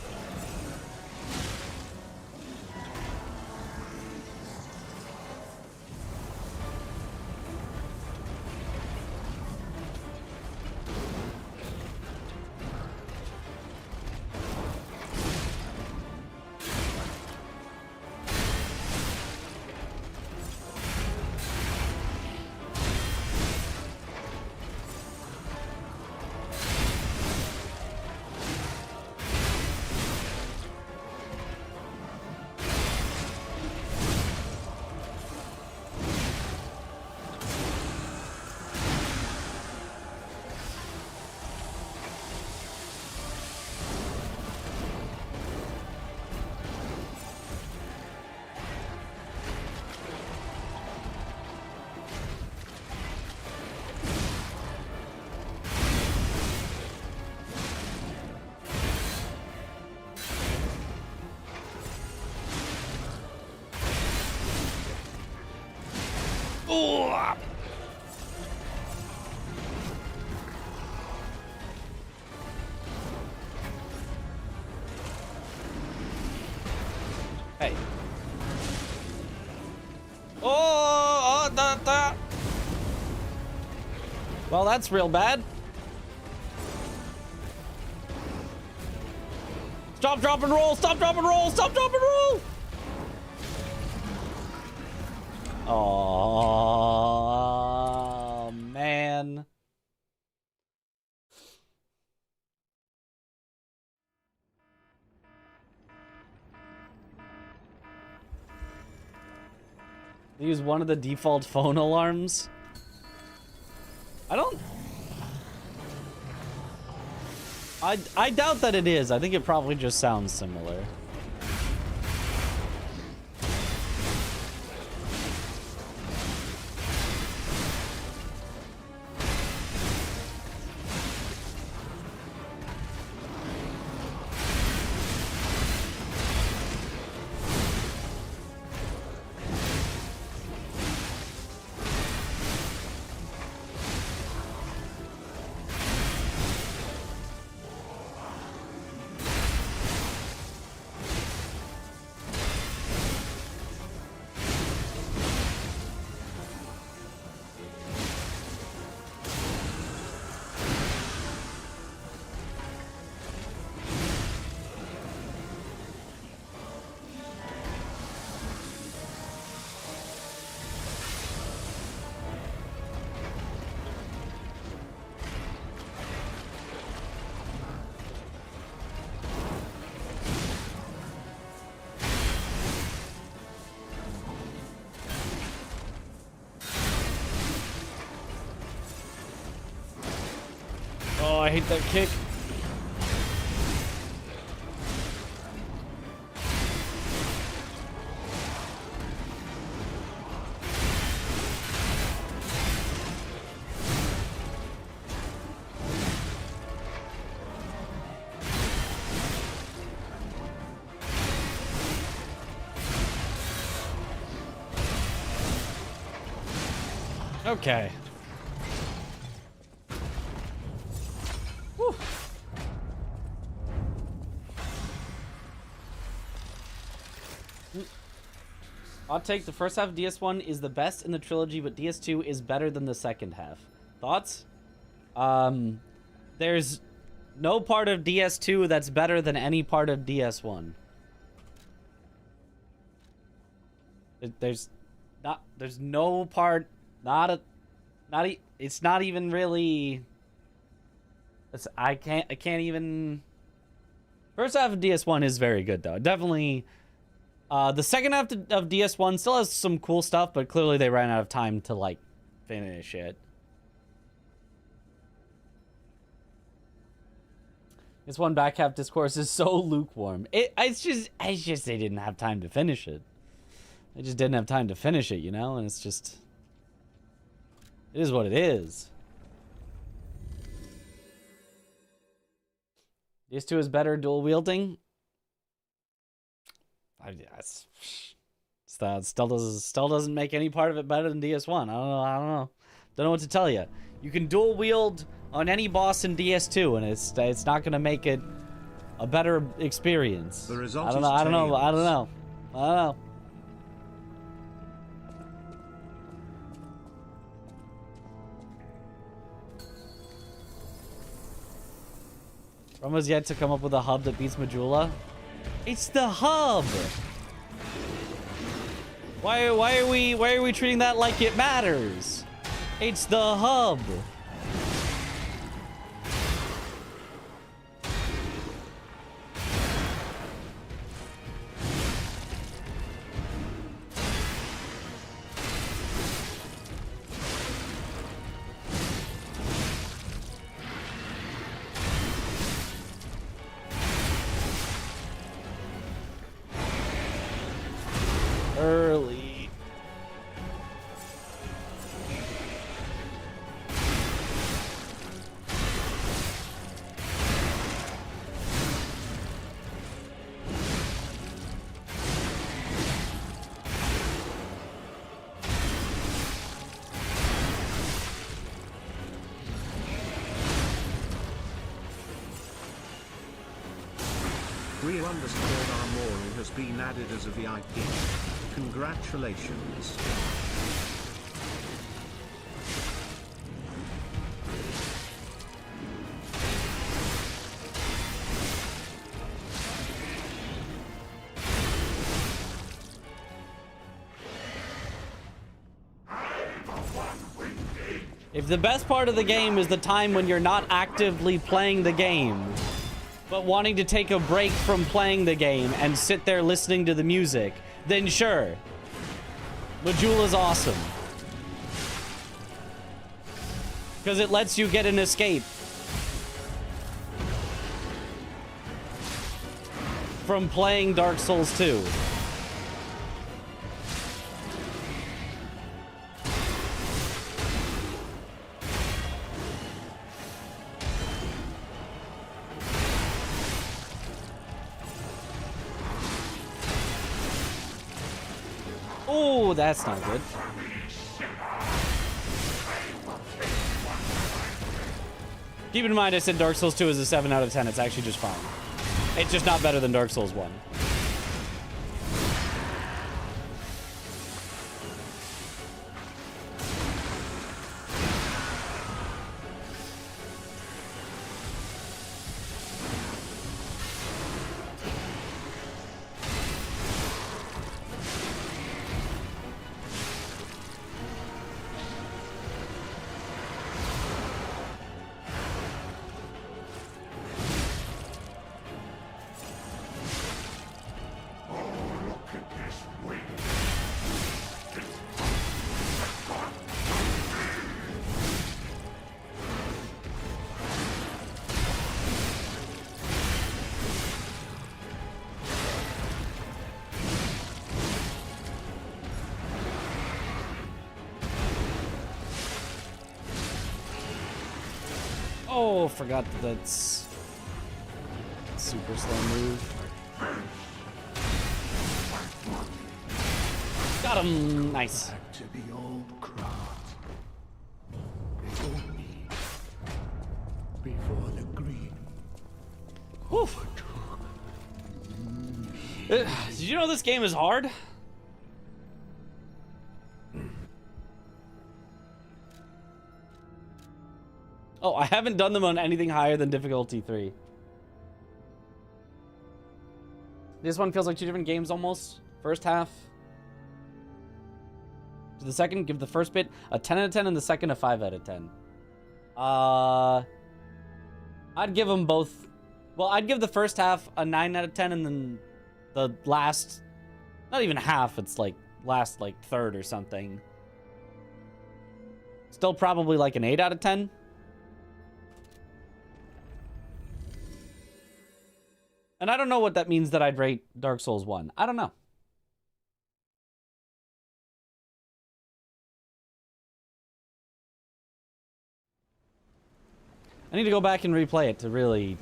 Hey. Well, that's real bad. Stop, drop, and roll! Stop, drop, and roll! Stop, drop, and roll! Oh man. Use one of the default phone alarms. I doubt that it is. I think it probably just sounds similar. I hate that kick. Okay. Whew. I'll take the first half of DS1 is the best in the trilogy, but DS2 is better than the second half. Thoughts? There's no part of DS2 that's better than any part of DS1. There's no part, it's not even really, I can't even, first half of DS1 is very good though. Definitely, the second half of DS1 still has some cool stuff, but clearly they ran out of time to like finish it. This one back half discourse is so lukewarm. It's just they didn't have time to finish it. They just didn't have time to finish it, you know? And it's just, it is what it is. DS2 is better dual wielding. Still doesn't make any part of it better than DS1. I don't know what to tell you. You can dual wield on any boss in DS2, and it's not gonna make it a better experience. The result I don't know. Roma's yet to come up with a hub that beats Majula. It's the hub. Why are we treating that like it matters? It's the hub. Early. Real underscore Armory has been added as a VIP. Congratulations. If the best part of the game is the time when you're not actively playing the game, but wanting to take a break from playing the game and sit there listening to the music, then sure. Majula's awesome. Because it lets you get an escape from playing Dark Souls 2. Oh, that's not good. Keep in mind I said Dark Souls 2 is a 7 out of 10. It's actually just fine. It's just not better than Dark Souls 1. Oh, forgot that that's super slow move. Got him. Nice. Back to the old craft. Only before the green. Whew. Did you know this game is hard? Oh, I haven't done them on anything higher than difficulty 3. This one feels like 2 different games almost. First half. To the second, give the first bit a 10 out of 10 and the second a 5 out of 10. I'd give them both. Well, I'd give the first half a 9 out of 10 and then the last, not even half, it's like last like third or something. Still probably like an 8 out of 10. And I don't know what that means that I'd rate Dark Souls 1. I don't know. I need to go back and replay it to really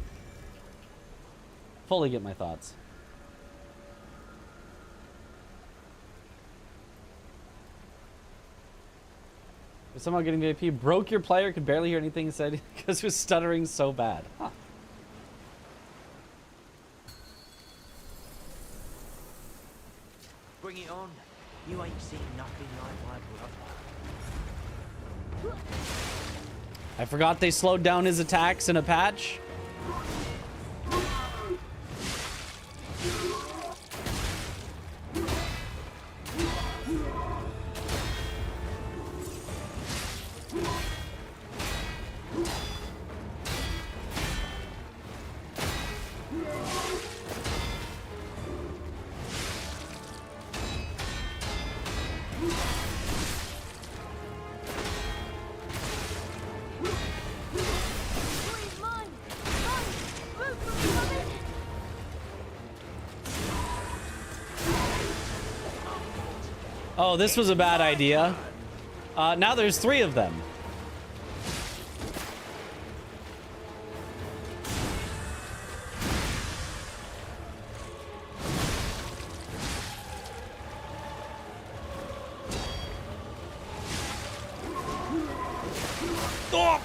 fully get my thoughts. Somehow getting VIP broke your player, could barely hear anything he said because he was stuttering so bad. Huh. Bring it on. You ain't seen nothing like my brother. I forgot they slowed down his attacks in a patch. Oh, this was a bad idea. Now there's 3 of them. Oh!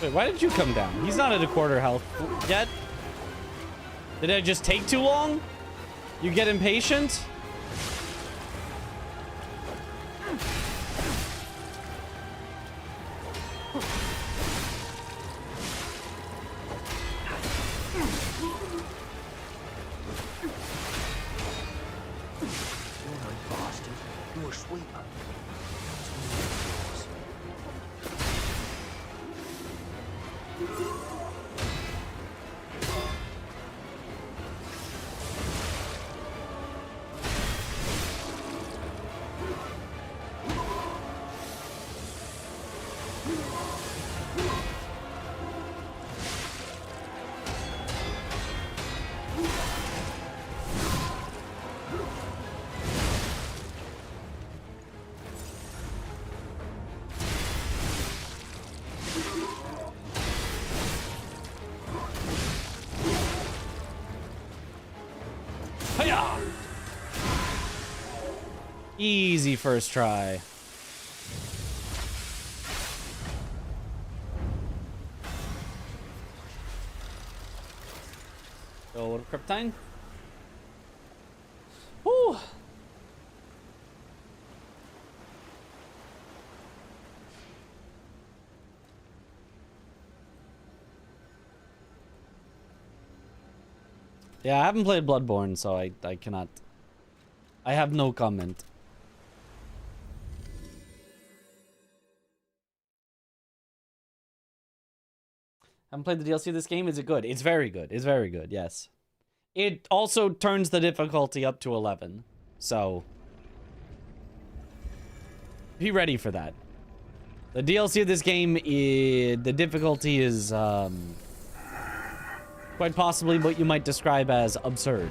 Wait, why did you come down? He's not at a quarter health yet. Did it just take too long? You get impatient? Easy first try. So, what a Kryptine? Woo! Yeah, I haven't played Bloodborne, so I cannot. I have no comment. Haven't played the DLC of this game. Is it good? It's very good. It's very good. Yes. It also turns the difficulty up to 11. So be ready for that. The DLC of this game, the difficulty is quite possibly what you might describe as absurd.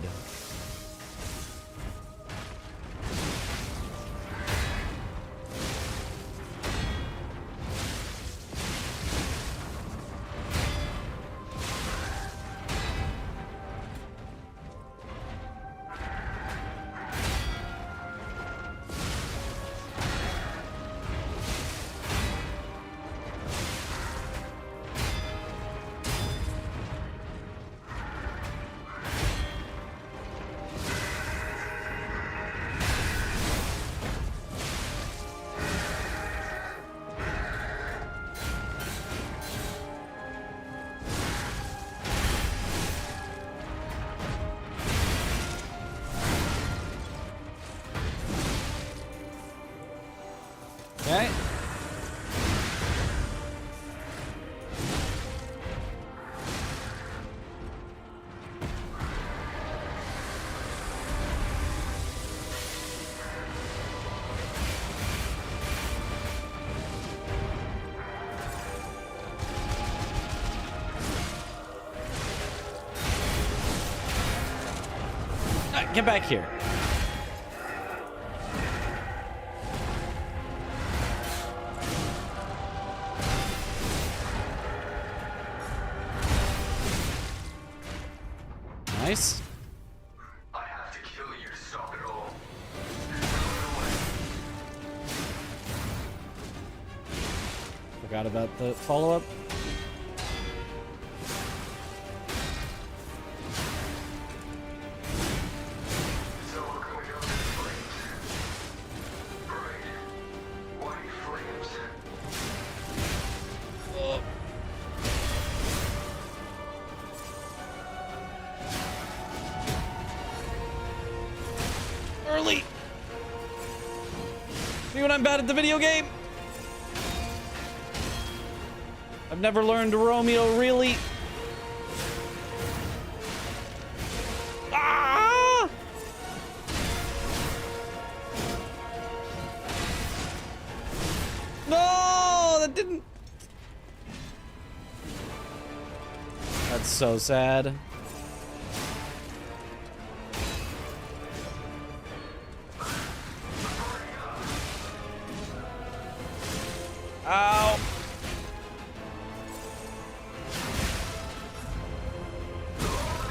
Okay. Get back here. Nice. I have to kill you to stop it all. Forgot about the follow-up. So we're going up in flames. Bright, white flames. Early. See when I'm bad at the video game? I've never learned Romeo really. Ah! No, that didn't. That's so sad. Ow.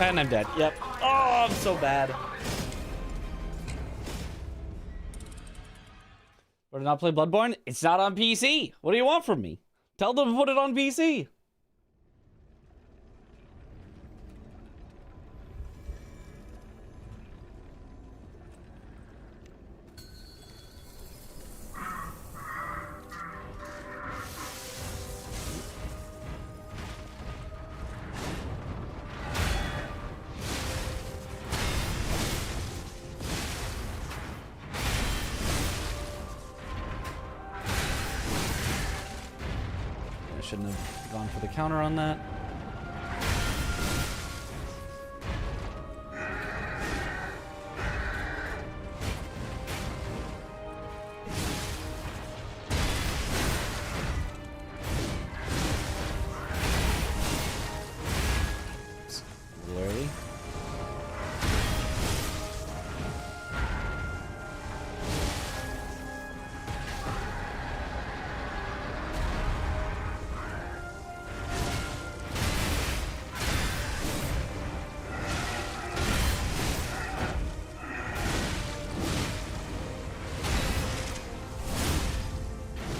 And I'm dead. Yep. Oh, I'm so bad. Or to not play Bloodborne? It's not on PC. What do you want from me? Tell them to put it on PC. I shouldn't have gone for the counter on that. A little early.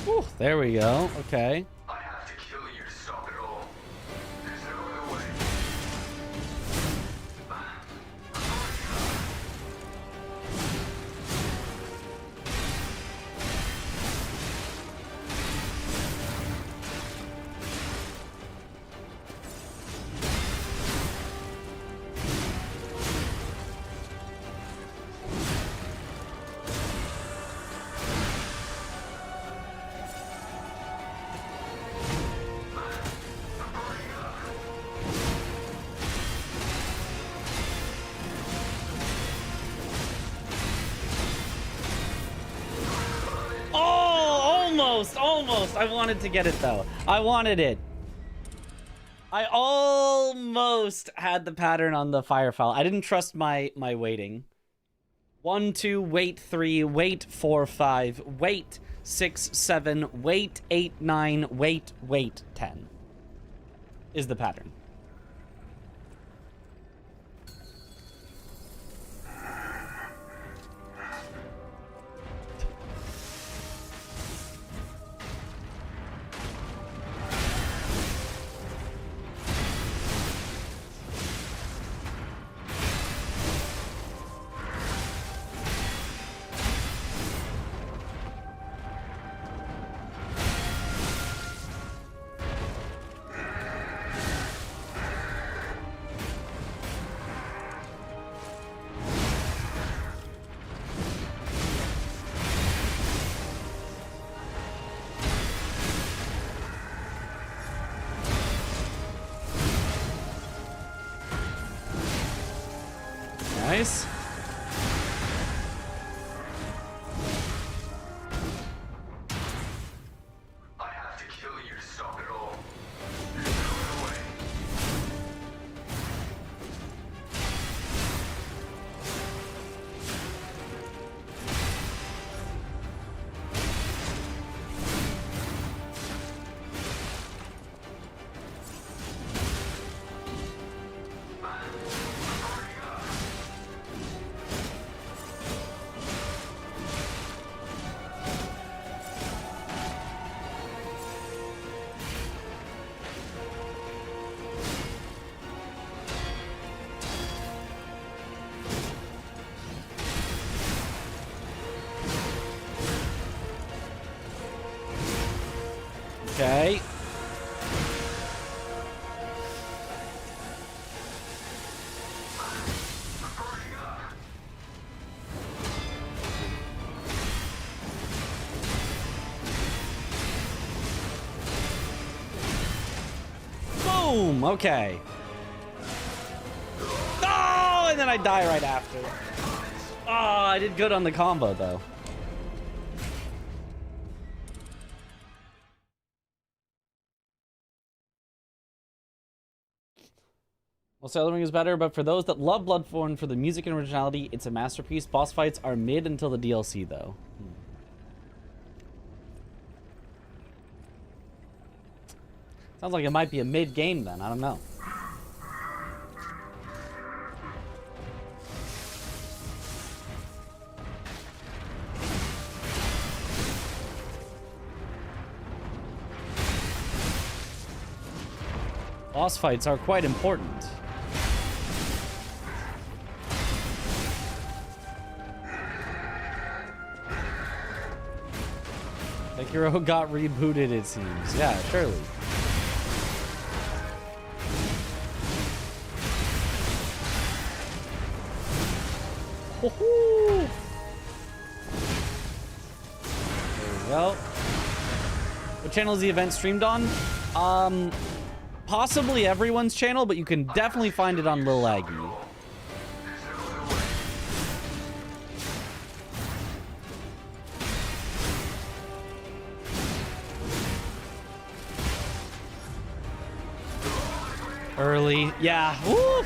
Whew, there we go. Okay. I have to kill you to stop it all. There's no other way. almost. I wanted to get it, though. I wanted it. I almost had the pattern on the Firefowl. I didn't trust my waiting. 1, 2, wait 3, wait 4, 5, wait 6, 7, wait 8, 9, wait 10 is the pattern. Nice. I have to kill you to stop it all. There's no other way. Okay. Boom! Okay. Oh, and then I die right after. Oh, I did good on the combo, though. Well, Sailor Ring is better, but for those that love Bloodborne for the music and originality, it's a masterpiece. Boss fights are mid until the DLC, though. Sounds like it might be a mid game then. I don't know. Boss fights are quite important. Sekiro got rebooted, it seems. Yeah, surely. There we go. What channel is the event streamed on? Possibly everyone's channel, but you can definitely find it on Lil Aggie. Early. Yeah. Woo!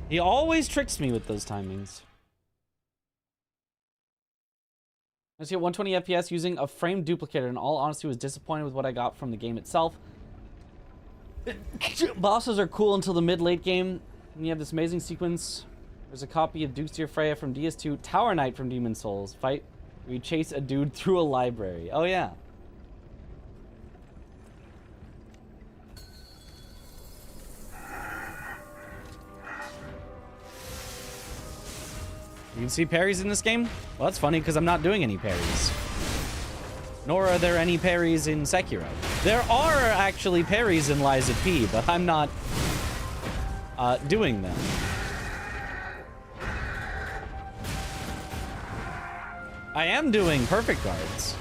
He always tricks me with those timings. I see at 120 FPS using a frame duplicator. In all honesty, was disappointed with what I got from the game itself. Bosses are cool until the mid-late game. And you have this amazing sequence. There's a copy of Duke's Dear Freya from DS2, Tower Knight from Demon's Souls. Fight where you chase a dude through a library. Oh, yeah. You can see parries in this game? Well, that's funny because I'm not doing any parries. Nor are there any parries in Sekiro. There are actually parries in Lies of P, but I'm not doing them. I am doing perfect guards.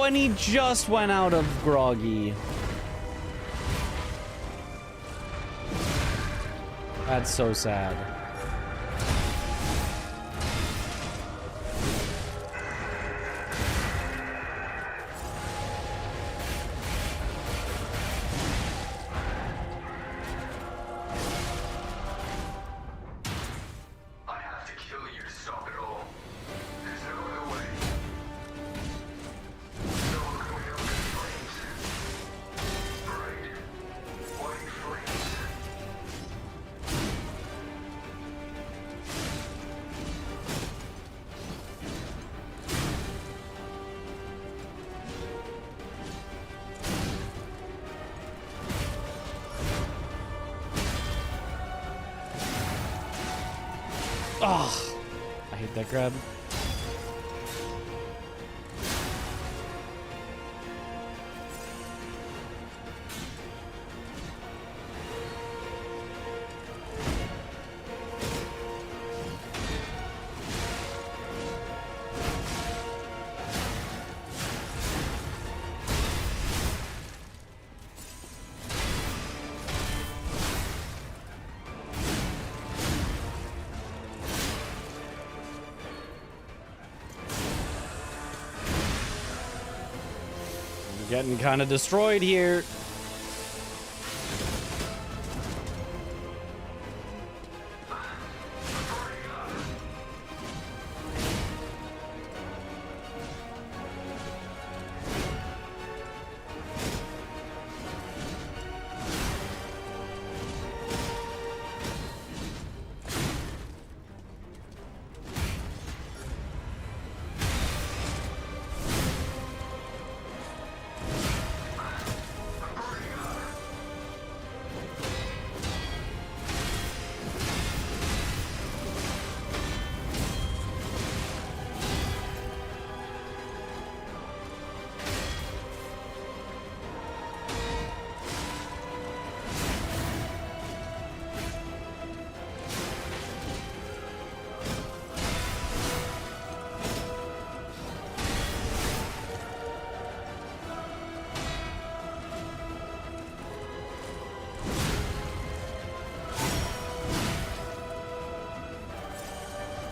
and he just went out of groggy. That's so sad. I have to kill you to stop it all. There's no other way. No going up in flames. Bright, white flames. Oh, I hate that grab. Getting kind of destroyed here.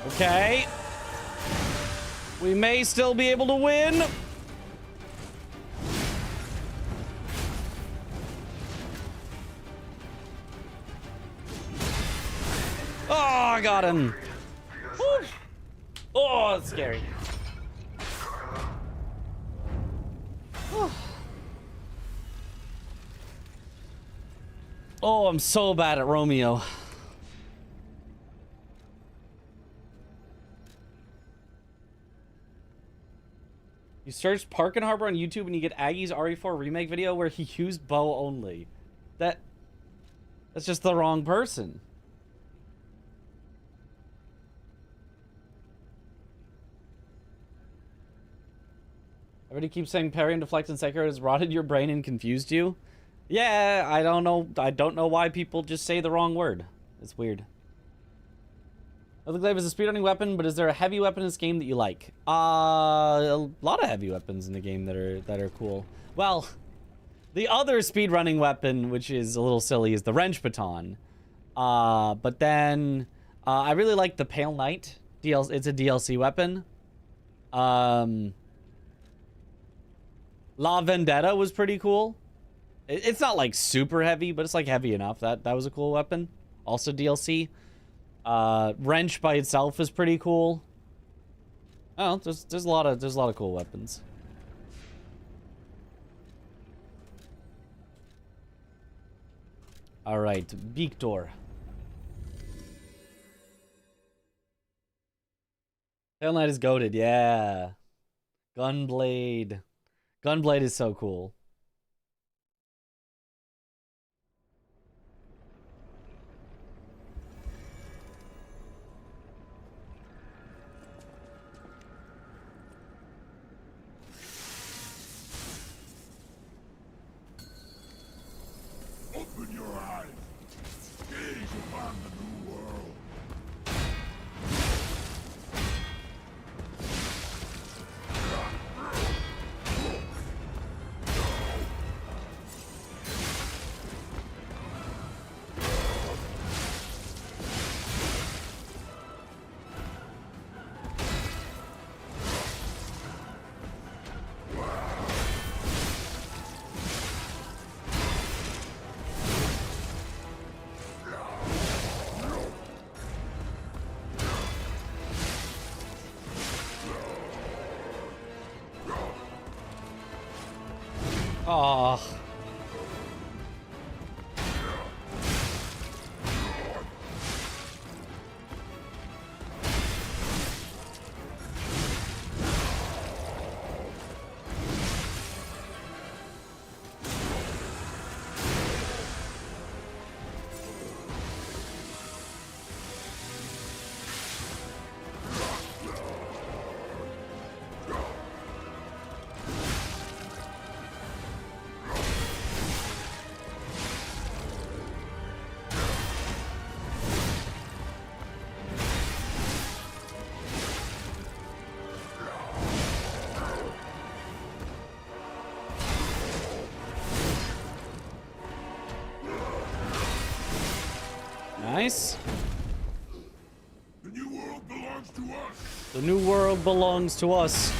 Okay. We may still be able to win. Oh, I got him. Woo. Oh, that's scary. Oh, I'm so bad at Romeo. You search Park and Harbor on YouTube and you get Aggie's RE4 remake video where he used bow only. That's just the wrong person. Everybody keeps saying parry and deflect and Sekiro has rotted your brain and confused you. Yeah, I don't know. I don't know why people just say the wrong word. It's weird. The glaive is a speedrunning weapon, but is there a heavy weapon in this game that you like? A lot of heavy weapons in the game that are cool. Well, the other speedrunning weapon, which is a little silly, is the wrench baton. But then I really like the Pale Knight. It's a DLC weapon. La Vendetta was pretty cool. It's not like super heavy, but it's like heavy enough. That was a cool weapon. Also DLC. Wrench by itself is pretty cool. Oh, there's a lot of cool weapons. All right, Victor. Tail Knight is goated, yeah. Gunblade. Gunblade is so cool. Open your eyes. Gaze upon the new world. Oh. Nice. The new world belongs to us. The new world belongs to us.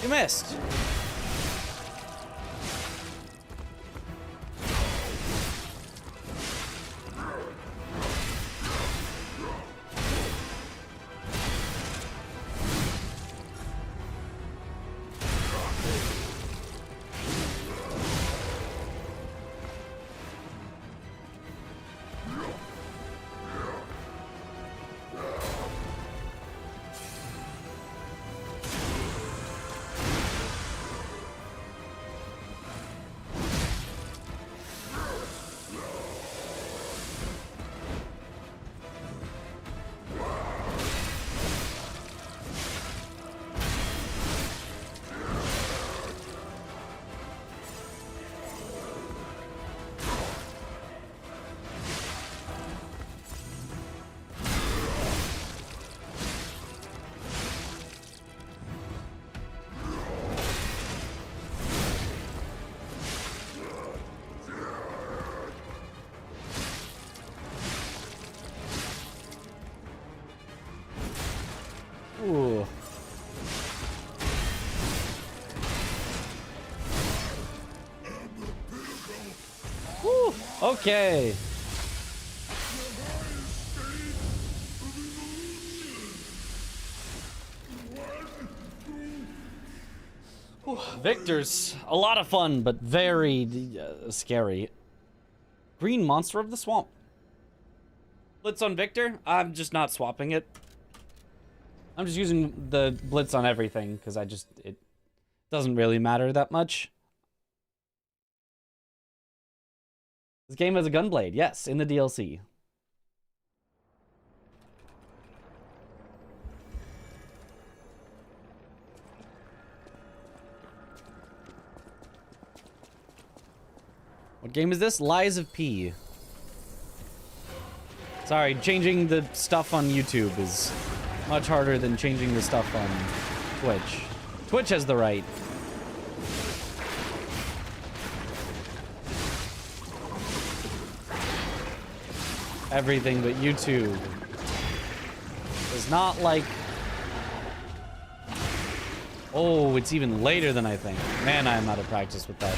You missed. Ooh. Woo. Okay. Whew. Victor's a lot of fun, but very scary. Green monster of the swamp. Blitz on Victor? I'm just not swapping it. I'm just using the blitz on everything because it doesn't really matter that much. This game has a gunblade, yes, in the DLC. What game is this? Lies of P. Sorry, changing the stuff on YouTube is much harder than changing the stuff on Twitch. Twitch has the right. Everything but YouTube is not like... Oh, it's even later than I think. Man, I am out of practice with that.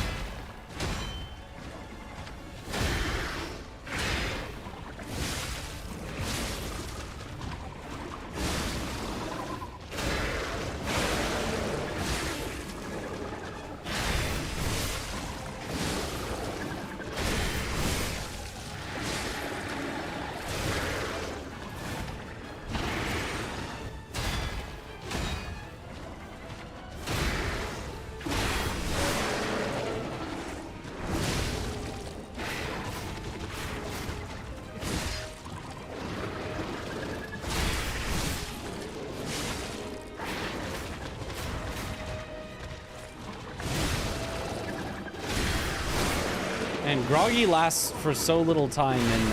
And Groggy lasts for so little time in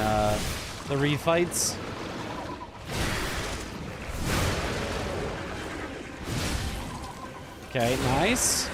the Refights. Okay, nice.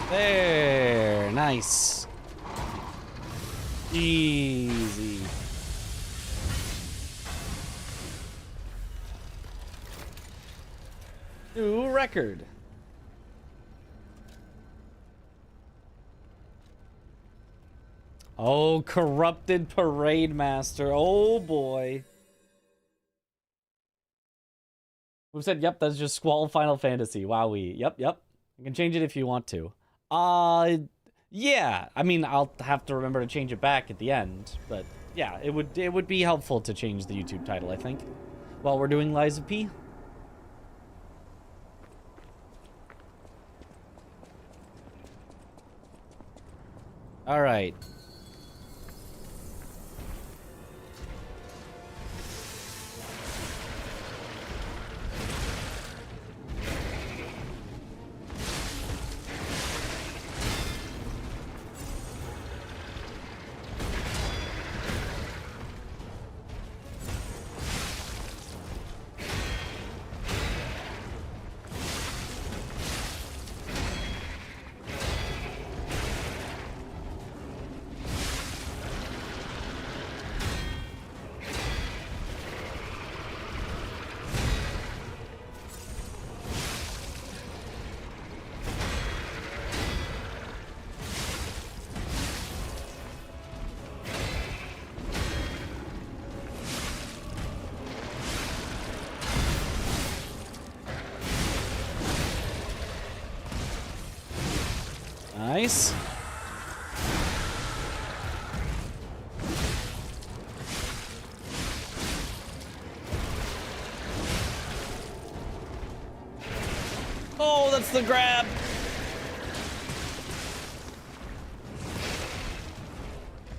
There. Nice. Easy. New record. Oh, corrupted parade master. Oh boy. Who said, yep, that's just Squall Final Fantasy. Wowee. Yep. You can change it if you want to. Yeah. I mean, I'll have to remember to change it back at the end. But yeah, it would be helpful to change the YouTube title, I think. While we're doing Lies of P. All right. Nice. Oh, that's the grab.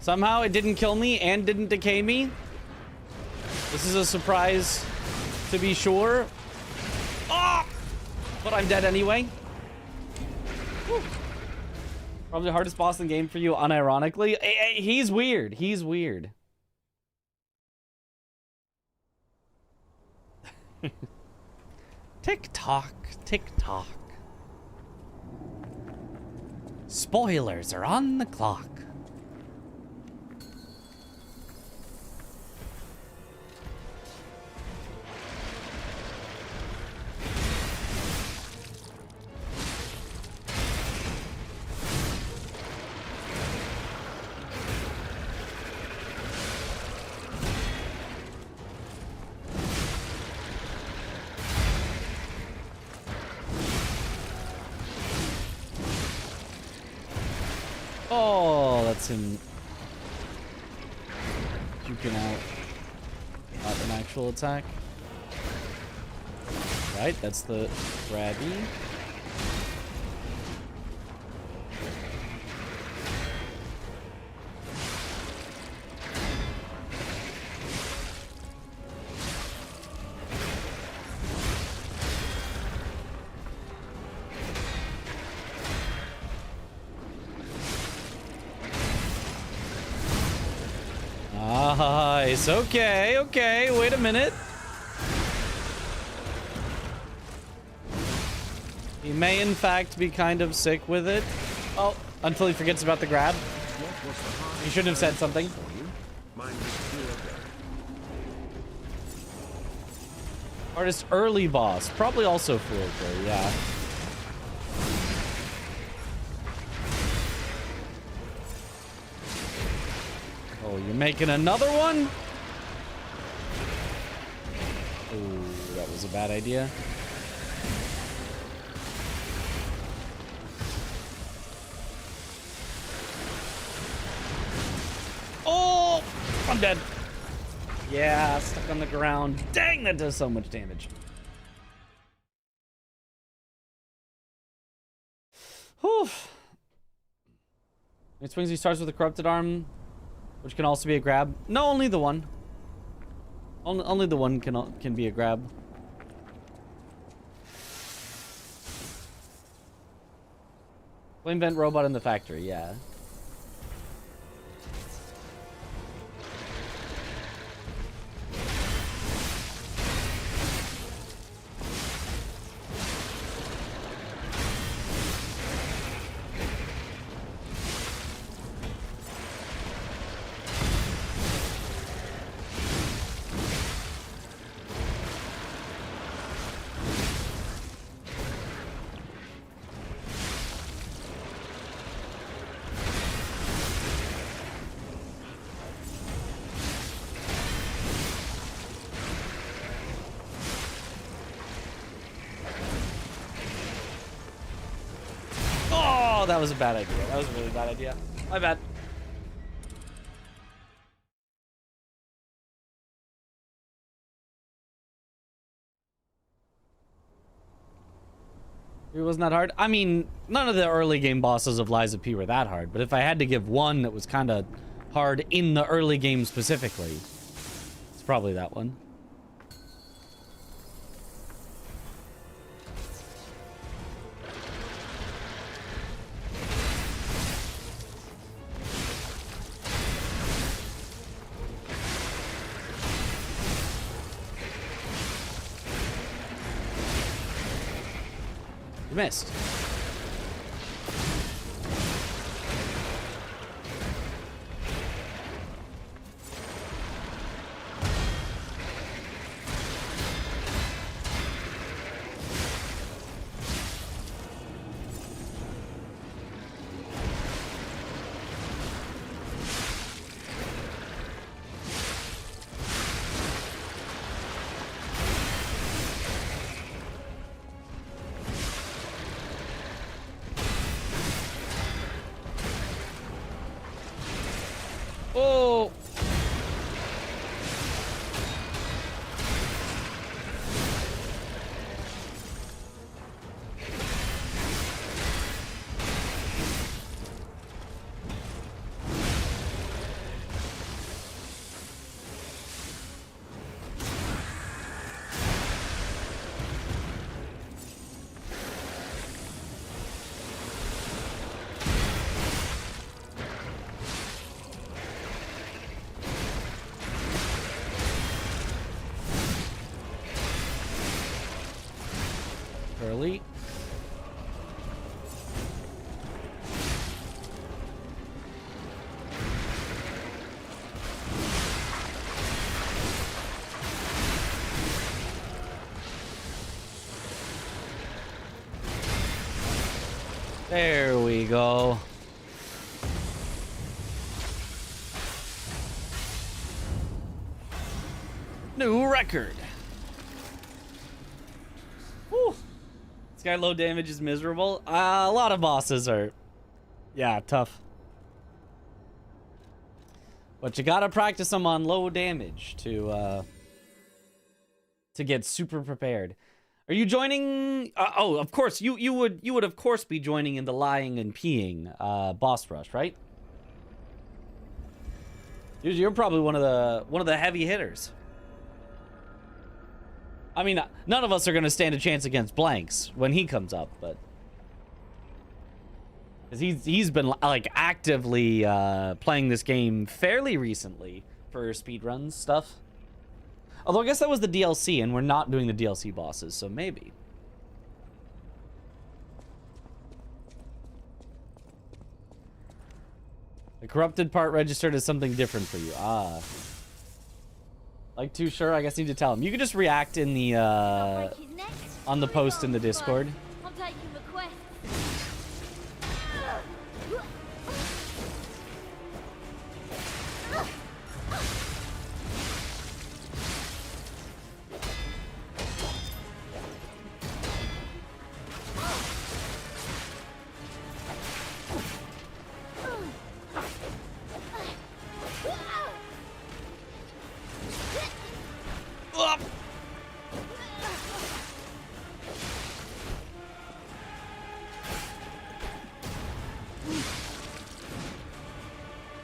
Somehow it didn't kill me and didn't decay me. This is a surprise, to be sure. Ah! But I'm dead anyway. Whew. Probably the hardest boss in the game for you, unironically. He's weird. He's weird. Tick tock, tick tock. Spoilers are on the clock. Oh, that's him juking out. Not an actual attack. Right, that's the grabby. Nice. Okay, wait a minute. He may in fact be kind of sick with it. Oh, until he forgets about the grab. He should have said something. Hardest early boss. Probably also Foolker, yeah. Oh, you're making another one? Oh, that was a bad idea. Oh, I'm dead. Yeah, stuck on the ground. Dang, that does so much damage. Whew. It swings, he starts with a corrupted arm, which can also be a grab. No, only the one. Only the one can be a grab. Flame vent robot in the factory, yeah. Oh, that was a bad idea. That was a really bad idea. My bad. It wasn't that hard. I mean, none of the early game bosses of Lies of P were that hard, but if I had to give one that was kind of hard in the early game specifically, it's probably that one. You missed. Oh! Early. There we go. New record. Whew. This guy low damage is miserable. A lot of bosses are, yeah, tough. But you gotta practice them on low damage to get super prepared. Are you joining? Oh, of course. You would of course be joining in the lying and peeing boss rush, right? You're probably one of the heavy hitters. I mean, none of us are gonna stand a chance against Blanks when he comes up, but because he's been like actively playing this game fairly recently for speedruns stuff. Although I guess that was the DLC, and we're not doing the DLC bosses, so maybe. The corrupted part registered as something different for you. Ah. Like too sure? I guess I need to tell him. You can just react in the on the post in the Discord. I'm taking requests.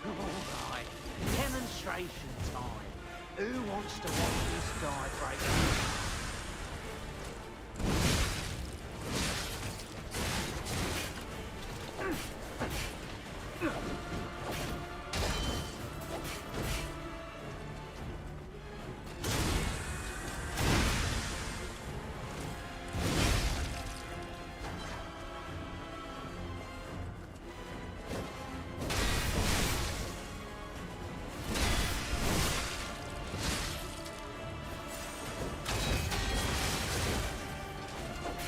Alright, demonstration time. Who wants to watch this guy break down?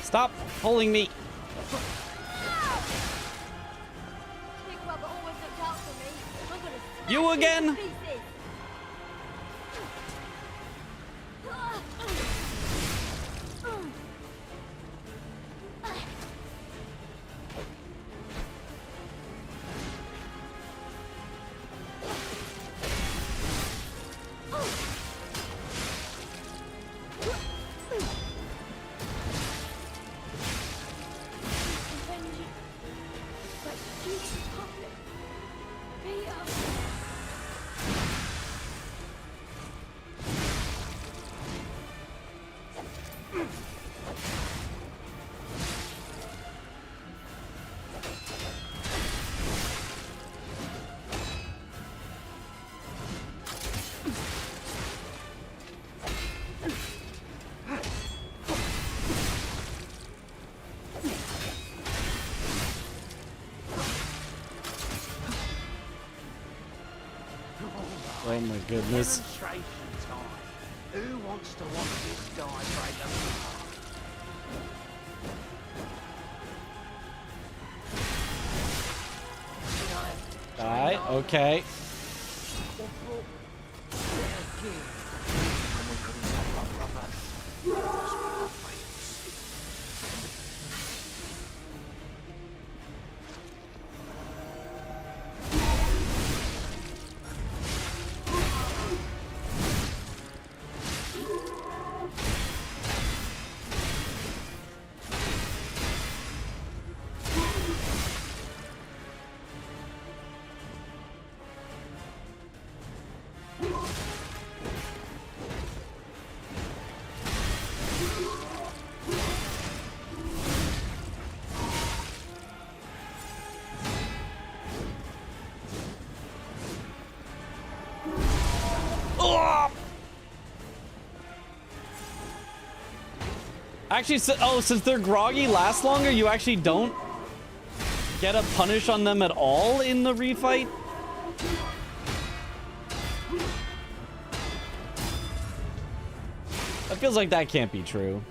Stop pulling me. Big Rubber always looks out for me. I'm gonna smash You again? to pieces. Oh my goodness. Demonstration time. Who wants to watch this guy break a Die. Okay. Actually, since their groggy lasts longer, you actually don't get a punish on them at all in the refight. That feels like that can't be true.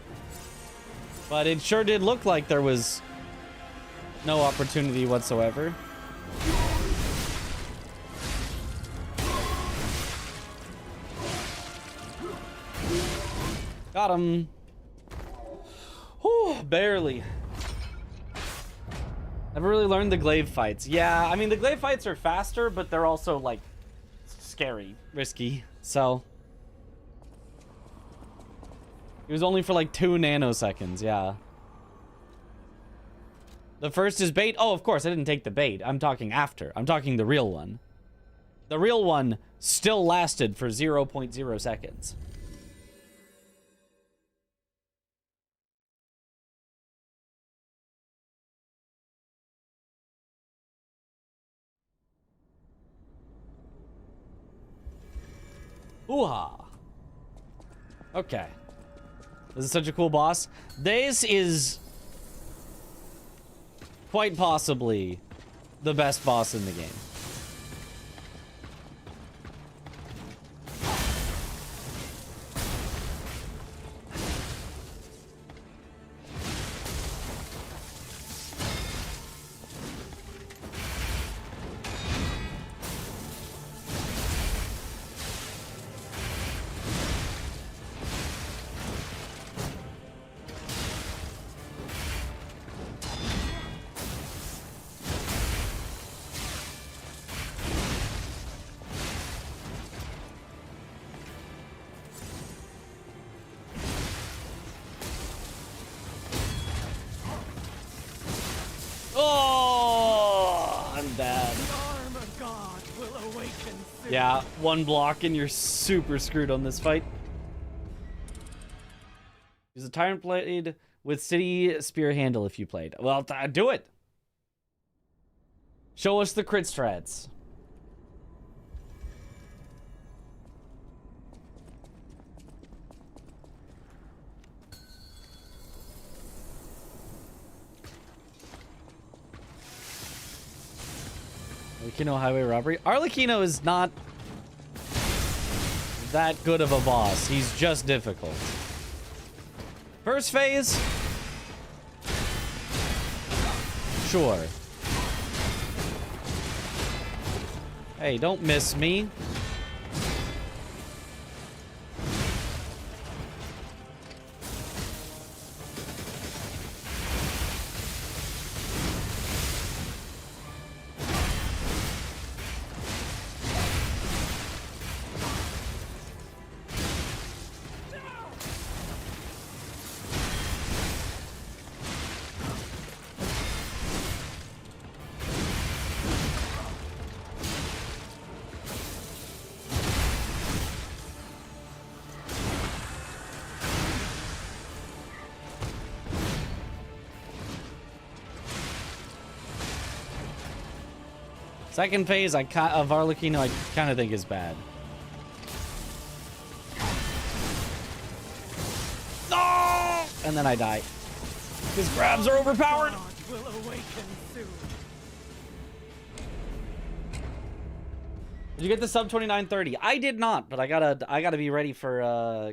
But it sure did look like there was no opportunity whatsoever. Got him. Whew, barely. Never really learned the glaive fights. Yeah, I mean, the glaive fights are faster, but they're also, like, scary, risky. So it was only for like 2 nanoseconds. Yeah. The first is bait. Oh, of course, I didn't take the bait. I'm talking after. I'm talking the real one. The real one still lasted for 0.0 seconds. Ooh-ha. Okay. This is such a cool boss. This is quite possibly the best boss in the game. Yeah, one block and you're super screwed on this fight. Use a Tyrant Blade with City Spear handle if you played. Well, do it. Show us the crit strats. Arlecchino Highway Robbery. Arlecchino is not that good of a boss. He's just difficult. First phase? Sure. Hey, don't miss me. Second phase of Arlecchino, I kind of think is bad. No! And then I die. His grabs are overpowered. will awaken soon. Did you get the sub 2930? I did not, but I gotta be ready for the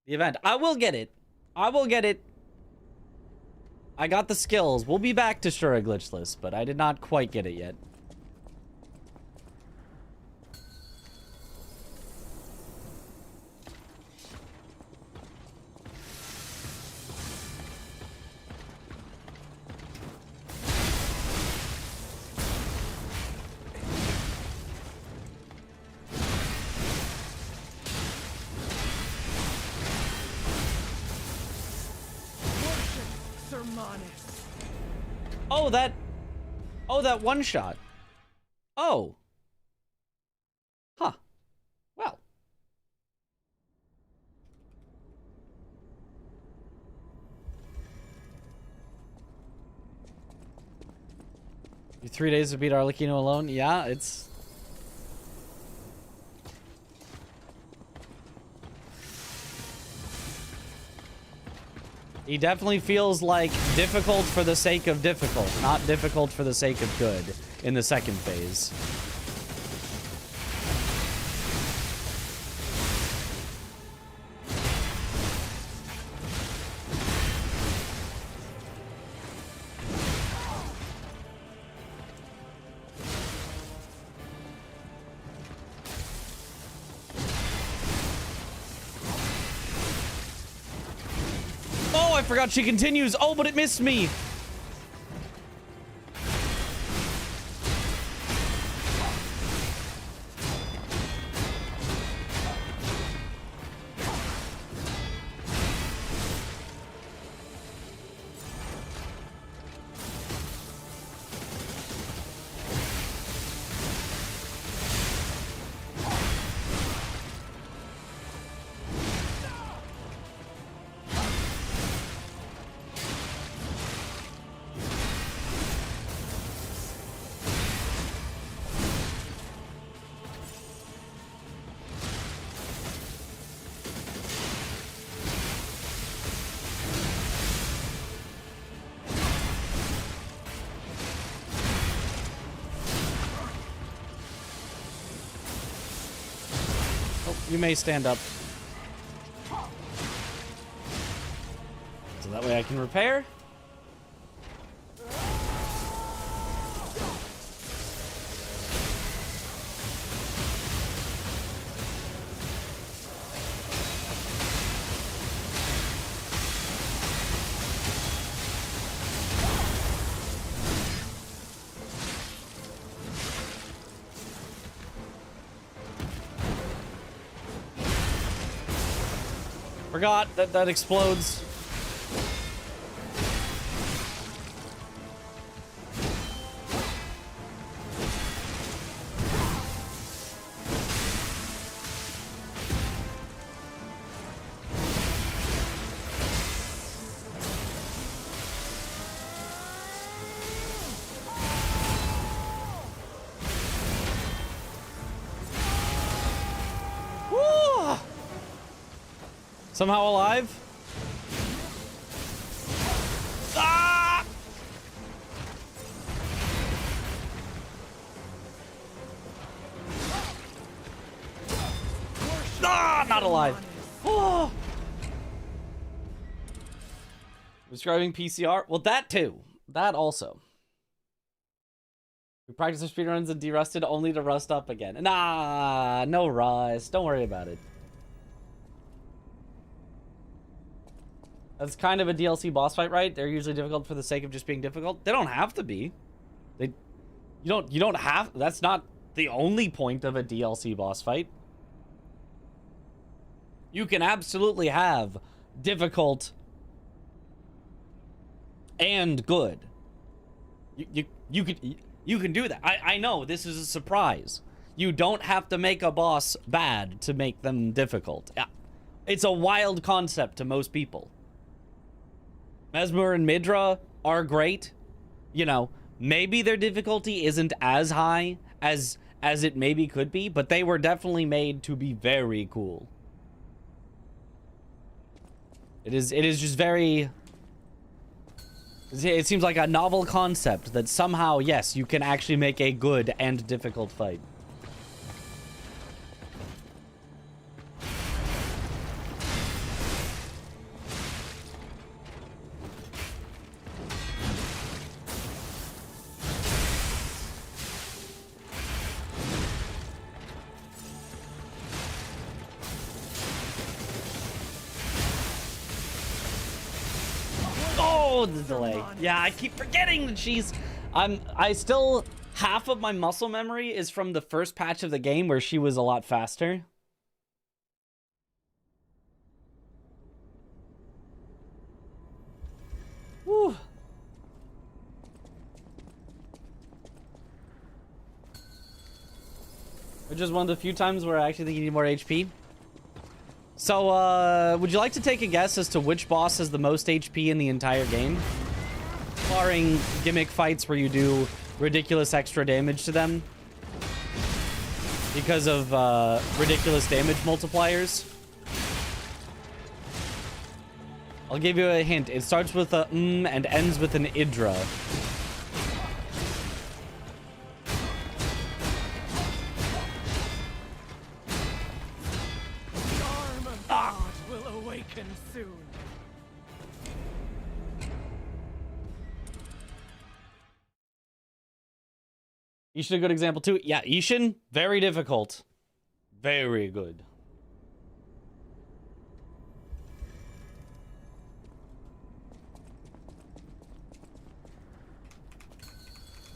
event. I will get it. I will get it. I got the skills. We'll be back to Shura glitchless, but I did not quite get it yet. Oh, that one shot. Oh. Huh. Well. You 3 days to beat Arlecchino alone? Yeah, it's... He definitely feels like difficult for the sake of difficult, not difficult for the sake of good in the second phase. I forgot she continues. Oh, but it missed me. You may stand up. So that way I can repair. Forgot that that explodes. Somehow alive? Ah! Ah, not alive. Oh. Describing PCR? Well, that too. That also. We practice our speedruns and de-rusted only to rust up again. Nah, no rust. Don't worry about it. That's kind of a DLC boss fight, right? They're usually difficult for the sake of just being difficult. They don't have to be. You don't have, that's not the only point of a DLC boss fight. You can absolutely have difficult and good. You can do that. I know this is a surprise. You don't have to make a boss bad to make them difficult. It's a wild concept to most people. Mesmer and Midra are great. You know, maybe their difficulty isn't as high as it maybe could be, but they were definitely made to be very cool. It is just very... It seems like a novel concept that somehow, yes, you can actually make a good and difficult fight. Oh, the delay. Yeah, I keep forgetting that she's... I still... Half of my muscle memory is from the first patch of the game where she was a lot faster. Whew. Which is one of the few times where I actually think you need more HP. So, would you like to take a guess as to which boss has the most HP in the entire game? Barring gimmick fights where you do ridiculous extra damage to them. Because of, ridiculous damage multipliers. I'll give you a hint. It starts with a and ends with an Idra. Soon. Ishin, a good example too. Yeah, Ishin, very difficult. Very good.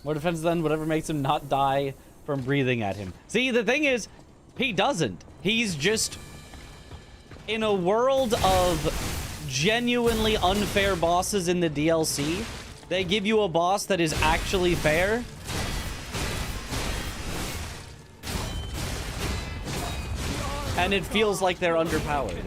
More defense then, whatever makes him not die from breathing at him. See, the thing is, he doesn't. He's just... In a world of genuinely unfair bosses in the DLC, they give you a boss that is actually fair. And it feels like they're underpowered.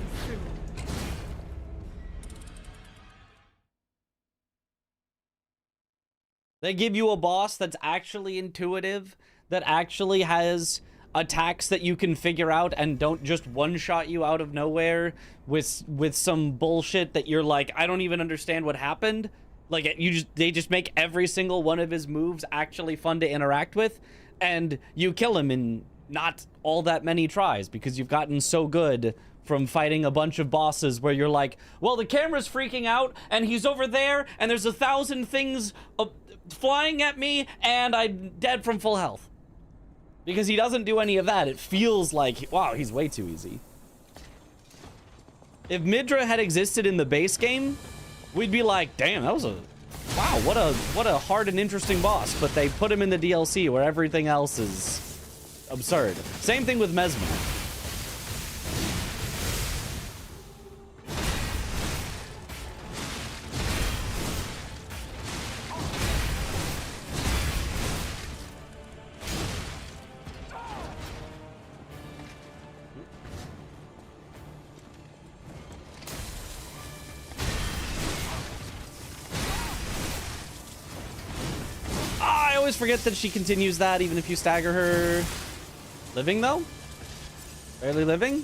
They give you a boss that's actually intuitive, that actually has attacks that you can figure out and don't just one-shot you out of nowhere with some bullshit that you're like, I don't even understand what happened. Like, they just make every single one of his moves actually fun to interact with, and you kill him in not all that many tries because you've gotten so good from fighting a bunch of bosses where you're like, well, the camera's freaking out and he's over there and there's 1,000 things flying at me and I'm dead from full health. Because he doesn't do any of that. It feels like, wow, he's way too easy. If Midra had existed in the base game, we'd be like, damn, that was a... Wow, what a hard and interesting boss. But they put him in the DLC where everything else is absurd. Same thing with Mesmer. I always forget that she continues that even if you stagger her. Living though? Barely living?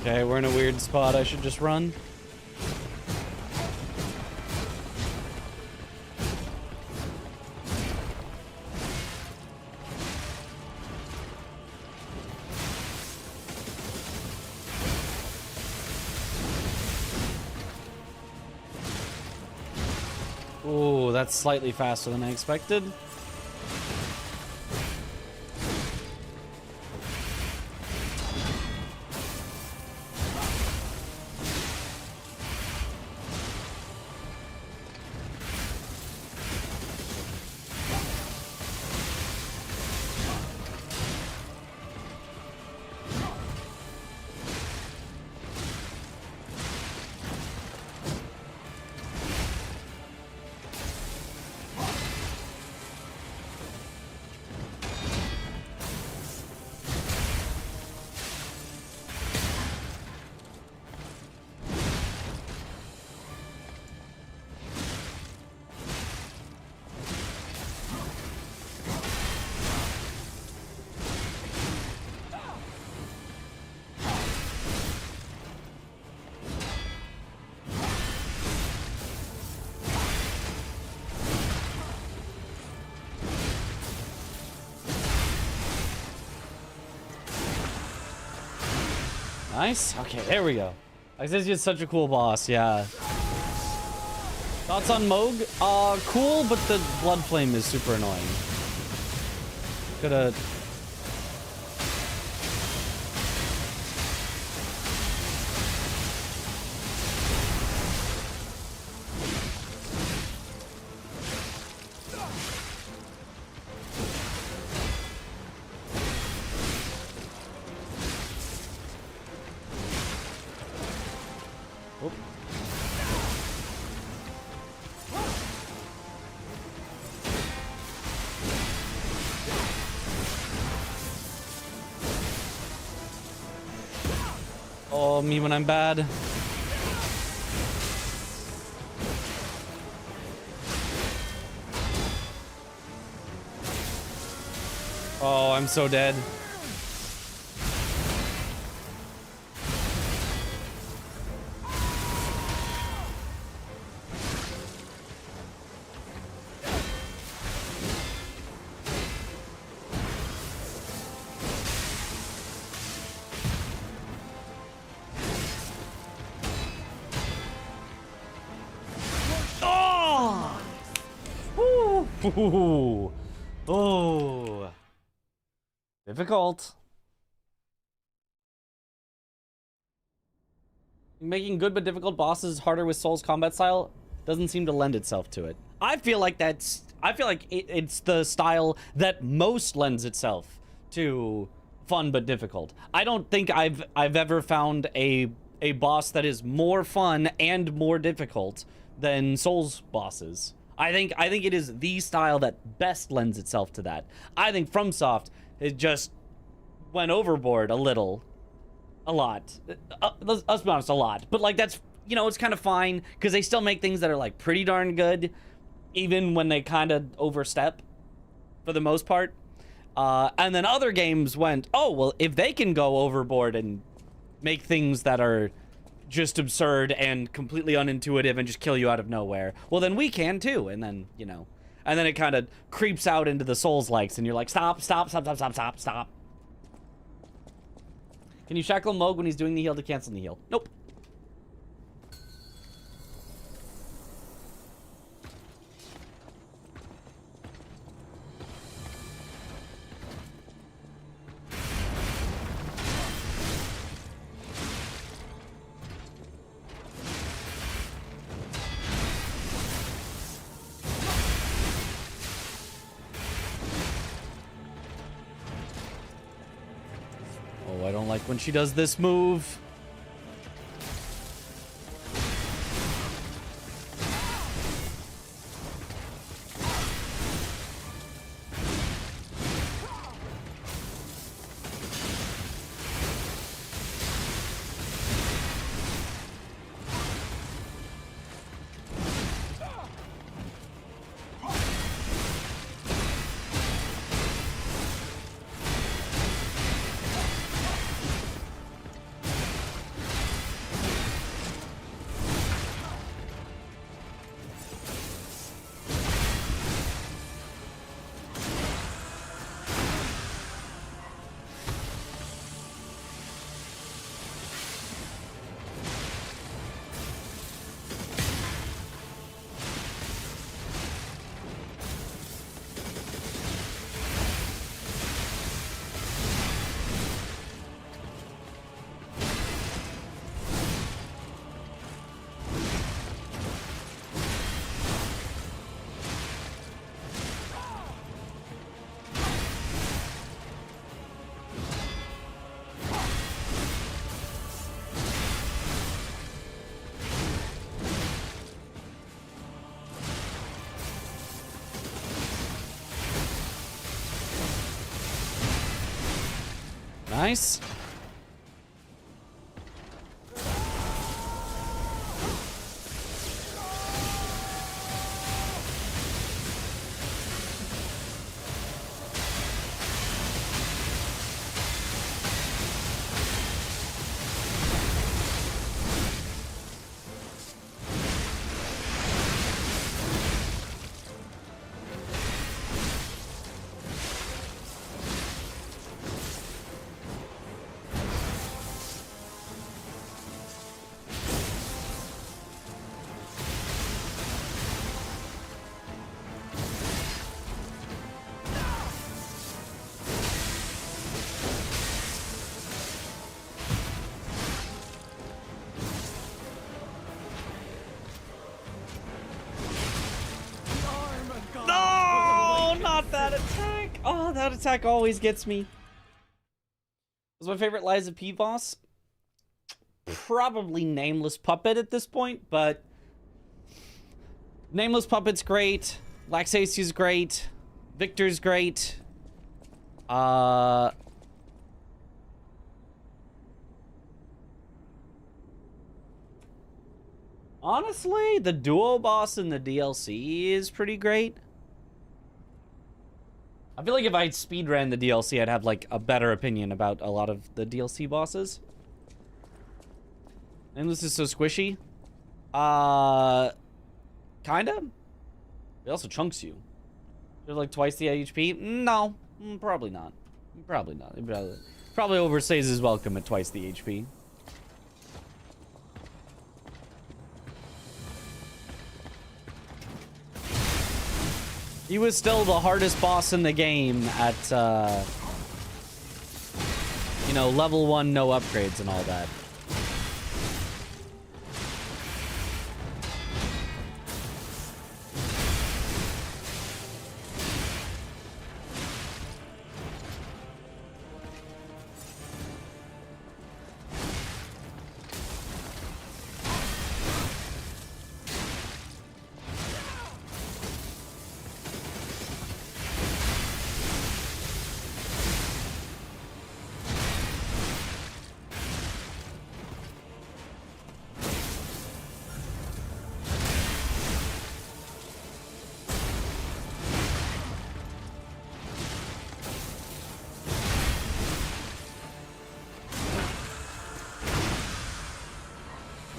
Okay, we're in a weird spot. I should just run. Ooh, that's slightly faster than I expected. Nice. Okay, there we go. Like, this is such a cool boss. Yeah. Thoughts on Moog? Cool, but the blood flame is super annoying. Coulda. Oh, me when I'm bad. Oh, I'm so dead. Ooh. Oh. Difficult. Making good but difficult bosses harder with Souls combat style doesn't seem to lend itself to it. I feel like it's the style that most lends itself to fun but difficult. I don't think I've ever found a boss that is more fun and more difficult than Souls bosses. I think it is the style that best lends itself to that. I think FromSoft it just went overboard a lot. Let's be honest, a lot. But like that's, you know, it's kind of fine because they still make things that are like pretty darn good, even when they kind of overstep for the most part. And then other games went, oh well, if they can go overboard and make things that are just absurd and completely unintuitive and just kill you out of nowhere, well then we can too. And then, you know, and then it kind of creeps out into the Souls likes and you're like, stop. Can you shackle Moog when he's doing the heal to cancel the heal? Nope. I don't like when she does this move. Nice. That attack always gets me. Was my favorite Lies of P boss? Probably Nameless Puppet at this point, but Nameless Puppet's great. Laxasia's great. Victor's great. Honestly, the duo boss in the DLC is pretty great. I feel like if I speedran the DLC, I'd have like a better opinion about a lot of the DLC bosses. And this is so squishy. Kinda. It also chunks you. They're like twice the HP? No, probably not. Probably not. It probably overstays his welcome at twice the HP. He was still the hardest boss in the game at, you know, level 1, no upgrades and all that.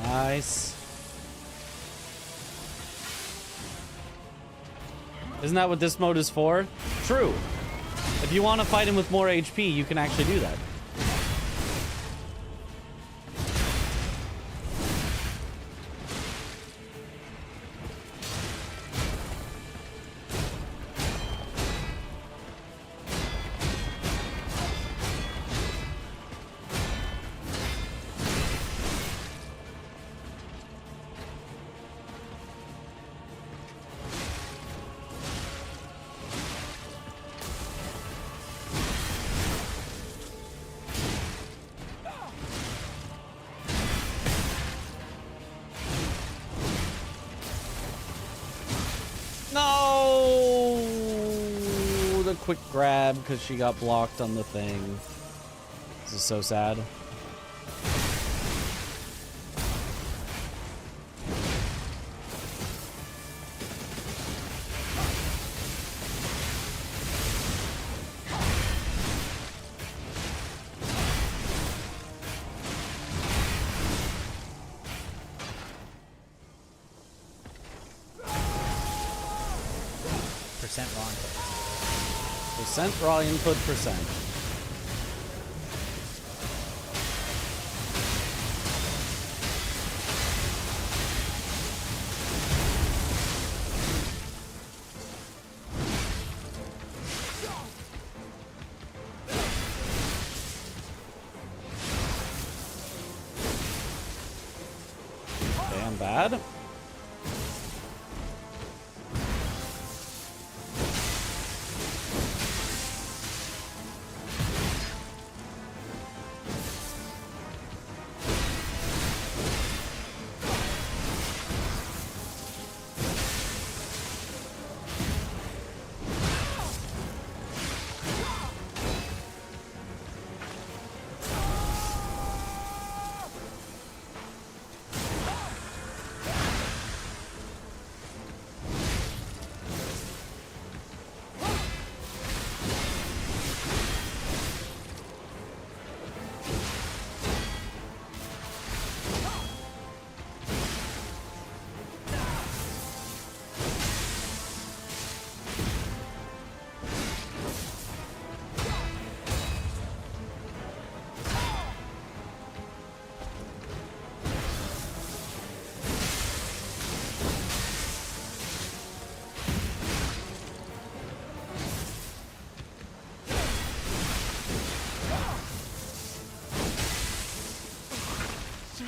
Nice. Isn't that what this mode is for? True. If you want to fight him with more HP, you can actually do that. No! The quick grab because she got blocked on the thing. This is so sad. Percent raw input. Percent raw input percent. Damn bad.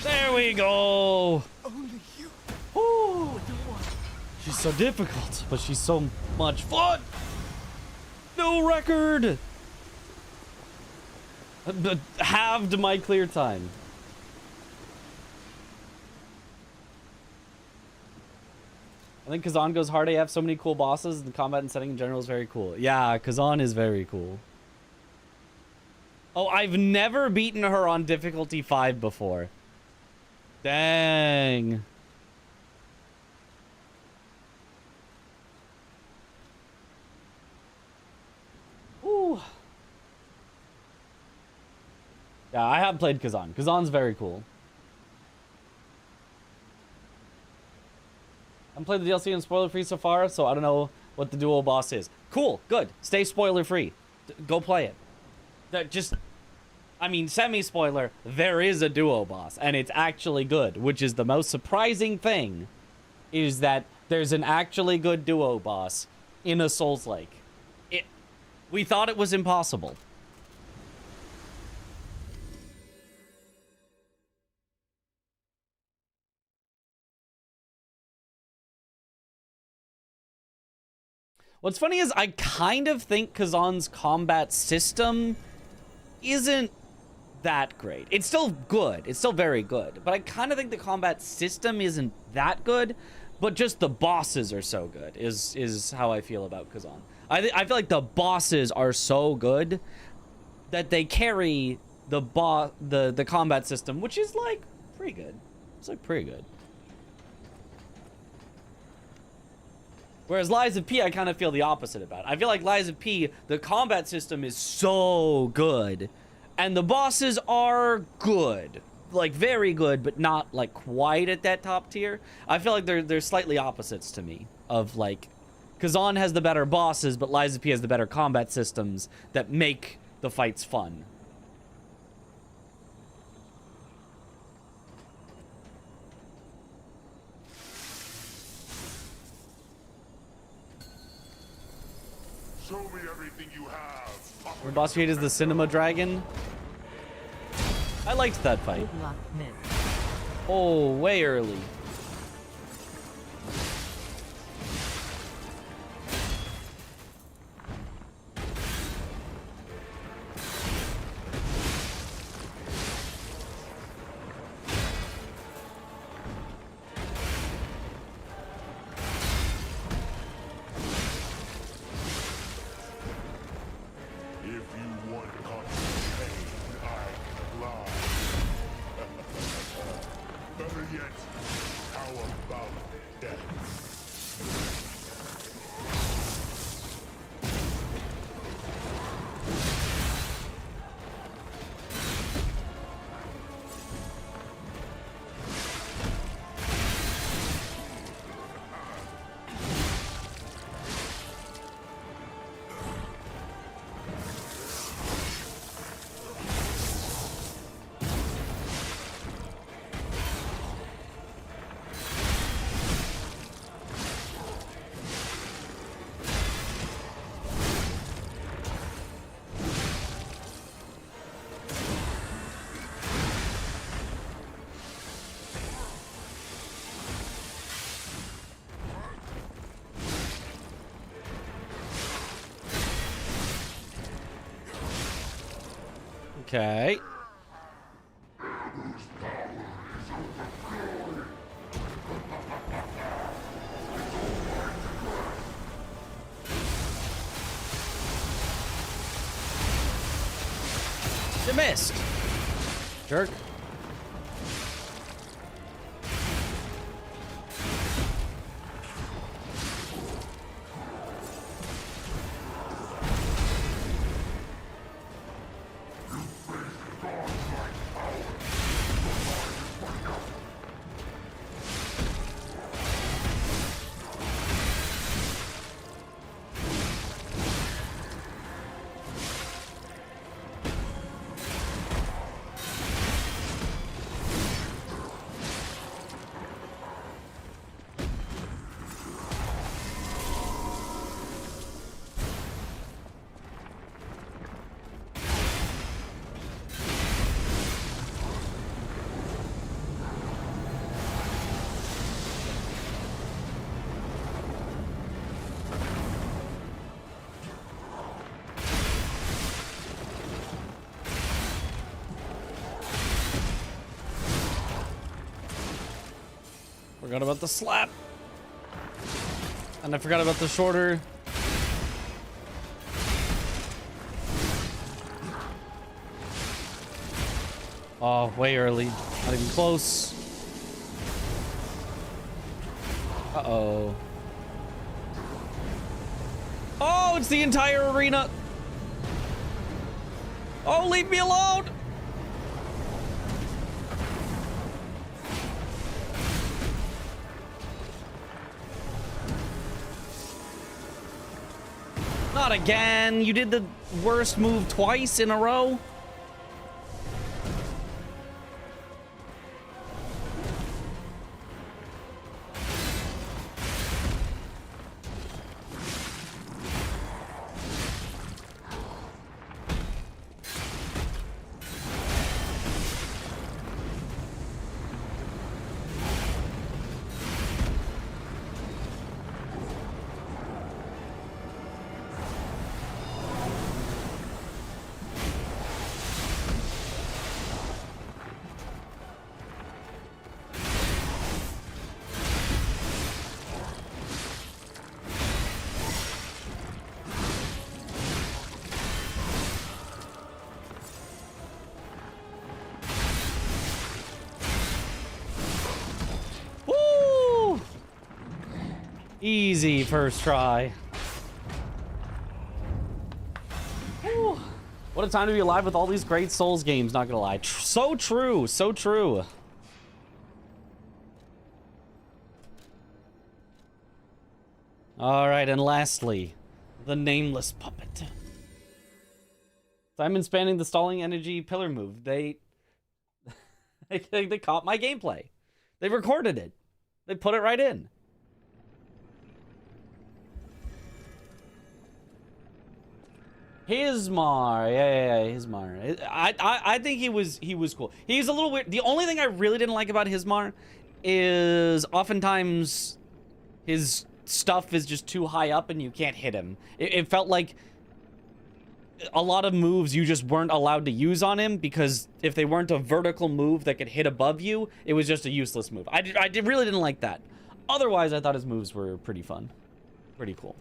There we go. Only you. Ooh. She's so difficult, but she's so much fun. No record! Halved my clear time. I think Kazan goes hard AF. So many cool bosses. The combat and setting in general is very cool. Yeah, Kazan is very cool. Oh, I've never beaten her on difficulty 5 before. Dang. Ooh. Yeah, I have played Kazan. Kazan's very cool. I haven't played the DLC and spoiler free so far, so I don't know what the duo boss is. Cool, good. Stay spoiler free. Go play it. I mean, semi-spoiler, there is a duo boss, and it's actually good, which is the most surprising thing, is that there's an actually good duo boss in a Souls-like. We thought it was impossible. What's funny is I kind of think Kazan's combat system isn't that great. It's still good. It's still very good. But I kind of think the combat system isn't that good. But just the bosses are so good is how I feel about Kazan. I feel like the bosses are so good that they carry the combat system, which is like pretty good. It's like pretty good. Whereas Lies of P, I kind of feel the opposite about. I feel like Lies of P, the combat system is so good, and the bosses are good, like very good, but not like quite at that top tier. I feel like they're slightly opposites to me. Of like, Kazan has the better bosses, but Lies of P has the better combat systems that make the fights fun. Show me everything you have. Your boss fight is the Cinema Dragon. I liked that fight. Oh, way early. Okay. You missed. Jerk. Forgot about the slap. And I forgot about the shorter. Oh, way early. Not even close. Uh-oh. Oh, it's the entire arena. Oh, leave me alone. Not again. You did the worst move twice in a row. Easy first try. Whew. What a time to be alive with all these great Souls games, not gonna lie. So true, so true. All right, and lastly, the nameless puppet. Simon's spanning the stalling energy pillar move. They caught my gameplay. They recorded it. They put it right in. Hismar, yeah, Hismar. I think he was cool. He's a little weird. The only thing I really didn't like about Hismar is oftentimes his stuff is just too high up and you can't hit him. It felt like a lot of moves you just weren't allowed to use on him because if they weren't a vertical move that could hit above you, it was just a useless move. I really didn't like that. Otherwise, I thought his moves were pretty fun, pretty cool.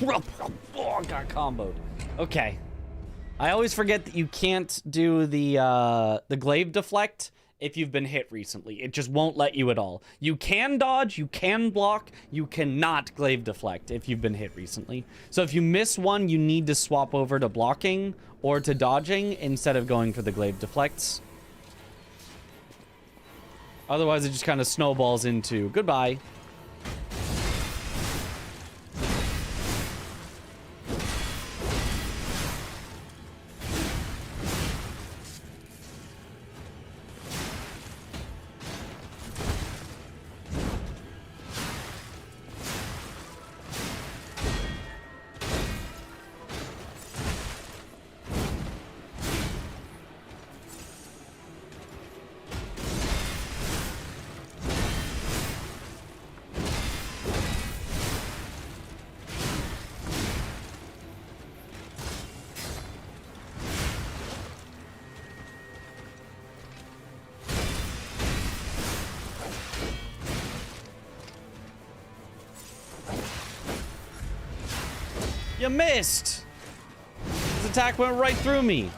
Oh, got comboed. Okay. I always forget that you can't do the glaive deflect if you've been hit recently. It just won't let you at all. You can dodge, you can block, you cannot glaive deflect if you've been hit recently. So if you miss one, you need to swap over to blocking or to dodging instead of going for the glaive deflects. Otherwise, it just kind of snowballs into goodbye. You missed! His attack went right through me.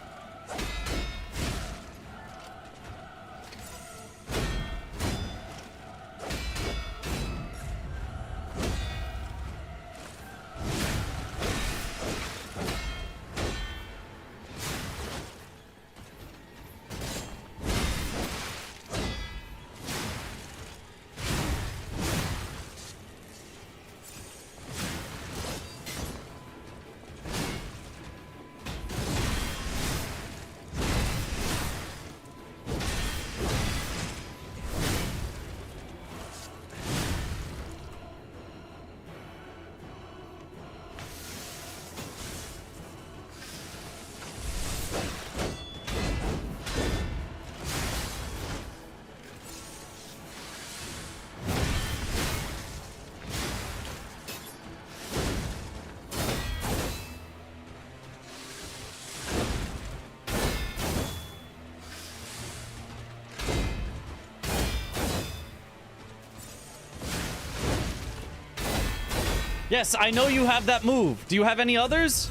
Yes, I know you have that move. Do you have any others?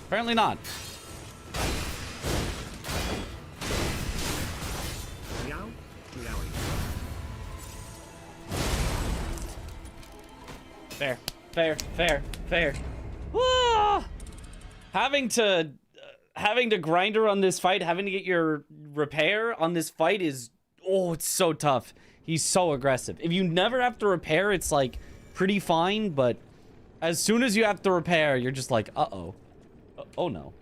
Apparently not. Meow, meowie. Fair, fair, fair, fair. Ah! Having to grind her on this fight, having to get your repair on this fight is, oh, it's so tough. He's so aggressive. If you never have to repair, it's like pretty fine, but as soon as you have to repair, you're just like, uh-oh. Oh no.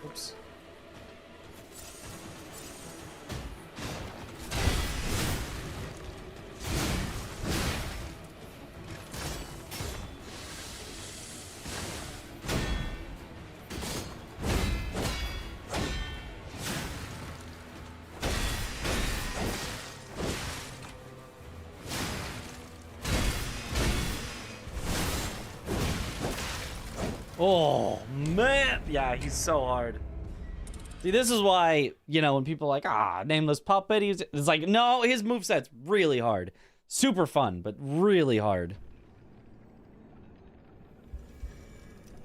Oops. Oh, man. Yeah, he's so hard. See, this is why, you know, when people are like, ah, nameless puppet, it's like, no, his moveset's really hard. Super fun, but really hard.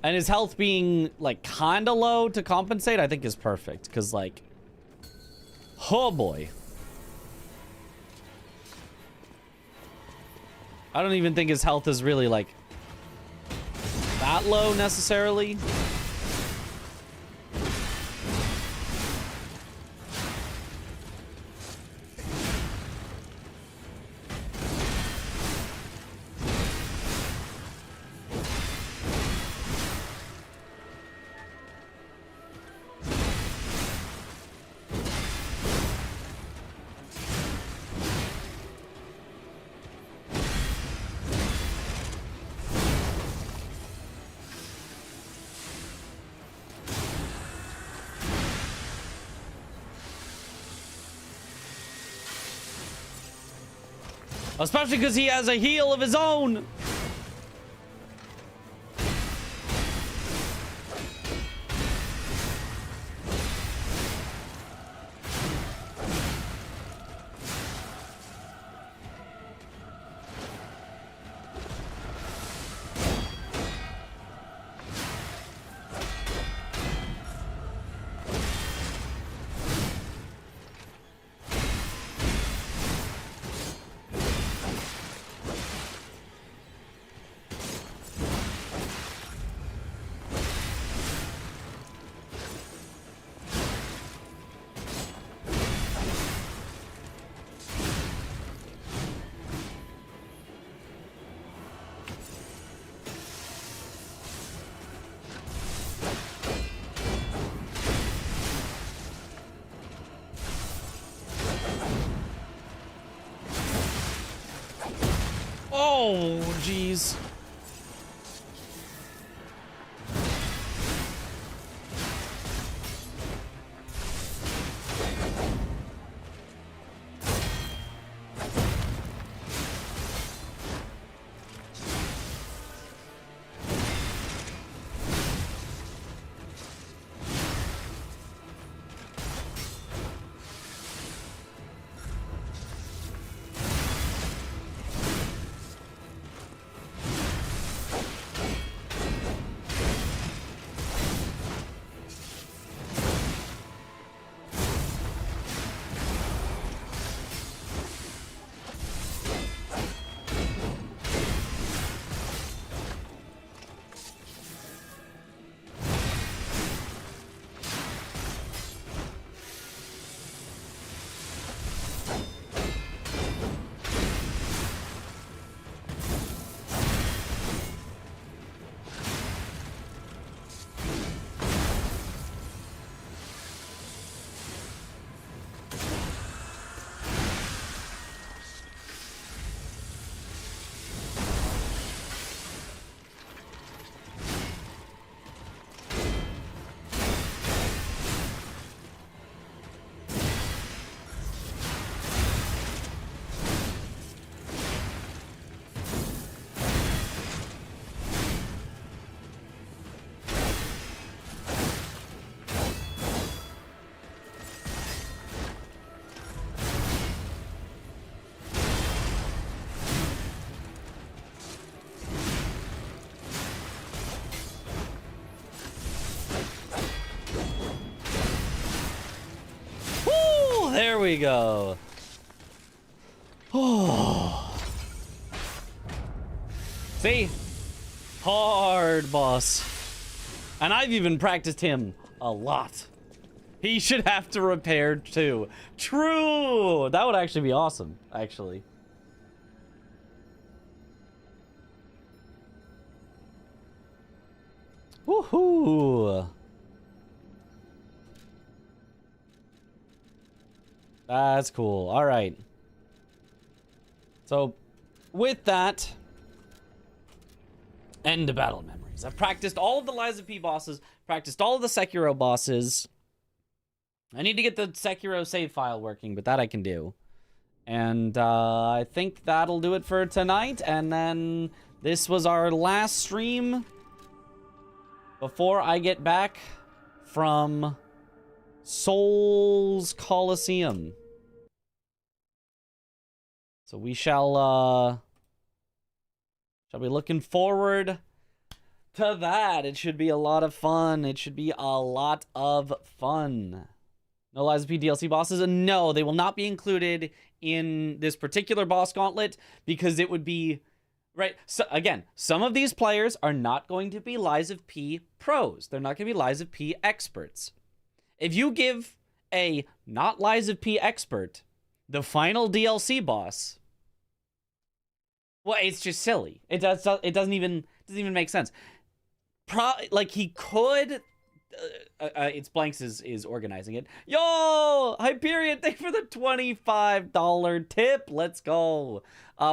And his health being, like, kinda low to compensate, I think is perfect. Because, like, oh boy. I don't even think his health is really, like, that low necessarily. Especially because he has a heal of his own. Oh, jeez. we go. Oh. See? Hard boss. And I've even practiced him a lot. He should have to repair too. True! That would actually be awesome, actually. Woohoo! That's cool. All right. So, with that, end of battle memories. I've practiced all of the Lies of P bosses, practiced all of the Sekiro bosses. I need to get the Sekiro save file working, but that I can do. And I think that'll do it for tonight. And then this was our last stream before I get back from Souls Colosseum. So we shall be looking forward to that. It should be a lot of fun. It should be a lot of fun. No Lies of P DLC bosses? No, they will not be included in this particular boss gauntlet because it would be... Right, so again, some of these players are not going to be Lies of P pros. They're not going to be Lies of P experts. If you give a not Lies of P expert the final DLC boss, well, it's just silly. It doesn't even make sense. Like he could. It's Blanks is organizing it. Yo, Hyperion, thank you for the $25 tip. Let's go.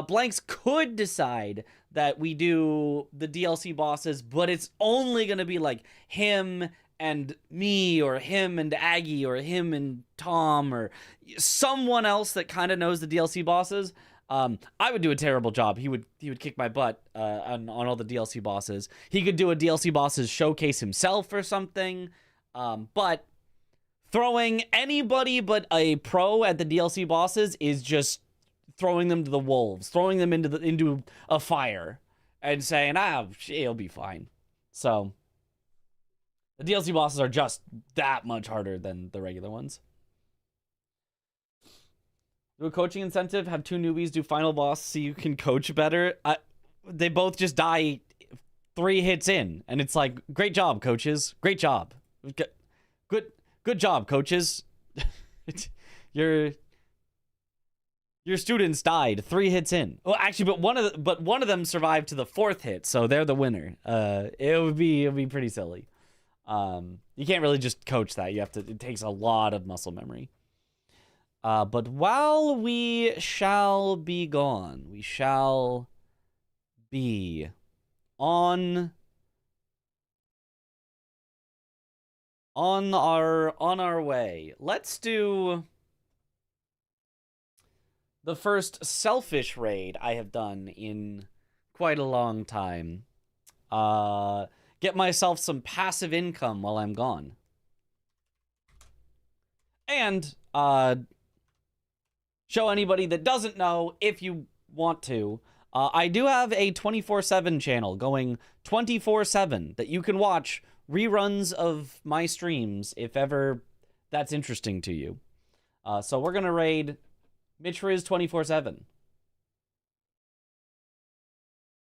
Blanks could decide that we do the DLC bosses, but it's only gonna be like him and me, or him and Aggie, or him and Tom, or someone else that kind of knows the DLC bosses. I would do a terrible job. He would kick my butt on all the DLC bosses. He could do a DLC bosses showcase himself or something. But throwing anybody but a pro at the DLC bosses is just throwing them to the wolves, throwing them into a fire, and saying, it'll be fine. So the DLC bosses are just that much harder than the regular ones. Do a coaching incentive, have two newbies do final boss so you can coach better. They both just die 3 hits in, and it's like, great job, coaches. Great job. Good job, coaches. Your students died 3 hits in. Well, actually, but one of them survived to the 4th hit, so they're the winner. It would be pretty silly. You can't really just coach that. It takes a lot of muscle memory. But while we shall be gone, we shall be on our way. Let's do the first selfish raid I have done in quite a long time. Get myself some passive income while I'm gone. And show anybody that doesn't know, if you want to, I do have a 24/7 channel going 24/7 that you can watch reruns of my streams if ever that's interesting to you. So we're gonna raid Mitch Riz 24/7,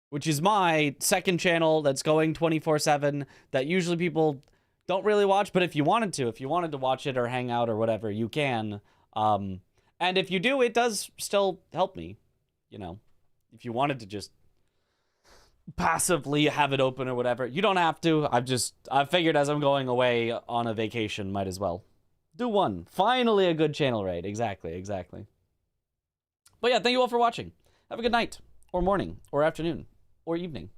which is my second channel that's going 24/7 that usually people don't really watch, but if you wanted to watch it or hang out or whatever, you can. And if you do, it does still help me, you know. If you wanted to just passively have it open or whatever, you don't have to. I've figured as I'm going away on a vacation, might as well do one. Finally a good channel raid. Exactly. But yeah, thank you all for watching. Have a good night, or morning, or afternoon, or evening.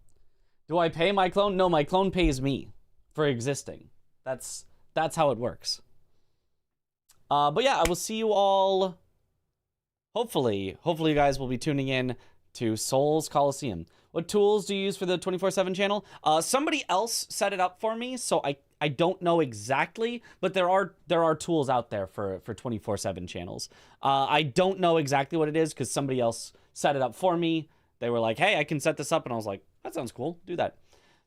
Do I pay my clone? No, my clone pays me for existing. That's how it works. But yeah, I will see you all. Hopefully you guys will be tuning in to Souls Colosseum. What tools do you use for the 24/7 channel? Somebody else set it up for me, so I don't know exactly, but there are tools out there for 24/7 channels. I don't know exactly what it is because somebody else set it up for me. They were like, hey, I can set this up, and I was like, that sounds cool, do that.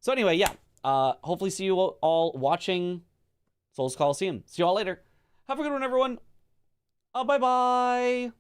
So anyway, yeah, hopefully see you all watching Souls Colosseum. See you all later. Have a good one, everyone. Bye-bye.